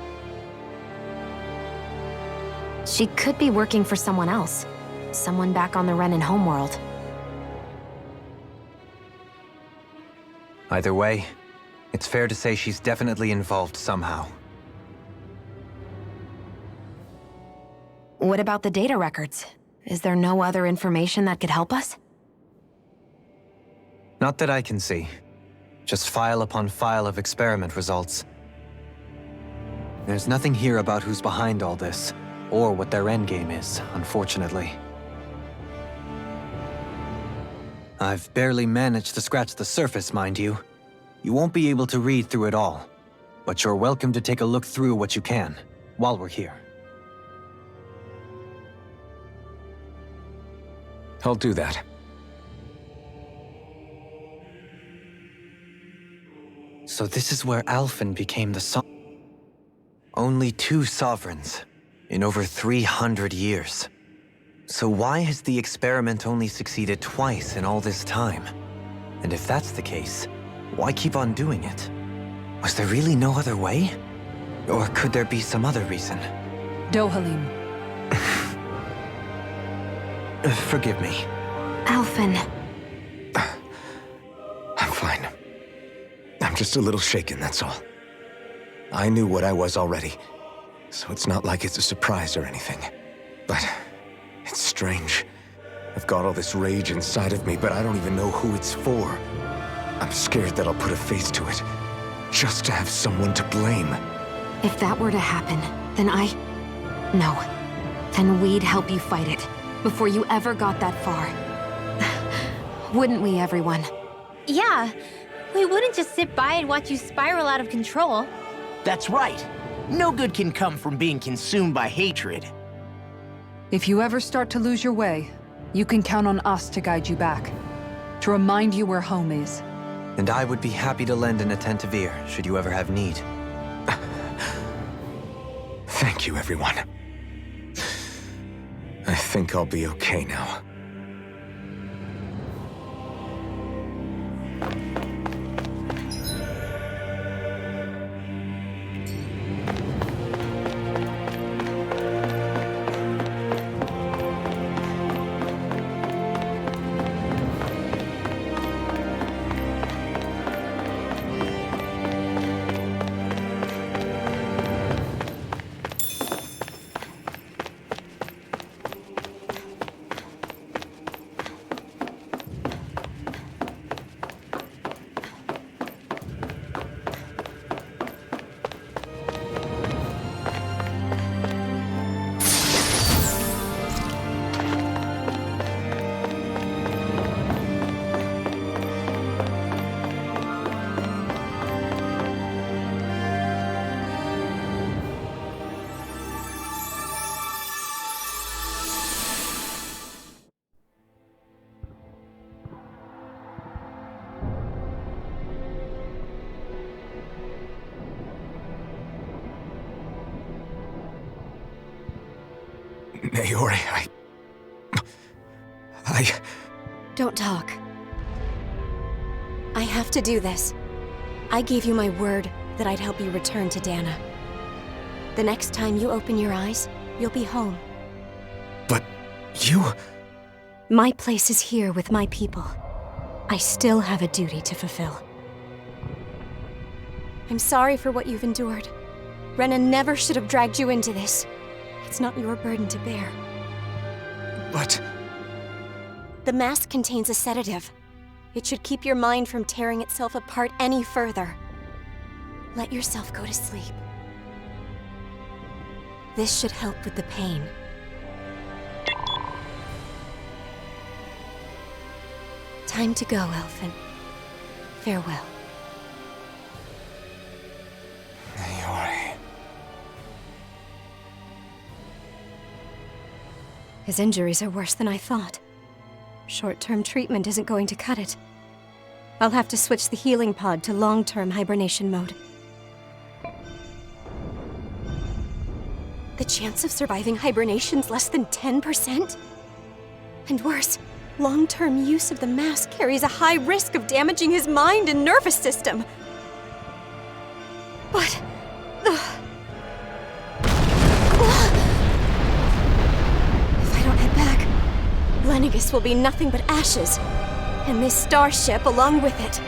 She could be working for someone else. Someone back on the Renan homeworld. Either way, it's fair to say she's definitely involved somehow. What about the data records? Is there no other information that could help us? Not that I can see. Just file upon file of experiment results. There's nothing here about who's behind all this, or what their endgame is, unfortunately. I've barely managed to scratch the surface, mind you. You won't be able to read through it all, but you're welcome to take a look through what you can, while we're here. I'll do that. So this is where Alphen became the Only 2 sovereigns in over 300 years. So why has the experiment only succeeded twice in all this time? And if that's the case, why keep on doing it? Was there really no other way? Or could there be some other reason? Dohalim. Forgive me. Alphen. I'm fine. I'm just a little shaken, that's all. I knew what I was already, so it's not like it's a surprise or anything. But it's strange. I've got all this rage inside of me, but I don't even know who it's for. I'm scared that I'll put a face to it, just to have someone to blame. If that were to happen, then No. Then we'd help you fight it, before you ever got that far. Wouldn't we, everyone? Yeah, we wouldn't just sit by and watch you spiral out of control. That's right. No good can come from being consumed by hatred. If you ever start to lose your way, you can count on us to guide you back. To remind you where home is. And I would be happy to lend an attentive ear, should you ever have need. Thank you, everyone. I think I'll be okay now. Naori, I... Don't talk. I have to do this. I gave you my word that I'd help you return to Dana. The next time you open your eyes, you'll be home. But you... My place is here with my people. I still have a duty to fulfill. I'm sorry for what you've endured. Renan never should have dragged you into this. It's not your burden to bear. But... The mask contains a sedative. It should keep your mind from tearing itself apart any further. Let yourself go to sleep. This should help with the pain. Time to go, Elfin. Farewell. Naori... His injuries are worse than I thought. Short-term treatment isn't going to cut it. I'll have to switch the healing pod to long-term hibernation mode. The chance of surviving hibernation's less than 10%? And worse, long-term use of the mask carries a high risk of damaging his mind and nervous system. But... If I don't head back, LENEGIS will be nothing but ashes, and this starship along with it.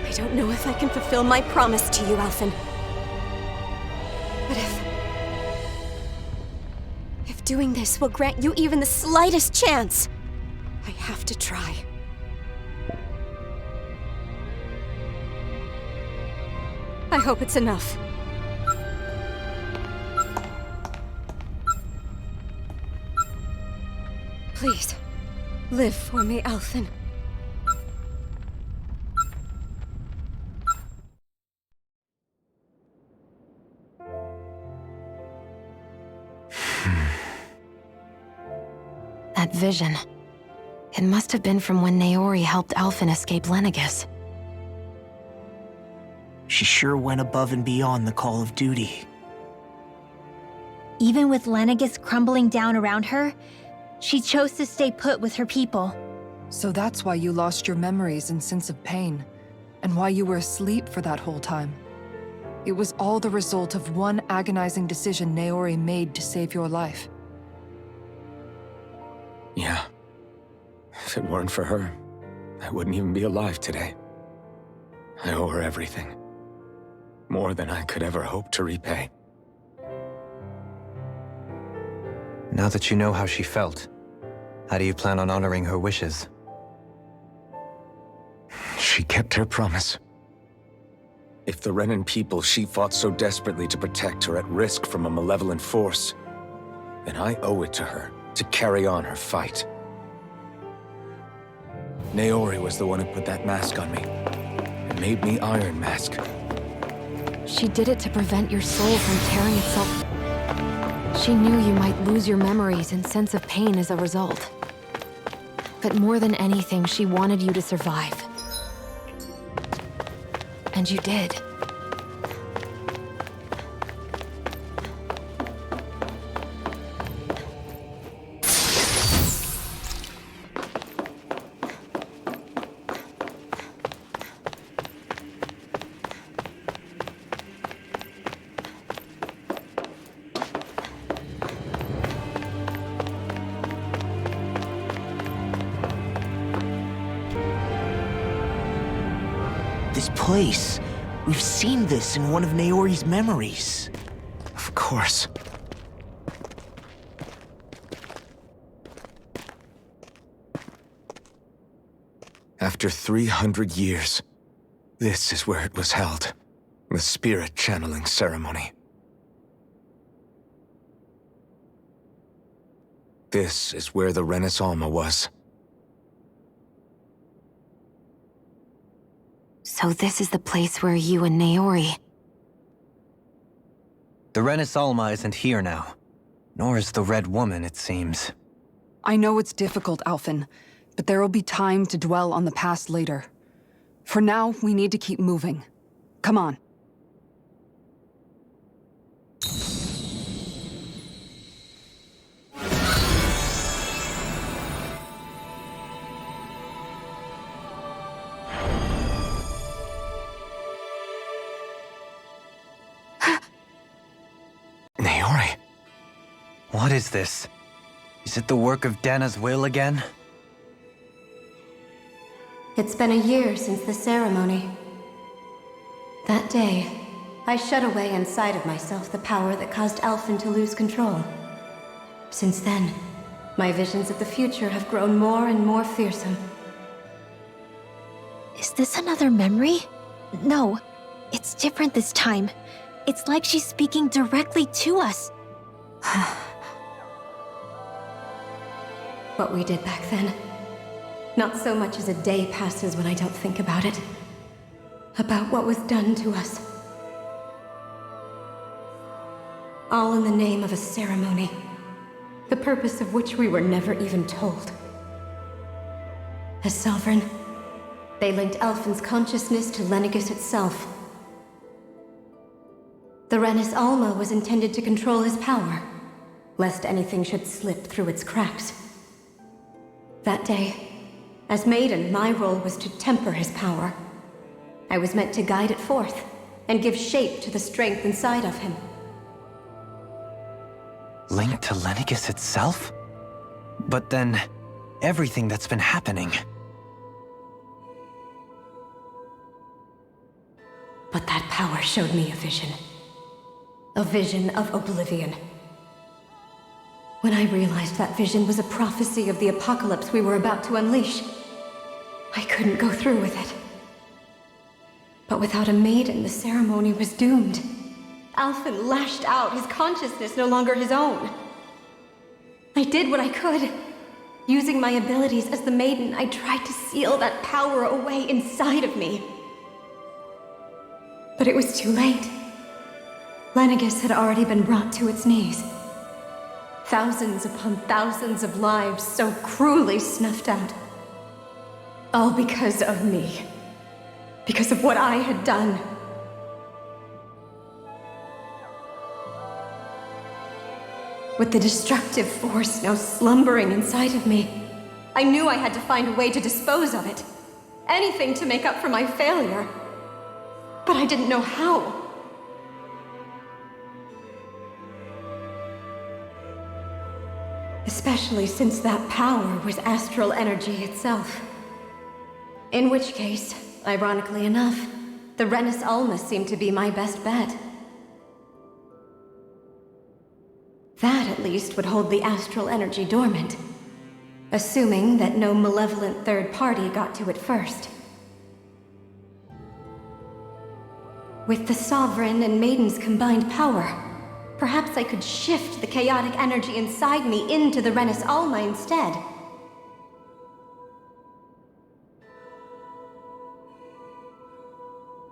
I don't know if I can fulfill my promise to you, Elfin. But if doing this will grant you even the slightest chance, I have to try. I hope it's enough. Please, live for me, Elfin. That vision. It must have been from when Naori helped Alphen escape LENEGIS. She sure went above and beyond the call of duty. Even with LENEGIS crumbling down around her, she chose to stay put with her people. So that's why you lost your memories and sense of pain, and why you were asleep for that whole time. It was all the result of one agonizing decision Naori made to save your life. Yeah. If it weren't for her, I wouldn't even be alive today. I owe her everything. More than I could ever hope to repay. Now that you know how she felt, how do you plan on honoring her wishes? She kept her promise. If the Renan people she fought so desperately to protect are at risk from a malevolent force, then I owe it to her to carry on her fight. Naori was the one who put that mask on me, and made me Iron Mask. She did it to prevent your soul from tearing itself. She knew you might lose your memories and sense of pain as a result. But more than anything, she wanted you to survive. And you did. This place. We've seen this in one of Naori's memories. Of course. After 300 years, this is where it was held. The spirit channeling ceremony. This is where the Renaissance was. So this is the place where you and Naori... The Renaissance isn't here now. Nor is the Red Woman, it seems. I know it's difficult, Alphen, but there will be time to dwell on the past later. For now, we need to keep moving. Come on. Naori. What is this? Is it the work of Dana's will again? It's been a year since the ceremony. That day, I shut away inside of myself the power that caused Alphen to lose control. Since then, my visions of the future have grown more and more fearsome. Is this another memory? No, it's different this time. It's like she's speaking directly to us. What we did back then. Not so much as a day passes when I don't think about it. About what was done to us. All in the name of a ceremony. The purpose of which we were never even told. As Sovereign, they linked Alphen's consciousness to LENEGIS itself. The Renis Alma was intended to control his power, lest anything should slip through its cracks. That day, as Maiden, my role was to temper his power. I was meant to guide it forth, and give shape to the strength inside of him. Linked to LENEGIS itself? But then, everything that's been happening. But that power showed me a vision. A vision of oblivion. When I realized that vision was a prophecy of the apocalypse we were about to unleash, I couldn't go through with it. But without a maiden, the ceremony was doomed. Alphen lashed out, his consciousness no longer his own. I did what I could. Using my abilities as the maiden, I tried to seal that power away inside of me. But it was too late. LENEGIS had already been brought to its knees. Thousands upon thousands of lives so cruelly snuffed out. All because of me. Because of what I had done. With the destructive force now slumbering inside of me, I knew I had to find a way to dispose of it. Anything to make up for my failure. But I didn't know how. Especially since that power was astral energy itself. In which case, ironically enough, the Renis Alma seemed to be my best bet. That, at least, would hold the astral energy dormant. Assuming that no malevolent third party got to it first. With the Sovereign and Maiden's combined power, perhaps I could shift the chaotic energy inside me into the Renis Alma instead.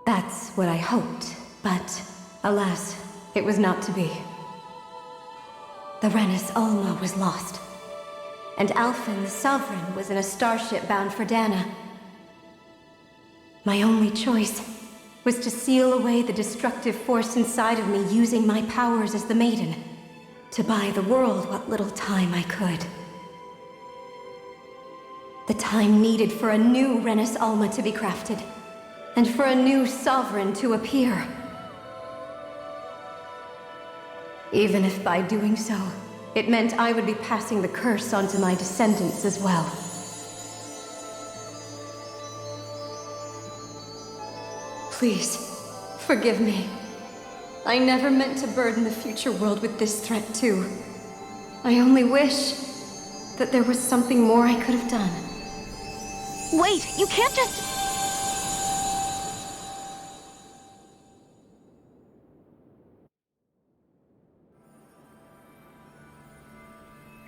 That's what I hoped, but alas, it was not to be. The Renis Alma was lost, and Alphen, the Sovereign, was in a starship bound for Dana. My only choice was to seal away the destructive force inside of me using my powers as the Maiden, to buy the world what little time I could. The time needed for a new Renis Alma to be crafted, and for a new Sovereign to appear. Even if by doing so, it meant I would be passing the curse onto my descendants as well. Please, forgive me. I never meant to burden the future world with this threat too. I only wish that there was something more I could have done. Wait, you can't just...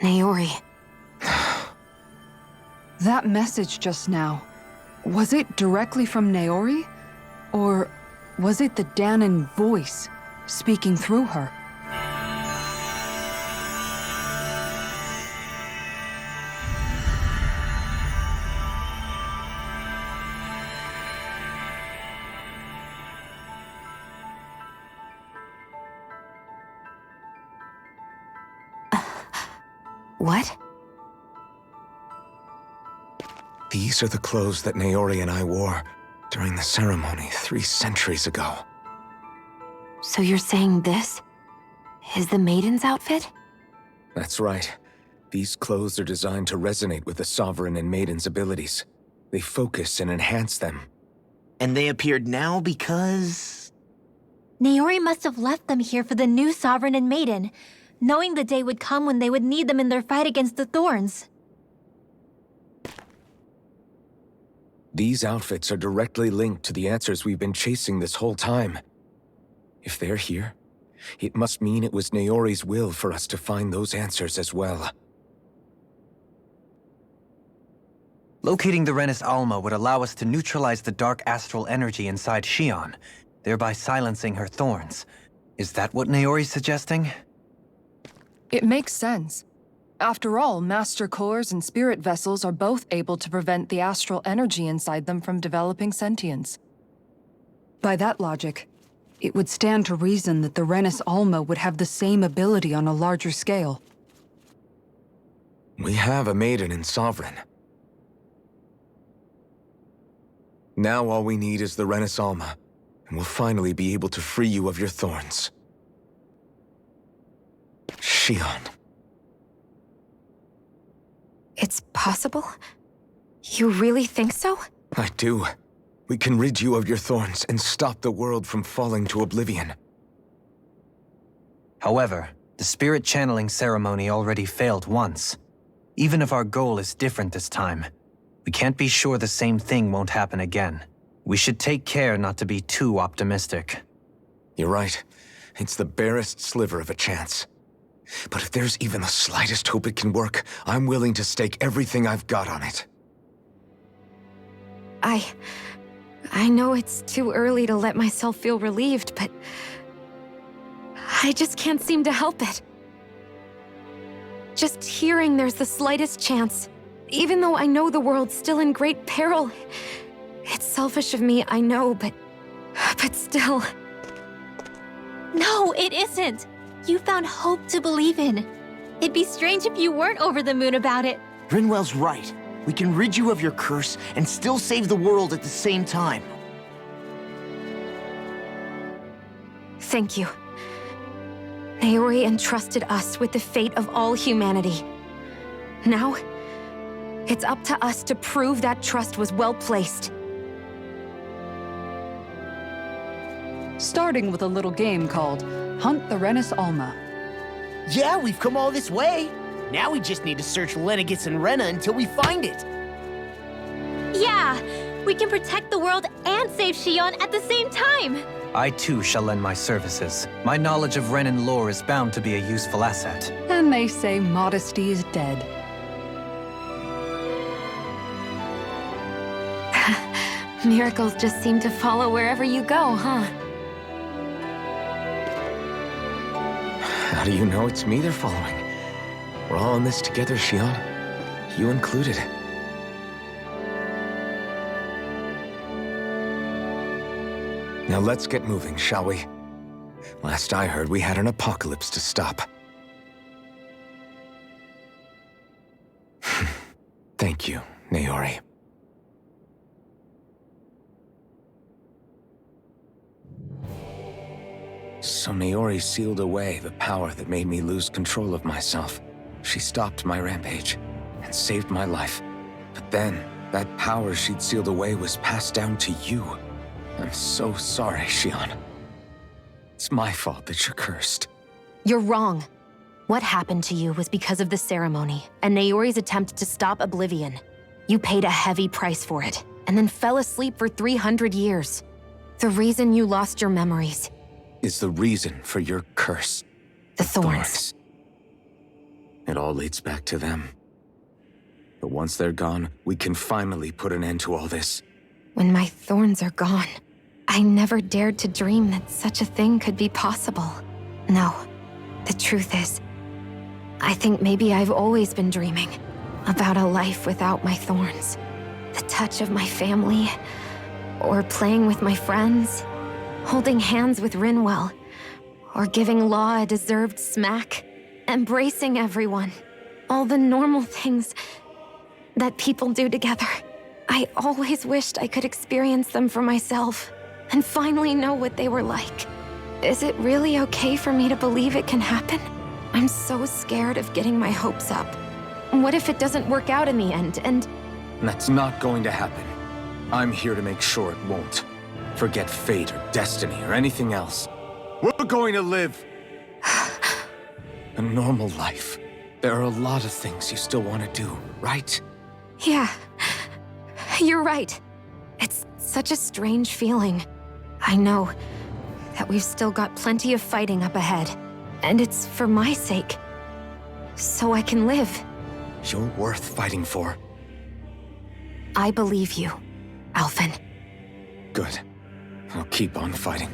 Naori. That message just now, was it directly from Naori? Or was it the Danan voice speaking through her? What? These are the clothes that Naori and I wore during the ceremony 3 centuries ago. So you're saying this Is the maiden's outfit? That's right. These clothes are designed to resonate with the Sovereign and Maiden's abilities. They focus and enhance them. And they appeared now because... Naori must have left them here for the new Sovereign and Maiden, knowing the day would come when they would need them in their fight against the Thorns. These outfits are directly linked to the answers we've been chasing this whole time. If they're here, it must mean it was Naori's will for us to find those answers as well. Locating the Renis Alma would allow us to neutralize the dark astral energy inside Shion, thereby silencing her thorns. Is that what Naori's suggesting? It makes sense. After all, Master Cores and Spirit Vessels are both able to prevent the astral energy inside them from developing sentience. By that logic, it would stand to reason that the Renis Alma would have the same ability on a larger scale. We have a Maiden and Sovereign. Now all we need is the Renis Alma, and we'll finally be able to free you of your thorns. Shion. It's possible? You really think so? I do. We can rid you of your thorns and stop the world from falling to oblivion. However, the spirit channeling ceremony already failed once. Even if our goal is different this time, we can't be sure the same thing won't happen again. We should take care not to be too optimistic. You're right. It's the barest sliver of a chance. But if there's even the slightest hope it can work, I'm willing to stake everything I've got on it. I know it's too early to let myself feel relieved, but I just can't seem to help it. Just hearing there's the slightest chance, even though I know the world's still in great peril. It's selfish of me, I know, but still. No, it isn't. You found hope to believe in. It'd be strange if you weren't over the moon about it. Rinwell's right. We can rid you of your curse and still save the world at the same time. Thank you. Naori entrusted us with the fate of all humanity. Now, it's up to us to prove that trust was well placed. Starting with a little game called Hunt the Renis Alma. Yeah, we've come all this way. Now we just need to search LENEGIS and Rena until we find it. Yeah, we can protect the world and save Shion at the same time. I too shall lend my services. My knowledge of Renan lore is bound to be a useful asset. And they say modesty is dead. Miracles just seem to follow wherever you go, huh? How do you know it's me they're following? We're all in this together, Shion. You included. Now let's get moving, shall we? Last I heard, we had an apocalypse to stop. Thank you, Naori. So Naori sealed away the power that made me lose control of myself. She stopped my rampage and saved my life. But then, that power she'd sealed away was passed down to you. I'm so sorry, Shion. It's my fault that you're cursed. You're wrong. What happened to you was because of the ceremony and Naori's attempt to stop oblivion. You paid a heavy price for it, and then fell asleep for 300 years. The reason you lost your memories is the reason for your curse. The thorns. It all leads back to them. But once they're gone, we can finally put an end to all this. When my thorns are gone, I never dared to dream that such a thing could be possible. No, the truth is, I think maybe I've always been dreaming about a life without my thorns. The touch of my family, or playing with my friends, holding hands with Rinwell, or giving Law a deserved smack, embracing everyone. All the normal things that people do together. I always wished I could experience them for myself, and finally know what they were like. Is it really okay for me to believe it can happen? I'm so scared of getting my hopes up. What if it doesn't work out in the end, and... That's not going to happen. I'm here to make sure it won't. Forget fate or destiny or anything else. We're going to live a normal life. There are a lot of things you still want to do, right? Yeah, you're right. It's such a strange feeling. I know that we've still got plenty of fighting up ahead, and it's for my sake, so I can live. You're worth fighting for. I believe you, Alphen. Good. I'll keep on fighting.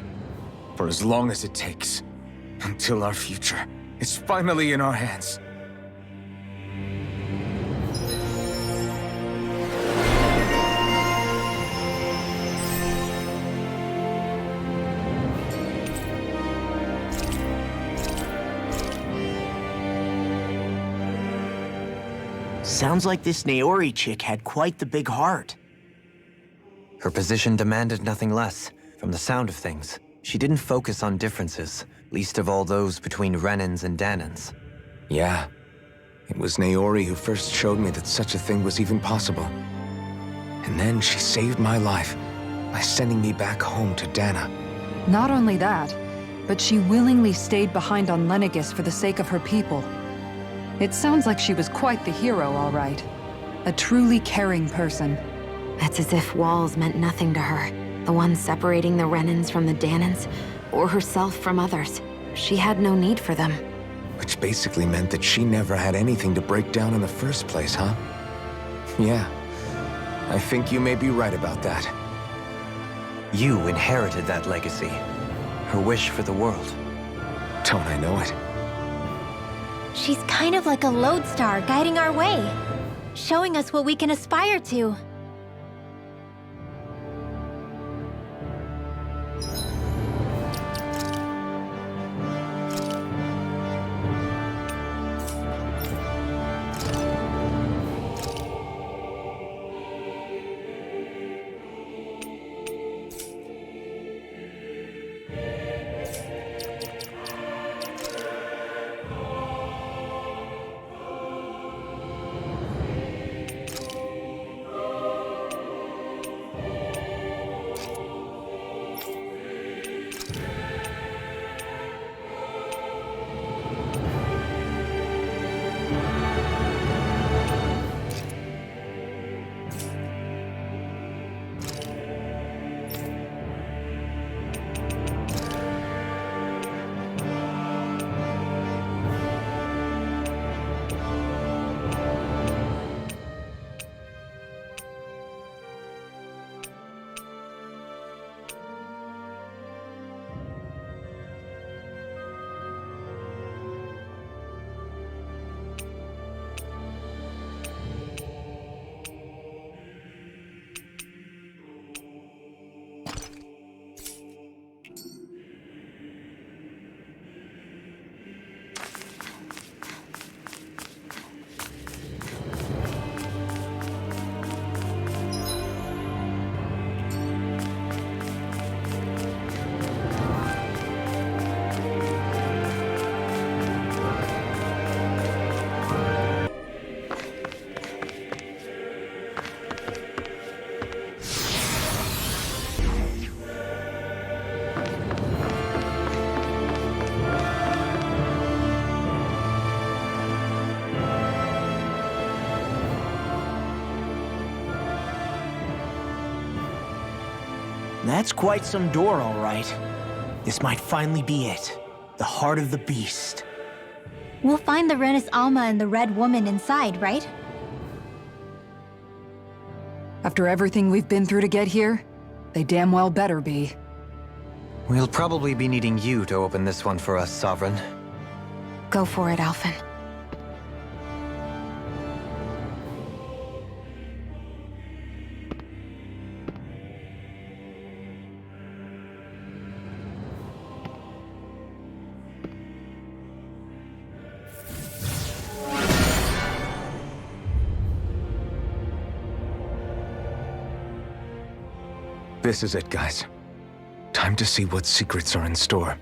For as long as it takes. Until our future is finally in our hands. Sounds like this Naori chick had quite the big heart. Her position demanded nothing less. From the sound of things, she didn't focus on differences, least of all those between Renans and Danans. Yeah. It was Naori who first showed me that such a thing was even possible. And then she saved my life by sending me back home to Dana. Not only that, but she willingly stayed behind on LENEGIS for the sake of her people. It sounds like she was quite the hero, all right. A truly caring person. It's as if walls meant nothing to her. The ones separating the Renans from the Danans, or herself from others. She had no need for them. Which basically meant that she never had anything to break down in the first place, huh? Yeah. I think you may be right about that. You inherited that legacy. Her wish for the world. Don't I know it? She's kind of like a lodestar guiding our way, showing us what we can aspire to. That's quite some door, all right. This might finally be it. The heart of the beast. We'll find the Renis Alma and the Red Woman inside, right? After everything we've been through to get here, they damn well better be. We'll probably be needing you to open this one for us, Sovereign. Go for it, Alphen. This is it, guys. Time to see what secrets are in store.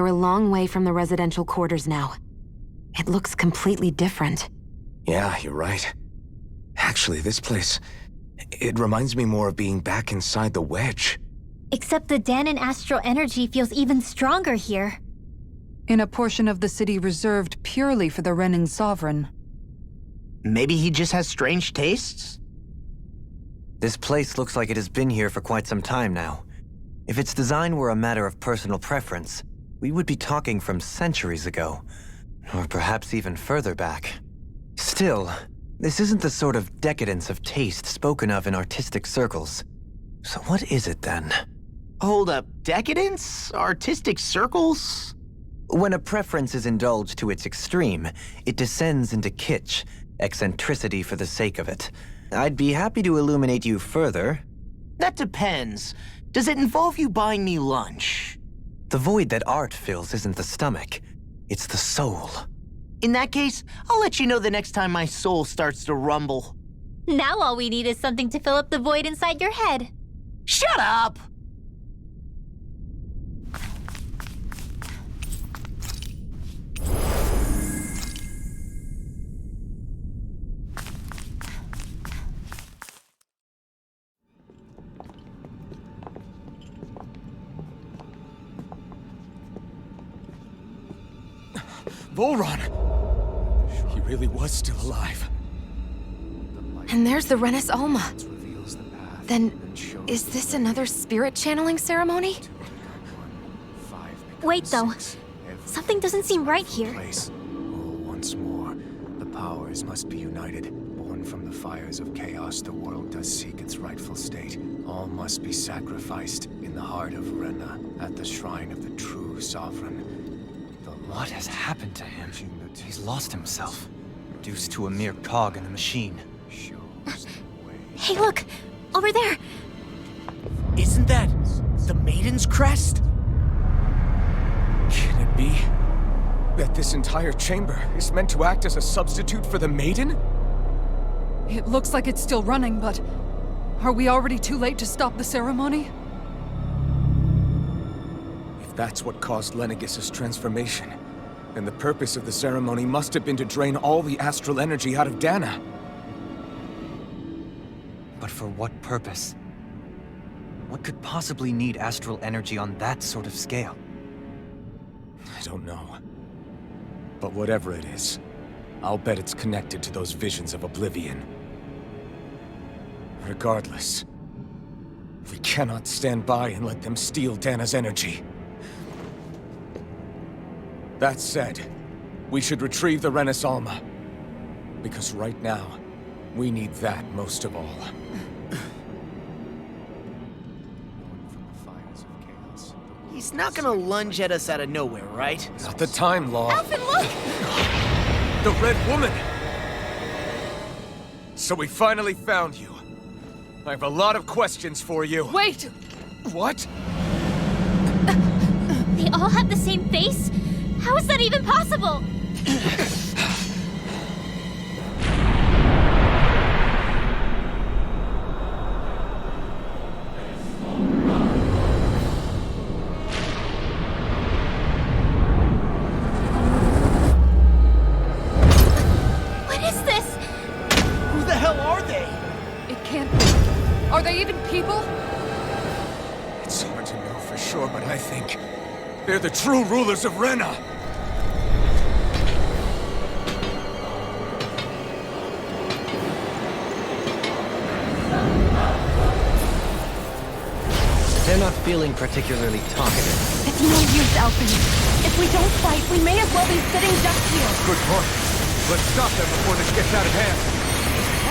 We're a long way from the residential quarters now. It looks completely different. Yeah, you're right. Actually, this place... it reminds me more of being back inside the wedge. Except the Danon astral energy feels even stronger here. In a portion of the city reserved purely for the Renin Sovereign. Maybe he just has strange tastes? This place looks like it has been here for quite some time now. If its design were a matter of personal preference, we would be talking from centuries ago. Or perhaps even further back. Still, this isn't the sort of decadence of taste spoken of in artistic circles. So what is it then? Hold up, decadence? Artistic circles? When a preference is indulged to its extreme, it descends into kitsch, eccentricity for the sake of it. I'd be happy to illuminate you further. That depends. Does it involve you buying me lunch? The void that art fills isn't the stomach, it's the soul. In that case, I'll let you know the next time my soul starts to rumble. Now all we need is something to fill up the void inside your head. Shut up! Volron! He really was still alive. And there's the Renis Alma. Then, is this another spirit channeling ceremony? Wait, though. Something doesn't seem right here. Once more, the powers must be united. Born from the fires of chaos, the world does seek its rightful state. All must be sacrificed in the heart of Rena, at the shrine of the true sovereign. What has happened to him? He's lost himself, reduced to a mere cog in the machine. Hey, look! Over there! Isn't that the Maiden's crest? Can it be that this entire chamber is meant to act as a substitute for the Maiden? It looks like it's still running, but... are we already too late to stop the ceremony? If that's what caused LENEGIS' transformation, then the purpose of the ceremony must have been to drain all the astral energy out of Dana. But for what purpose? What could possibly need astral energy on that sort of scale? I don't know. But whatever it is, I'll bet it's connected to those visions of oblivion. Regardless, we cannot stand by and let them steal Dana's energy. That said, we should retrieve the Renis Alma. Because right now, we need that most of all. He's not gonna lunge at us out of nowhere, right? Not the time, Law. Alphen, look! The Red Woman! So we finally found you. I have a lot of questions for you. Wait! What? They all have the same face? How is that even possible? What is this? Who the hell are they? It can't be. Are they even people? It's hard to know for sure, but I think they're the true rulers of Rena. They're not feeling particularly talkative. It's no use, Alphen. If we don't fight, we may as well be sitting ducks here. Good point. Let's stop them before this gets out of hand.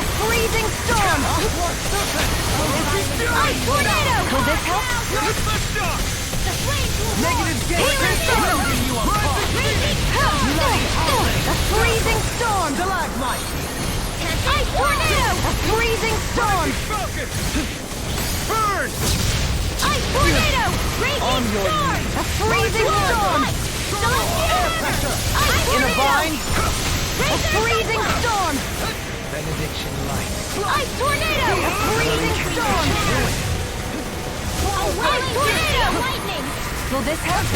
A freezing storm! Ice tornado! Will this help? The flames will Negative healing storm! A freezing storm! Stalagmite! Ice tornado! A freezing storm! Burn! Ice tornado! Raging storm! A freezing storm! Ice In a tornado! bind? A freezing storm! Benediction light. Ice tornado! A freezing storm! Ice tornado! Lightning! Will this help?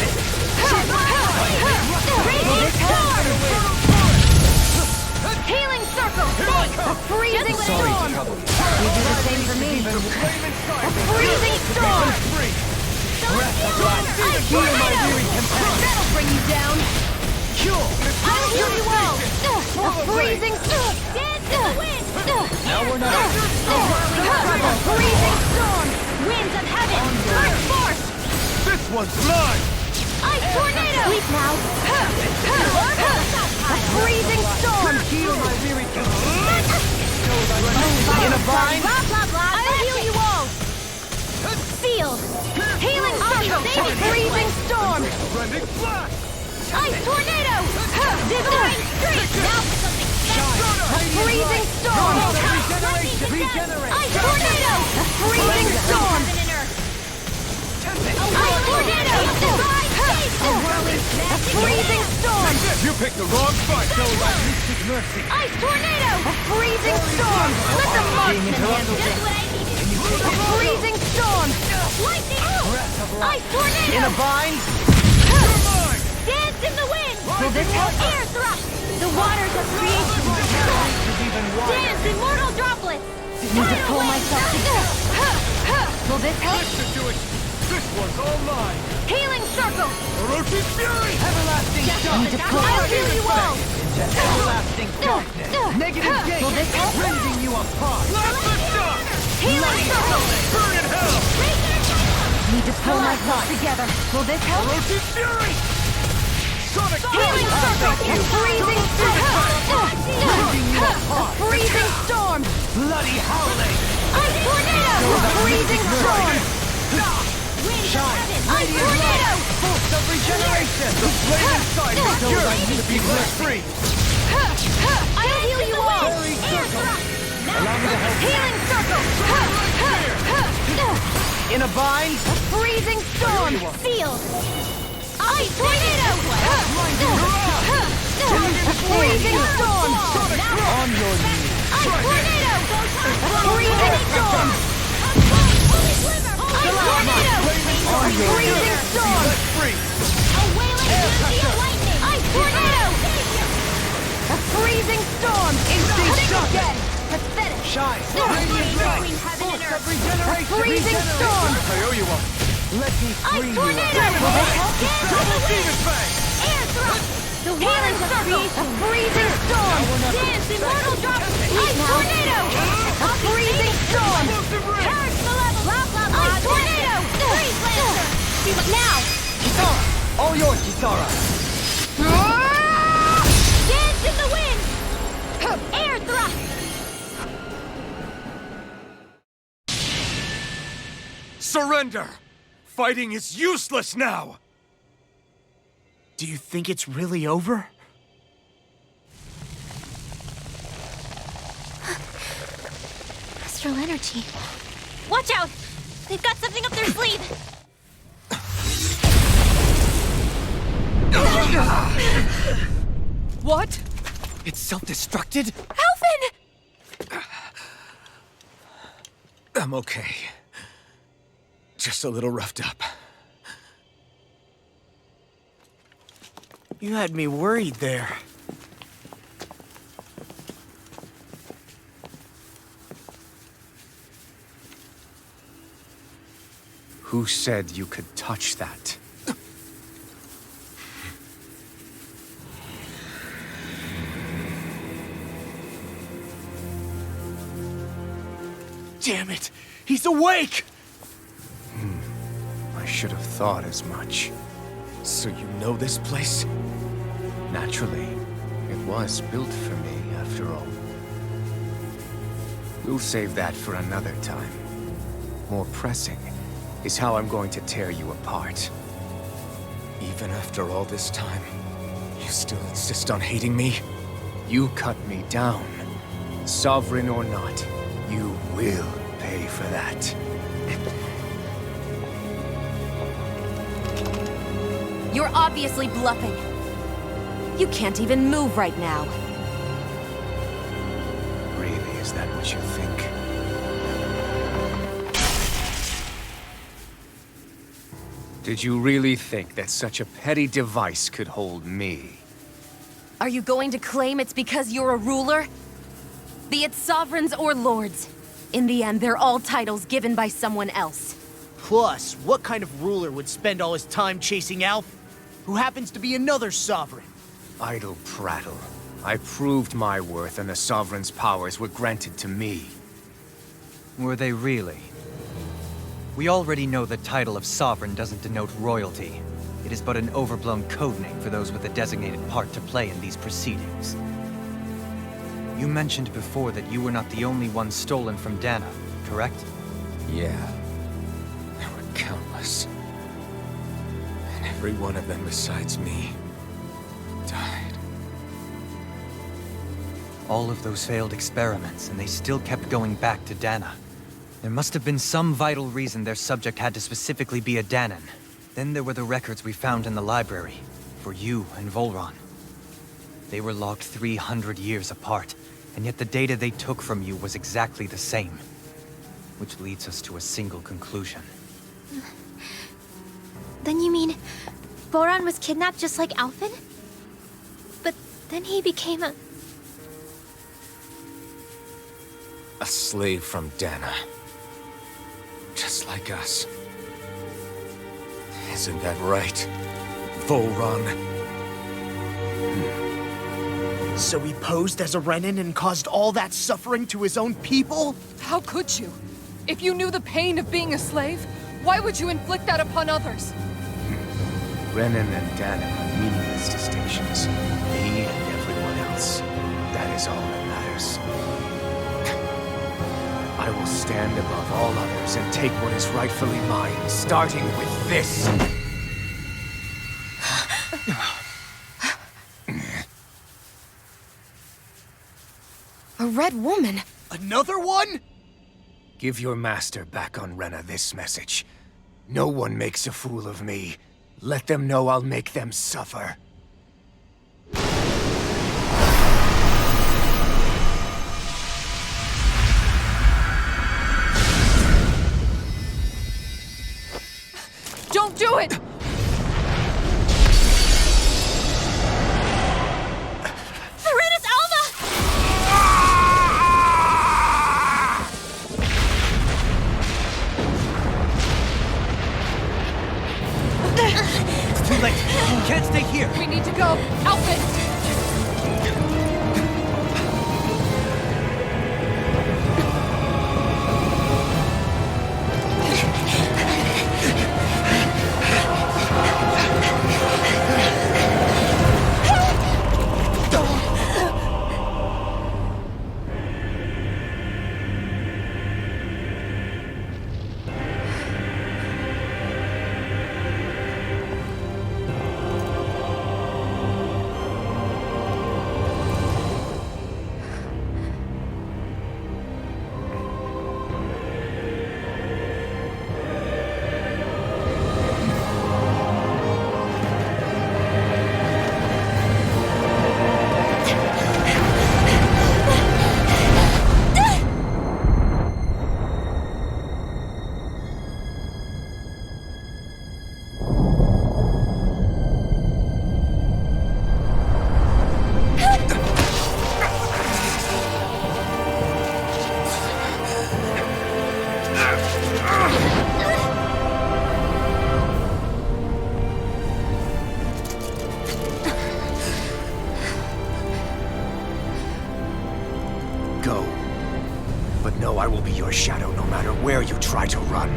Healing circle! A freezing storm! You do the same for me. A freezing storm! That'll bring you down! I'll heal you all! A freezing storm! Dance in the wind! Now we're not. A freezing storm! Winds of heaven! Earth force! This one's mine! Ice tornado! Sleep now! A freezing storm! Heal my weary In a bind! Blah, blah, blah! I'll heal you all! Field! Healing circle! A freezing storm! Rending flash! Ice tornado! Divine streak! Now for something special! A freezing storm! Regenerate! Ice tornado! A freezing storm! Ice tornado! A freezing storm! You picked the wrong fight! So I seek mercy! Ice tornado! A freezing storm! Let the marksman handle this! A freezing storm! Lightning! Ice tornado! In a bind? Dance in the wind! Will this help? Air thrust! The waters of creation! Dance immortal droplets! Need to pull myself together. Will this help? This should do it! This one's all mine! Healing circle! Rotate fury! Everlasting I'll heal you all! Everlasting darkness! Negative gate! Will this help? Rending you apart! Healing circle! Burn in hell! Need to pull myself together. Will this help? Rotate fury! Sonic Healing circle! A freezing storm! A freezing storm! Bloody howling! Ice tornado! A freezing storm! Shine! Ice tornado! Force of regeneration! The flame inside is yours to be set free! I'll heal you all! Air thrust! Allow me to help you. Healing circle! In a bind? A freezing storm! Field! Ice tornado! A freezing storm! On your knees! Ice tornado! A freezing storm! Ice tornado! A freezing storm! Free! A wailing fury of lightning! Ice tornado! A freezing storm! Instinct shock! Again! Pathetic! Shine! Radiant light! heaven and Force of earth! regeneration! A freezing storm! I owe you one! Let me free Ice you! tornado! Double demon fang! Air thrust! The healing circle! A freezing storm! Dance immortal drop! Ice tornado! A freezing storm! Charge the level! Blah, blah, blah! Ice tornado! Freeze lancer! Now! Kisara! All yours, Kisara! Dance in the wind! Air thrust! Surrender! Fighting is useless now! Do you think it's really over? Astral energy. Watch out! They've got something up their sleeve! What? It's self-destructed? Alphen! I'm okay. Just a little roughed up. You had me worried there. Who said you could touch that? Damn it! He's awake! I should have thought as much. So you know this place? Naturally, it was built for me, after all. We'll save that for another time. More pressing is how I'm going to tear you apart. Even after all this time, you still insist on hating me? You cut me down. Sovereign or not, you will pay for that. You're obviously bluffing. You can't even move right now. Really, is that what you think? Did you really think that such a petty device could hold me? Are you going to claim it's because you're a ruler? Be it sovereigns or lords. In the end, they're all titles given by someone else. Plus, what kind of ruler would spend all his time chasing Alf, who happens to be another sovereign? Idle prattle. I proved my worth and the Sovereign's powers were granted to me. Were they really? We already know the title of Sovereign doesn't denote royalty. It is but an overblown codename for those with a designated part to play in these proceedings. You mentioned before that you were not the only one stolen from Dana, correct? Yeah. There were countless. And every one of them besides me died. All of those failed experiments, and they still kept going back to Dana. There must have been some vital reason their subject had to specifically be a Danan. Then there were the records we found in the library, for you and Volron. They were logged 300 years apart, and yet the data they took from you was exactly the same. Which leads us to a single conclusion. Then you mean Voron was kidnapped just like Alphen? But then he became a slave from Dana. Just like us. Isn't that right, Volron? So he posed as a Renin and caused all that suffering to his own people? How could you? If you knew the pain of being a slave, why would you inflict that upon others? Renin and Dana are meaningless distinctions. Me and everyone else. That is all that matters. I will stand above all others and take what is rightfully mine, starting with this. A red woman? Another one? Give your master back on Rena this message. No one makes a fool of me. Let them know I'll make them suffer. Don't do it! Serenus Alma! It's too late. You can't stay here. We need to go. Alphen! Go. But know I will be your shadow no matter where you try to run.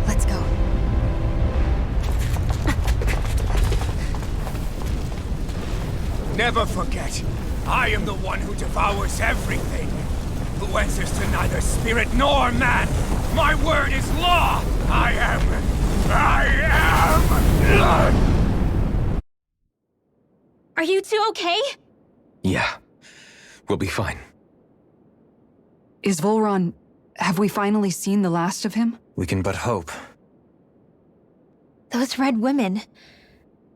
Let's go. Never forget, I am the one who devours everything. Who answers to neither spirit nor man. My word is law. I am. Are you two okay? Yeah. We'll be fine. Is Volron... have we finally seen the last of him? We can but hope. Those red women.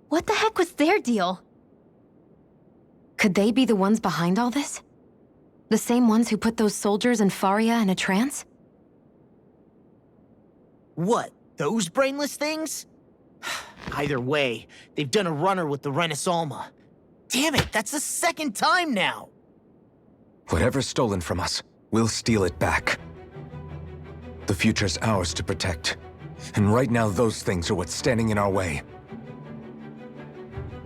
What the heck was their deal? Could they be the ones behind all this? The same ones who put those soldiers in FAHRIA in a trance? What, those brainless things? Either way, they've done a runner with the Renaissance. Damn it, that's the second time now! Whatever's stolen from us, we'll steal it back. The future's ours to protect. And right now, those things are what's standing in our way.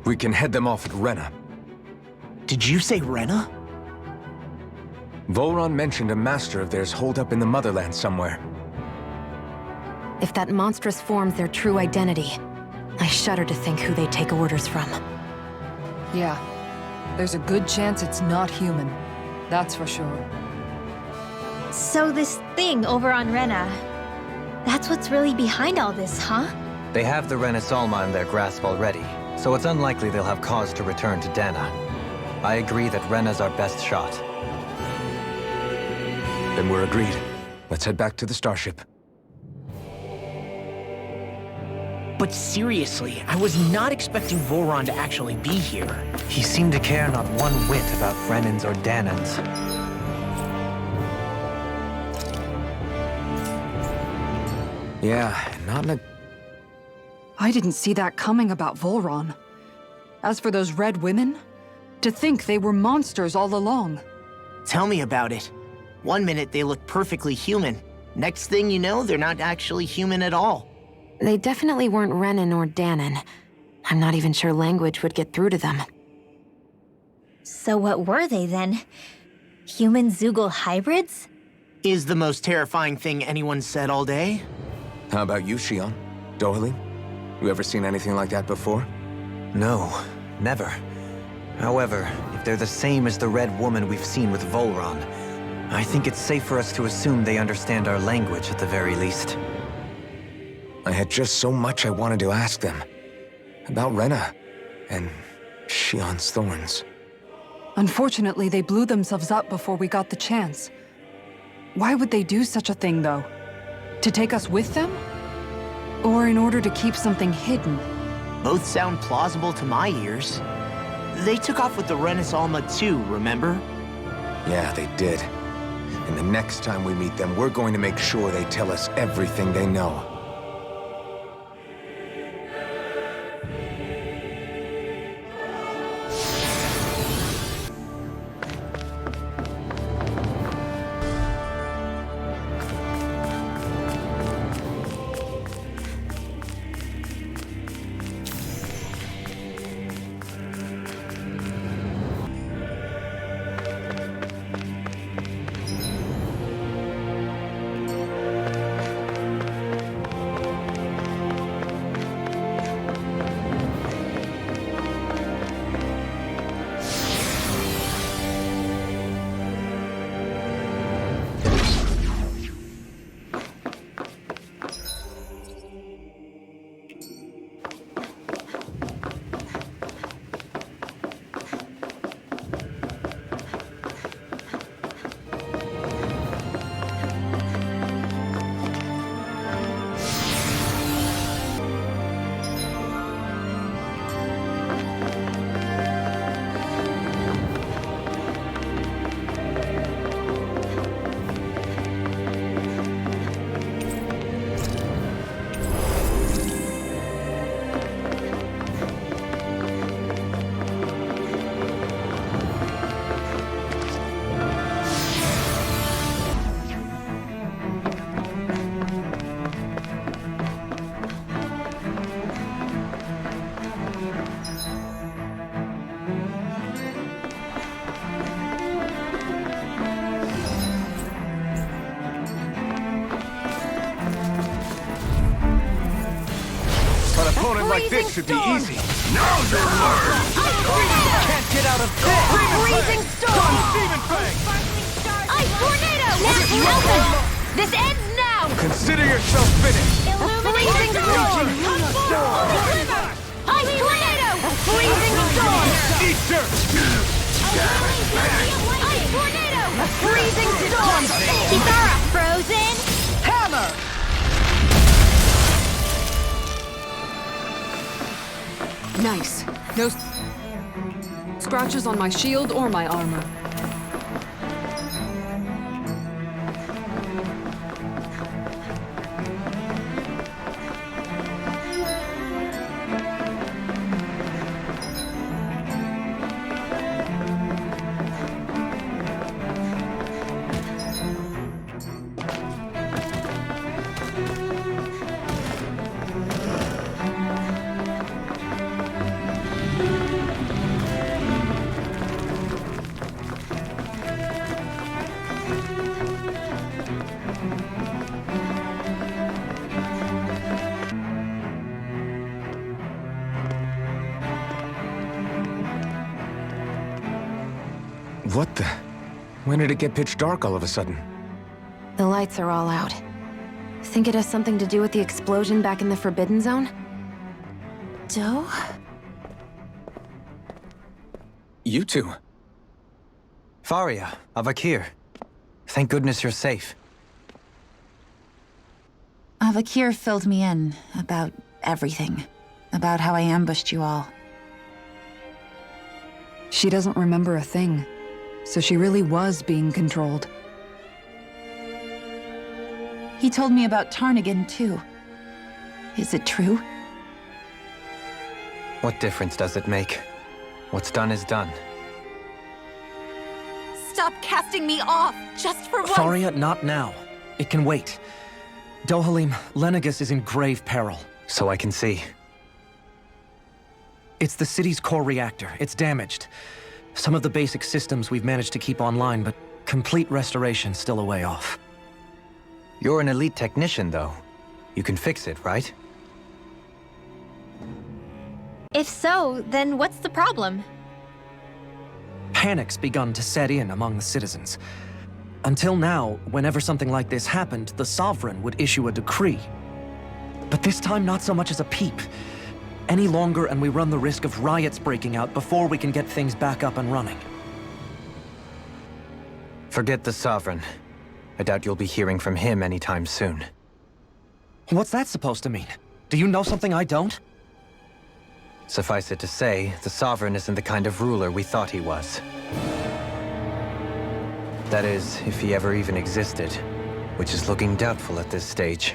We can head them off at Rena. Did you say Rena? Volron mentioned a master of theirs holed up in the motherland somewhere. If that monstrous form's their true identity, I shudder to think who they take orders from. Yeah. There's a good chance it's not human. That's for sure. So this thing over on Rena, that's what's really behind all this, huh? They have the Renaissance in their grasp already, so it's unlikely they'll have cause to return to Dana. I agree that Rena's our best shot. Then we're agreed. Let's head back to the starship. But seriously, I was not expecting Voron to actually be here. He seemed to care not one whit about Renans or Danans. Yeah, not in a... I didn't see that coming about Volron. As for those red women, to think they were monsters all along. Tell me about it. One minute they look perfectly human. Next thing you know, they're not actually human at all. They definitely weren't Renan or Danan. I'm not even sure language would get through to them. So what were they then? Human Zoogle hybrids? Is the most terrifying thing anyone said all day? How about you, Shion? Dohalim? You ever seen anything like that before? No, never. However, if they're the same as the red woman we've seen with Volron, I think it's safe for us to assume they understand our language at the very least. I had just so much I wanted to ask them. About Rena, and Shion's thorns. Unfortunately, they blew themselves up before we got the chance. Why would they do such a thing, though? To take us with them? Or in order to keep something hidden? Both sound plausible to my ears. They took off with the Renaissance too, remember? Yeah, they did. And the next time we meet them, we're going to make sure they tell us everything they know. Opponent like this should be easy. Now you're learned! Can't get out of this! Freezing storm! Demon Fang! Ice tornado! Nelson! This ends now! Consider yourself finished! Freezing storm! Ice tornado! Freezing storm! Eat dirt! Ice tornado! Freezing storm! Kitara frozen! Hammer! Nice. No scratches on my shield or my armor. What the? When did it get pitch dark all of a sudden? The lights are all out. Think it has something to do with the explosion back in the Forbidden Zone? Doe? You two. Faria, Avakir. Thank goodness you're safe. Avakir filled me in about everything. About how I ambushed you all. She doesn't remember a thing, so she really was being controlled. He told me about Tarnigan, too. Is it true? What difference does it make? What's done is done. Stop casting me off, just for once! Faria, not now. It can wait. Dohalim, LENEGIS is in grave peril. So I can see. It's the city's core reactor. It's damaged. Some of the basic systems we've managed to keep online, but complete restoration's still a way off. You're an elite technician, though. You can fix it, right? If so, then what's the problem? Panic's begun to set in among the citizens. Until now, whenever something like this happened, the Sovereign would issue a decree. But this time, not so much as a peep. Any longer, and we run the risk of riots breaking out before we can get things back up and running. Forget the Sovereign. I doubt you'll be hearing from him anytime soon. What's that supposed to mean? Do you know something I don't? Suffice it to say, the Sovereign isn't the kind of ruler we thought he was. That is, if he ever even existed, which is looking doubtful at this stage.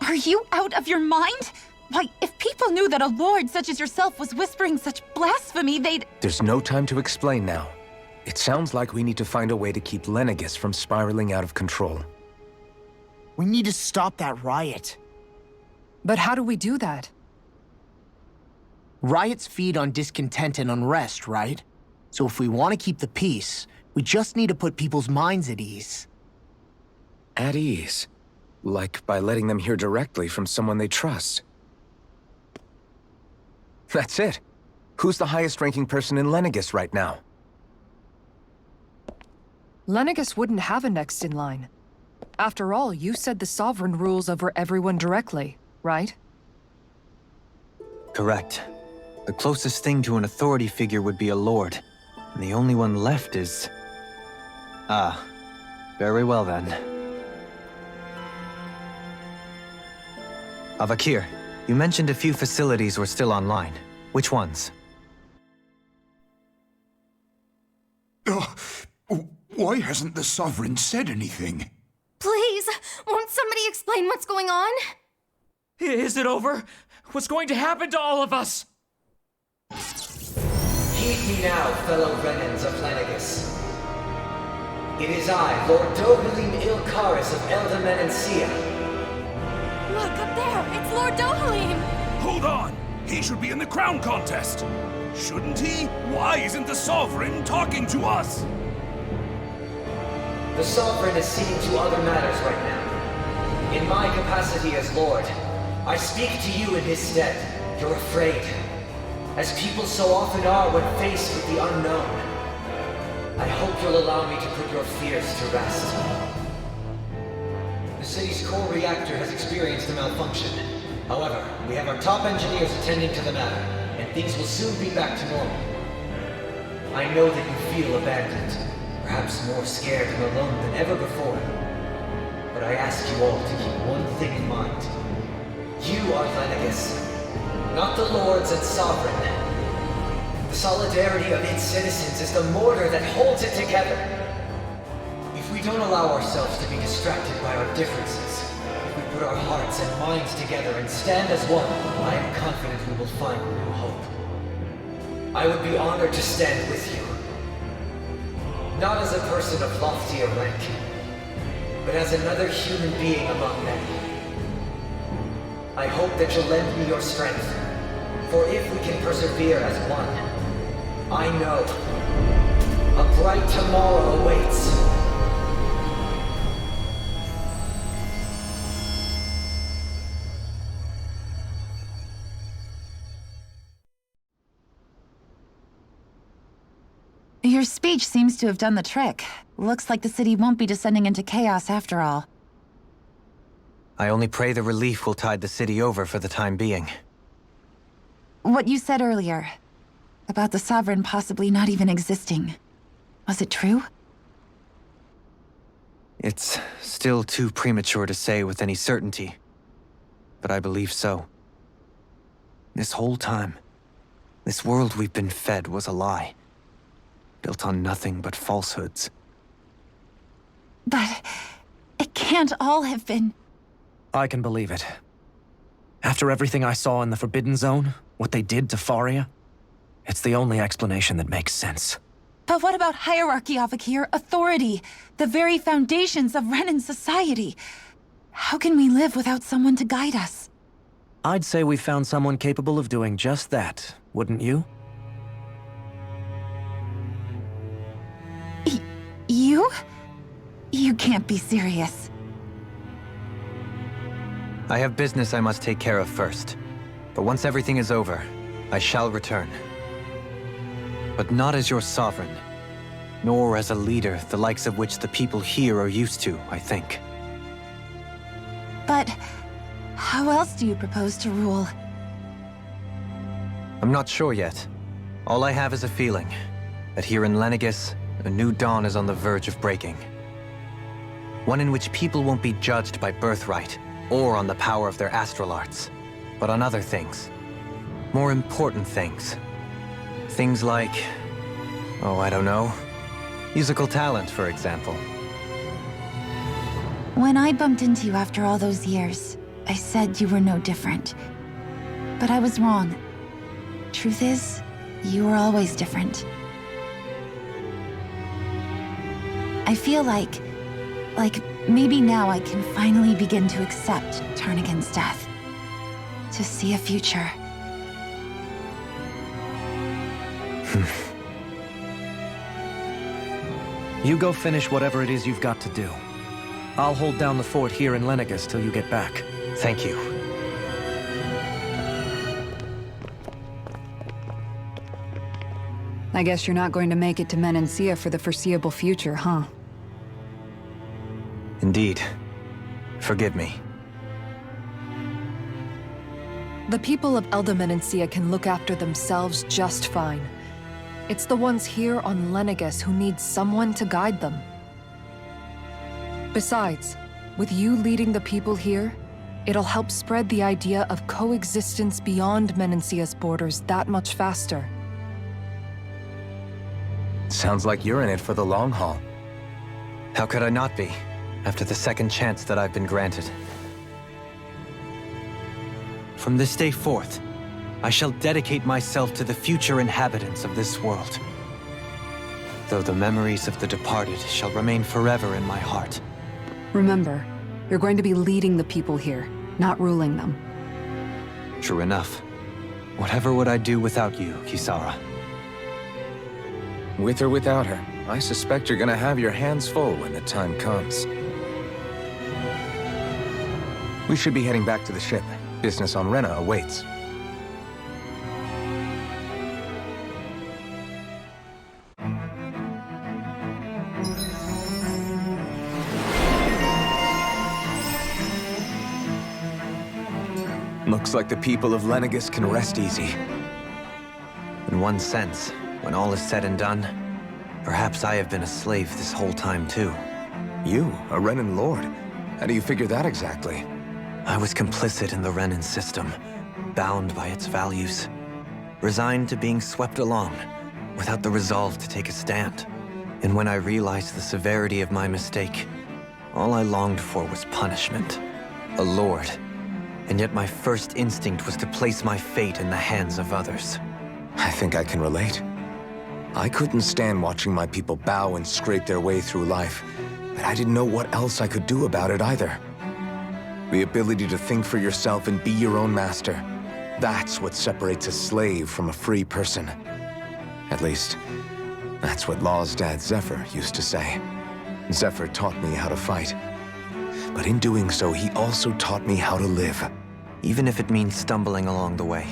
Are you out of your mind? Why, if people knew that a lord such as yourself was whispering such blasphemy, they'd— There's no time to explain now. It sounds like we need to find a way to keep LENEGIS from spiraling out of control. We need to stop that riot. But how do we do that? Riots feed on discontent and unrest, right? So if we want to keep the peace, we just need to put people's minds at ease. At ease? Like by letting them hear directly from someone they trust. That's it. Who's the highest-ranking person in LENEGIS right now? LENEGIS wouldn't have a next in line. After all, you said the Sovereign rules over everyone directly, right? Correct. The closest thing to an authority figure would be a lord. And the only one left is... Ah. Very well then. Avakir, you mentioned a few facilities were still online. Which ones? Why hasn't the Sovereign said anything? Please, won't somebody explain what's going on? Is it over? What's going to happen to all of us? Heed me now, fellow Renans of LENEGIS. It is I, Lord Dohalim Ilkaris of Elda Menancia. Look, up there! It's Lord Dohalim! Hold on! He should be in the crown contest! Shouldn't he? Why isn't the Sovereign talking to us? The Sovereign is seeing to other matters right now. In my capacity as Lord, I speak to you in his stead. You're afraid. As people so often are when faced with the unknown. I hope you'll allow me to put your fears to rest. The city's core reactor has experienced a malfunction. However, we have our top engineers attending to the matter, and things will soon be back to normal. I know that you feel abandoned, perhaps more scared and alone than ever before. But I ask you all to keep one thing in mind. You are LENEGIS, not the Lords and Sovereign. The solidarity of its citizens is the mortar that holds it together. If we don't allow ourselves to be distracted by our differences, if we put our hearts and minds together and stand as one, I am confident we will find new hope. I would be honored to stand with you. Not as a person of loftier rank, but as another human being among many. I hope that you'll lend me your strength, for if we can persevere as one, I know a bright tomorrow awaits. Your speech seems to have done the trick. Looks like the city won't be descending into chaos after all. I only pray the relief will tide the city over for the time being. What you said earlier, about the Sovereign possibly not even existing, was it true? It's still too premature to say with any certainty, but I believe so. This whole time, this world we've been fed was a lie, built on nothing but falsehoods. But it can't all have been... I can believe it. After everything I saw in the Forbidden Zone, what they did to FAHRIA, it's the only explanation that makes sense. But what about hierarchy, Avakir? Authority? The very foundations of Renan society? How can we live without someone to guide us? I'd say we found someone capable of doing just that, wouldn't you? You? You can't be serious. I have business I must take care of first. But once everything is over, I shall return. But not as your sovereign, nor as a leader the likes of which the people here are used to, I think. But how else do you propose to rule? I'm not sure yet. All I have is a feeling that here in LENEGIS, a new dawn is on the verge of breaking. One in which people won't be judged by birthright or on the power of their astral arts, but on other things. More important things. Things like, oh, I don't know, musical talent, for example. When I bumped into you after all those years, I said you were no different. But I was wrong. Truth is, you were always different. I feel like maybe now I can finally begin to accept Tarnigan's death. To see a future. You go finish whatever it is you've got to do. I'll hold down the fort here in LENEGIS till you get back. Thank you. I guess you're not going to make it to Menancia for the foreseeable future, huh? Indeed. Forgive me. The people of Elda Menancia can look after themselves just fine. It's the ones here on LENEGIS who need someone to guide them. Besides, with you leading the people here, it'll help spread the idea of coexistence beyond Menancia's borders that much faster. Sounds like you're in it for the long haul. How could I not be, after the second chance that I've been granted? From this day forth, I shall dedicate myself to the future inhabitants of this world. Though the memories of the departed shall remain forever in my heart. Remember, you're going to be leading the people here, not ruling them. True enough. Whatever would I do without you, Kisara? With or without her, I suspect you're gonna have your hands full when the time comes. We should be heading back to the ship. Business on Rena awaits. Looks like the people of LENEGIS can rest easy. In one sense, when all is said and done, perhaps I have been a slave this whole time too. You, a Renan Lord? How do you figure that exactly? I was complicit in the Renan system, bound by its values, resigned to being swept along, without the resolve to take a stand. And when I realized the severity of my mistake, all I longed for was punishment, a lord. And yet my first instinct was to place my fate in the hands of others. I think I can relate. I couldn't stand watching my people bow and scrape their way through life, but I didn't know what else I could do about it either. The ability to think for yourself and be your own master. That's what separates a slave from a free person. At least, that's what Law's dad Zephyr used to say. Zephyr taught me how to fight. But in doing so, he also taught me how to live. Even if it means stumbling along the way.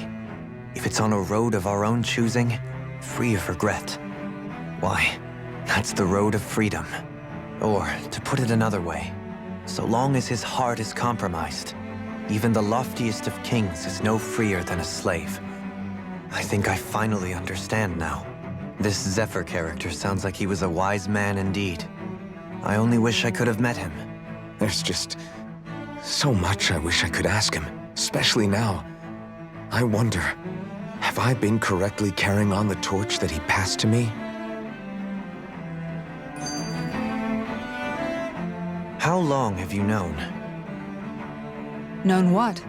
If it's on a road of our own choosing, free of regret. Why, that's the road of freedom. Or, to put it another way, so long as his heart is compromised, even the loftiest of kings is no freer than a slave. I think I finally understand now. This Zephyr character sounds like he was a wise man indeed. I only wish I could have met him. There's just so much I wish I could ask him, especially now. I wonder, have I been correctly carrying on the torch that he passed to me? How long have you known? Known what?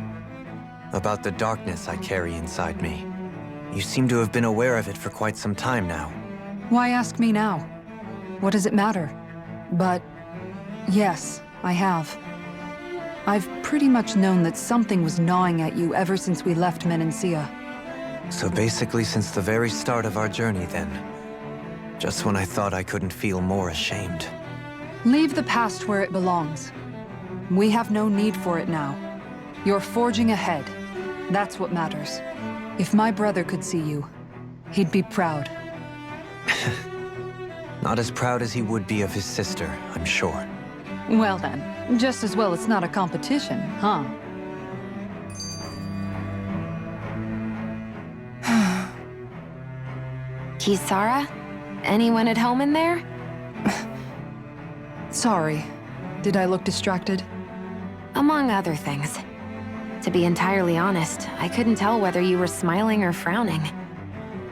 About the darkness I carry inside me. You seem to have been aware of it for quite some time now. Why ask me now? What does it matter? But yes, I have. I've pretty much known that something was gnawing at you ever since we left Menancia. So basically since the very start of our journey then. Just when I thought I couldn't feel more ashamed. Leave the past where it belongs. We have no need for it now. You're forging ahead. That's what matters. If my brother could see you, he'd be proud. Not as proud as he would be of his sister, I'm sure. Well then, just as well it's not a competition, huh? Kisara? Anyone at home in there? Sorry. Did I look distracted? Among other things. To be entirely honest, I couldn't tell whether you were smiling or frowning.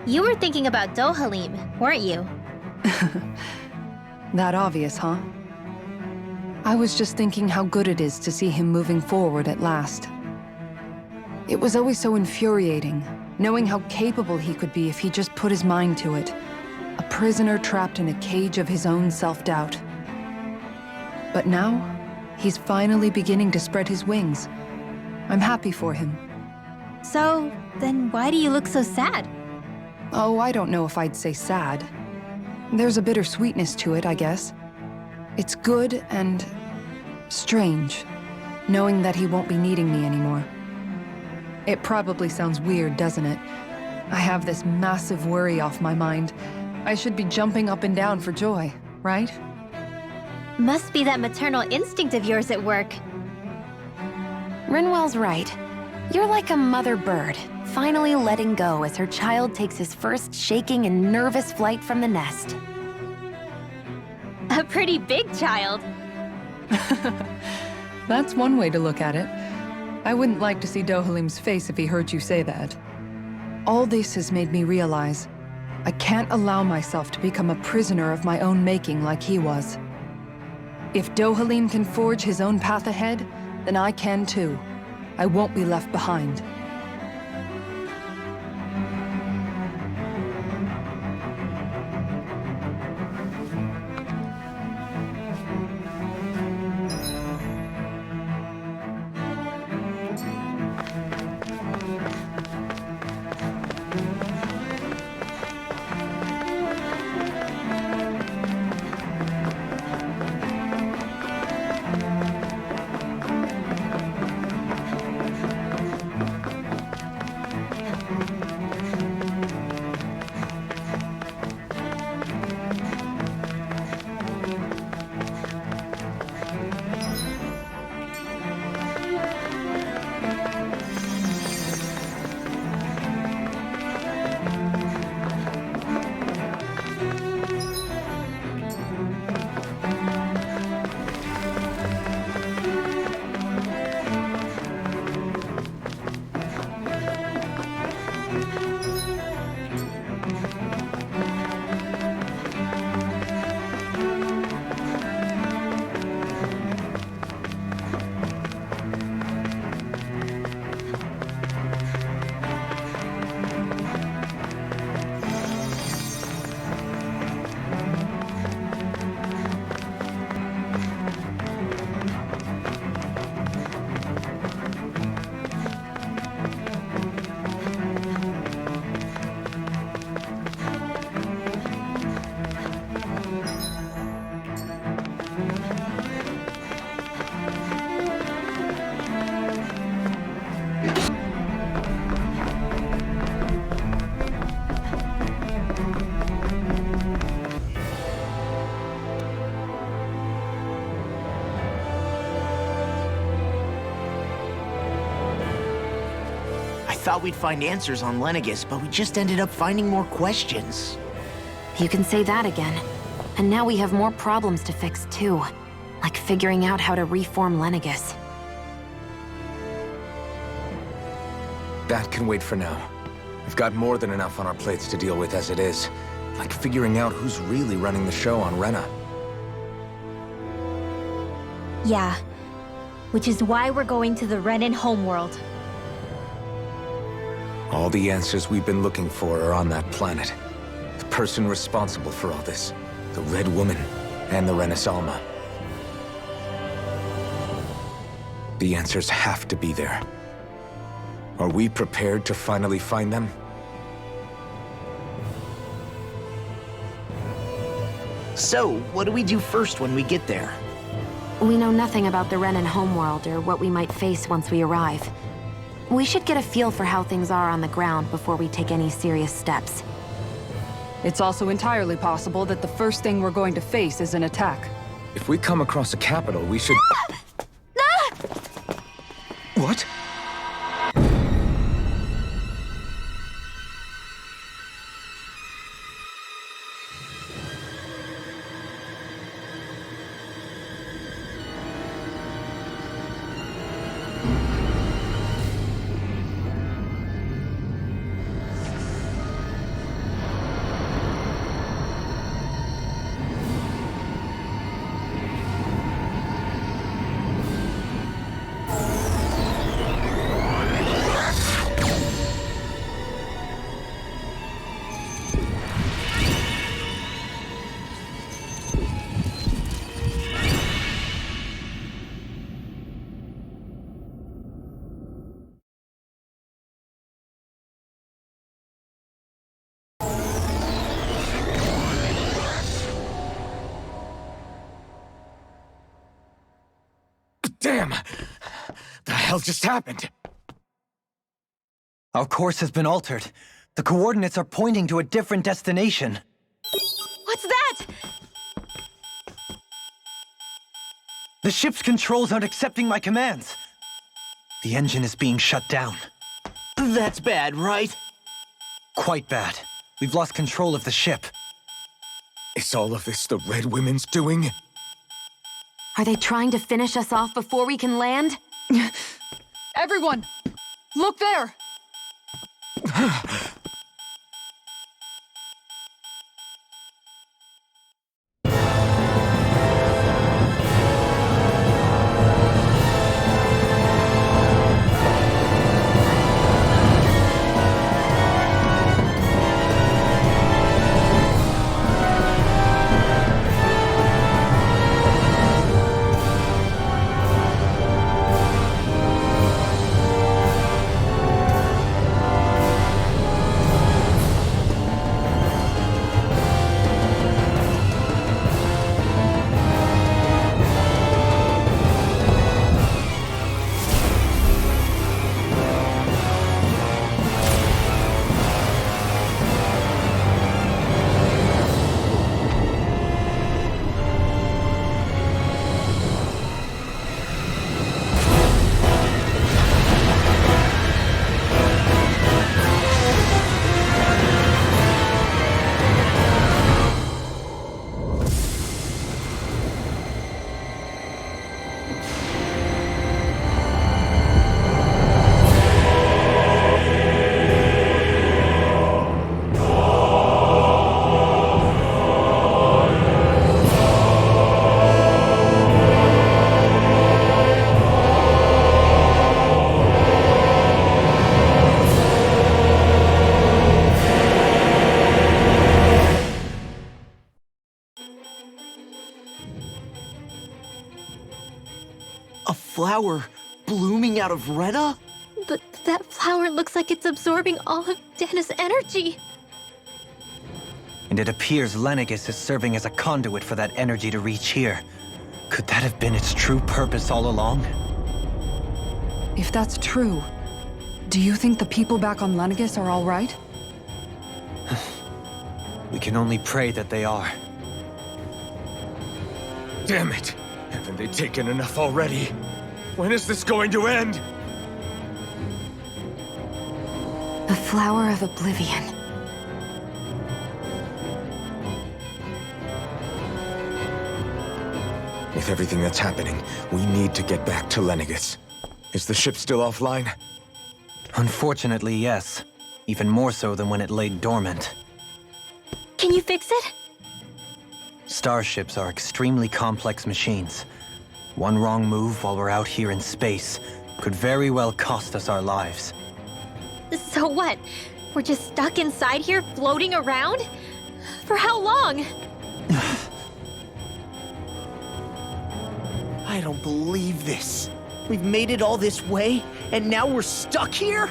You were thinking about Dohalim, weren't you? That obvious, huh? I was just thinking how good it is to see him moving forward at last. It was always so infuriating, knowing how capable he could be if he just put his mind to it. A prisoner trapped in a cage of his own self-doubt. But now, he's finally beginning to spread his wings. I'm happy for him. So, then why do you look so sad? Oh, I don't know if I'd say sad. There's a bittersweetness to it, I guess. It's good and strange, knowing that he won't be needing me anymore. It probably sounds weird, doesn't it? I have this massive worry off my mind. I should be jumping up and down for joy, right? Must be that maternal instinct of yours at work. Rinwell's right. You're like a mother bird, finally letting go as her child takes his first shaking and nervous flight from the nest. A pretty big child. That's one way to look at it. I wouldn't like to see Dohalim's face if he heard you say that. All this has made me realize I can't allow myself to become a prisoner of my own making like he was. If Dohalim can forge his own path ahead, then I can too. I won't be left behind. thought we'd find answers on LENEGIS, but we just ended up finding more questions. You can say that again. And now we have more problems to fix too. Like figuring out how to reform LENEGIS. That can wait for now. We've got more than enough on our plates to deal with as it is. Like figuring out who's really running the show on Rena. Yeah. Which is why we're going to the Renan homeworld. All the answers we've been looking for are on that planet. The person responsible for all this. The Red Woman and the Renaissance. The answers have to be there. Are we prepared to finally find them? So, what do we do first when we get there? We know nothing about the Renan homeworld or what we might face once we arrive. We should get a feel for how things are on the ground before we take any serious steps. It's also entirely possible that the first thing we're going to face is an attack. If we come across a capital, we should... What? Damn! The hell just happened? Our course has been altered. The coordinates are pointing to a different destination. What's that? The ship's controls aren't accepting my commands. The engine is being shut down. That's bad, right? Quite bad. We've lost control of the ship. Is all of this the Red Women's doing? Are they trying to finish us off before we can land? Everyone! Look there! A flower blooming out of Rena? But that flower looks like it's absorbing all of Dana's energy. And it appears LENEGIS is serving as a conduit for that energy to reach here. Could that have been its true purpose all along? If that's true, do you think the people back on LENEGIS are all right? We can only pray that they are. Damn it! Haven't they taken enough already? When is this going to end? Flower of Oblivion. With everything that's happening, we need to get back to LENEGIS. Is the ship still offline? Unfortunately, yes. Even more so than when it lay dormant. Can you fix it? Starships are extremely complex machines. One wrong move while we're out here in space could very well cost us our lives. So what? We're just stuck inside here, floating around? For how long? I don't believe this. We've made it all this way, and now we're stuck here?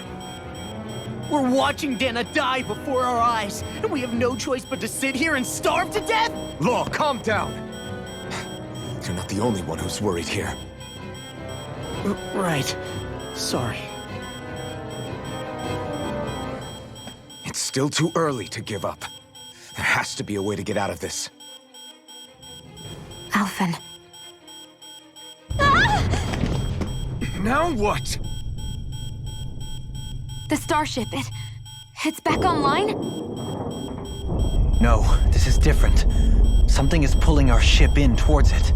We're watching Dana die before our eyes, and we have no choice but to sit here and starve to death? Law, calm down! You're not the only one who's worried here. Right. Sorry. It's still too early to give up. There has to be a way to get out of this. Alphen. Now what? The starship, it's back online? No, this is different. Something is pulling our ship in towards it.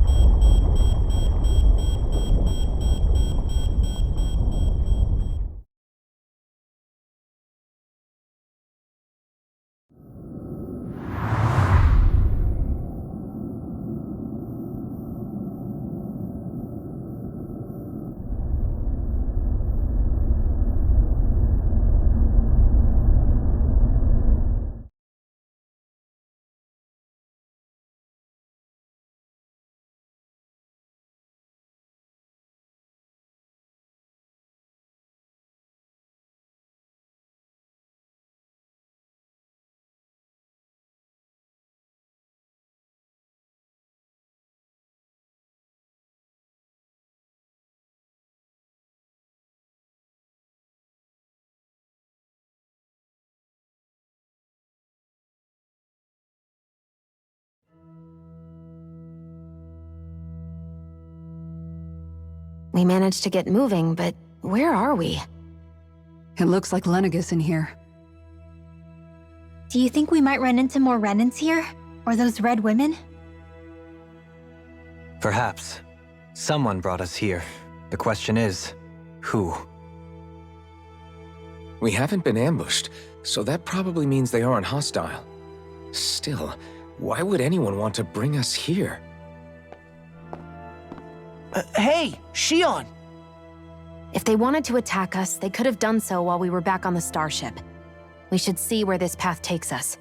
We managed to get moving, but where are we? It looks like LENEGIS in here. Do you think we might run into more remnants here? Or those red women? Perhaps. Someone brought us here. The question is, who? We haven't been ambushed, so that probably means they aren't hostile. Still, why would anyone want to bring us here? Hey, Shion! If they wanted to attack us, they could have done so while we were back on the starship. We should see where this path takes us.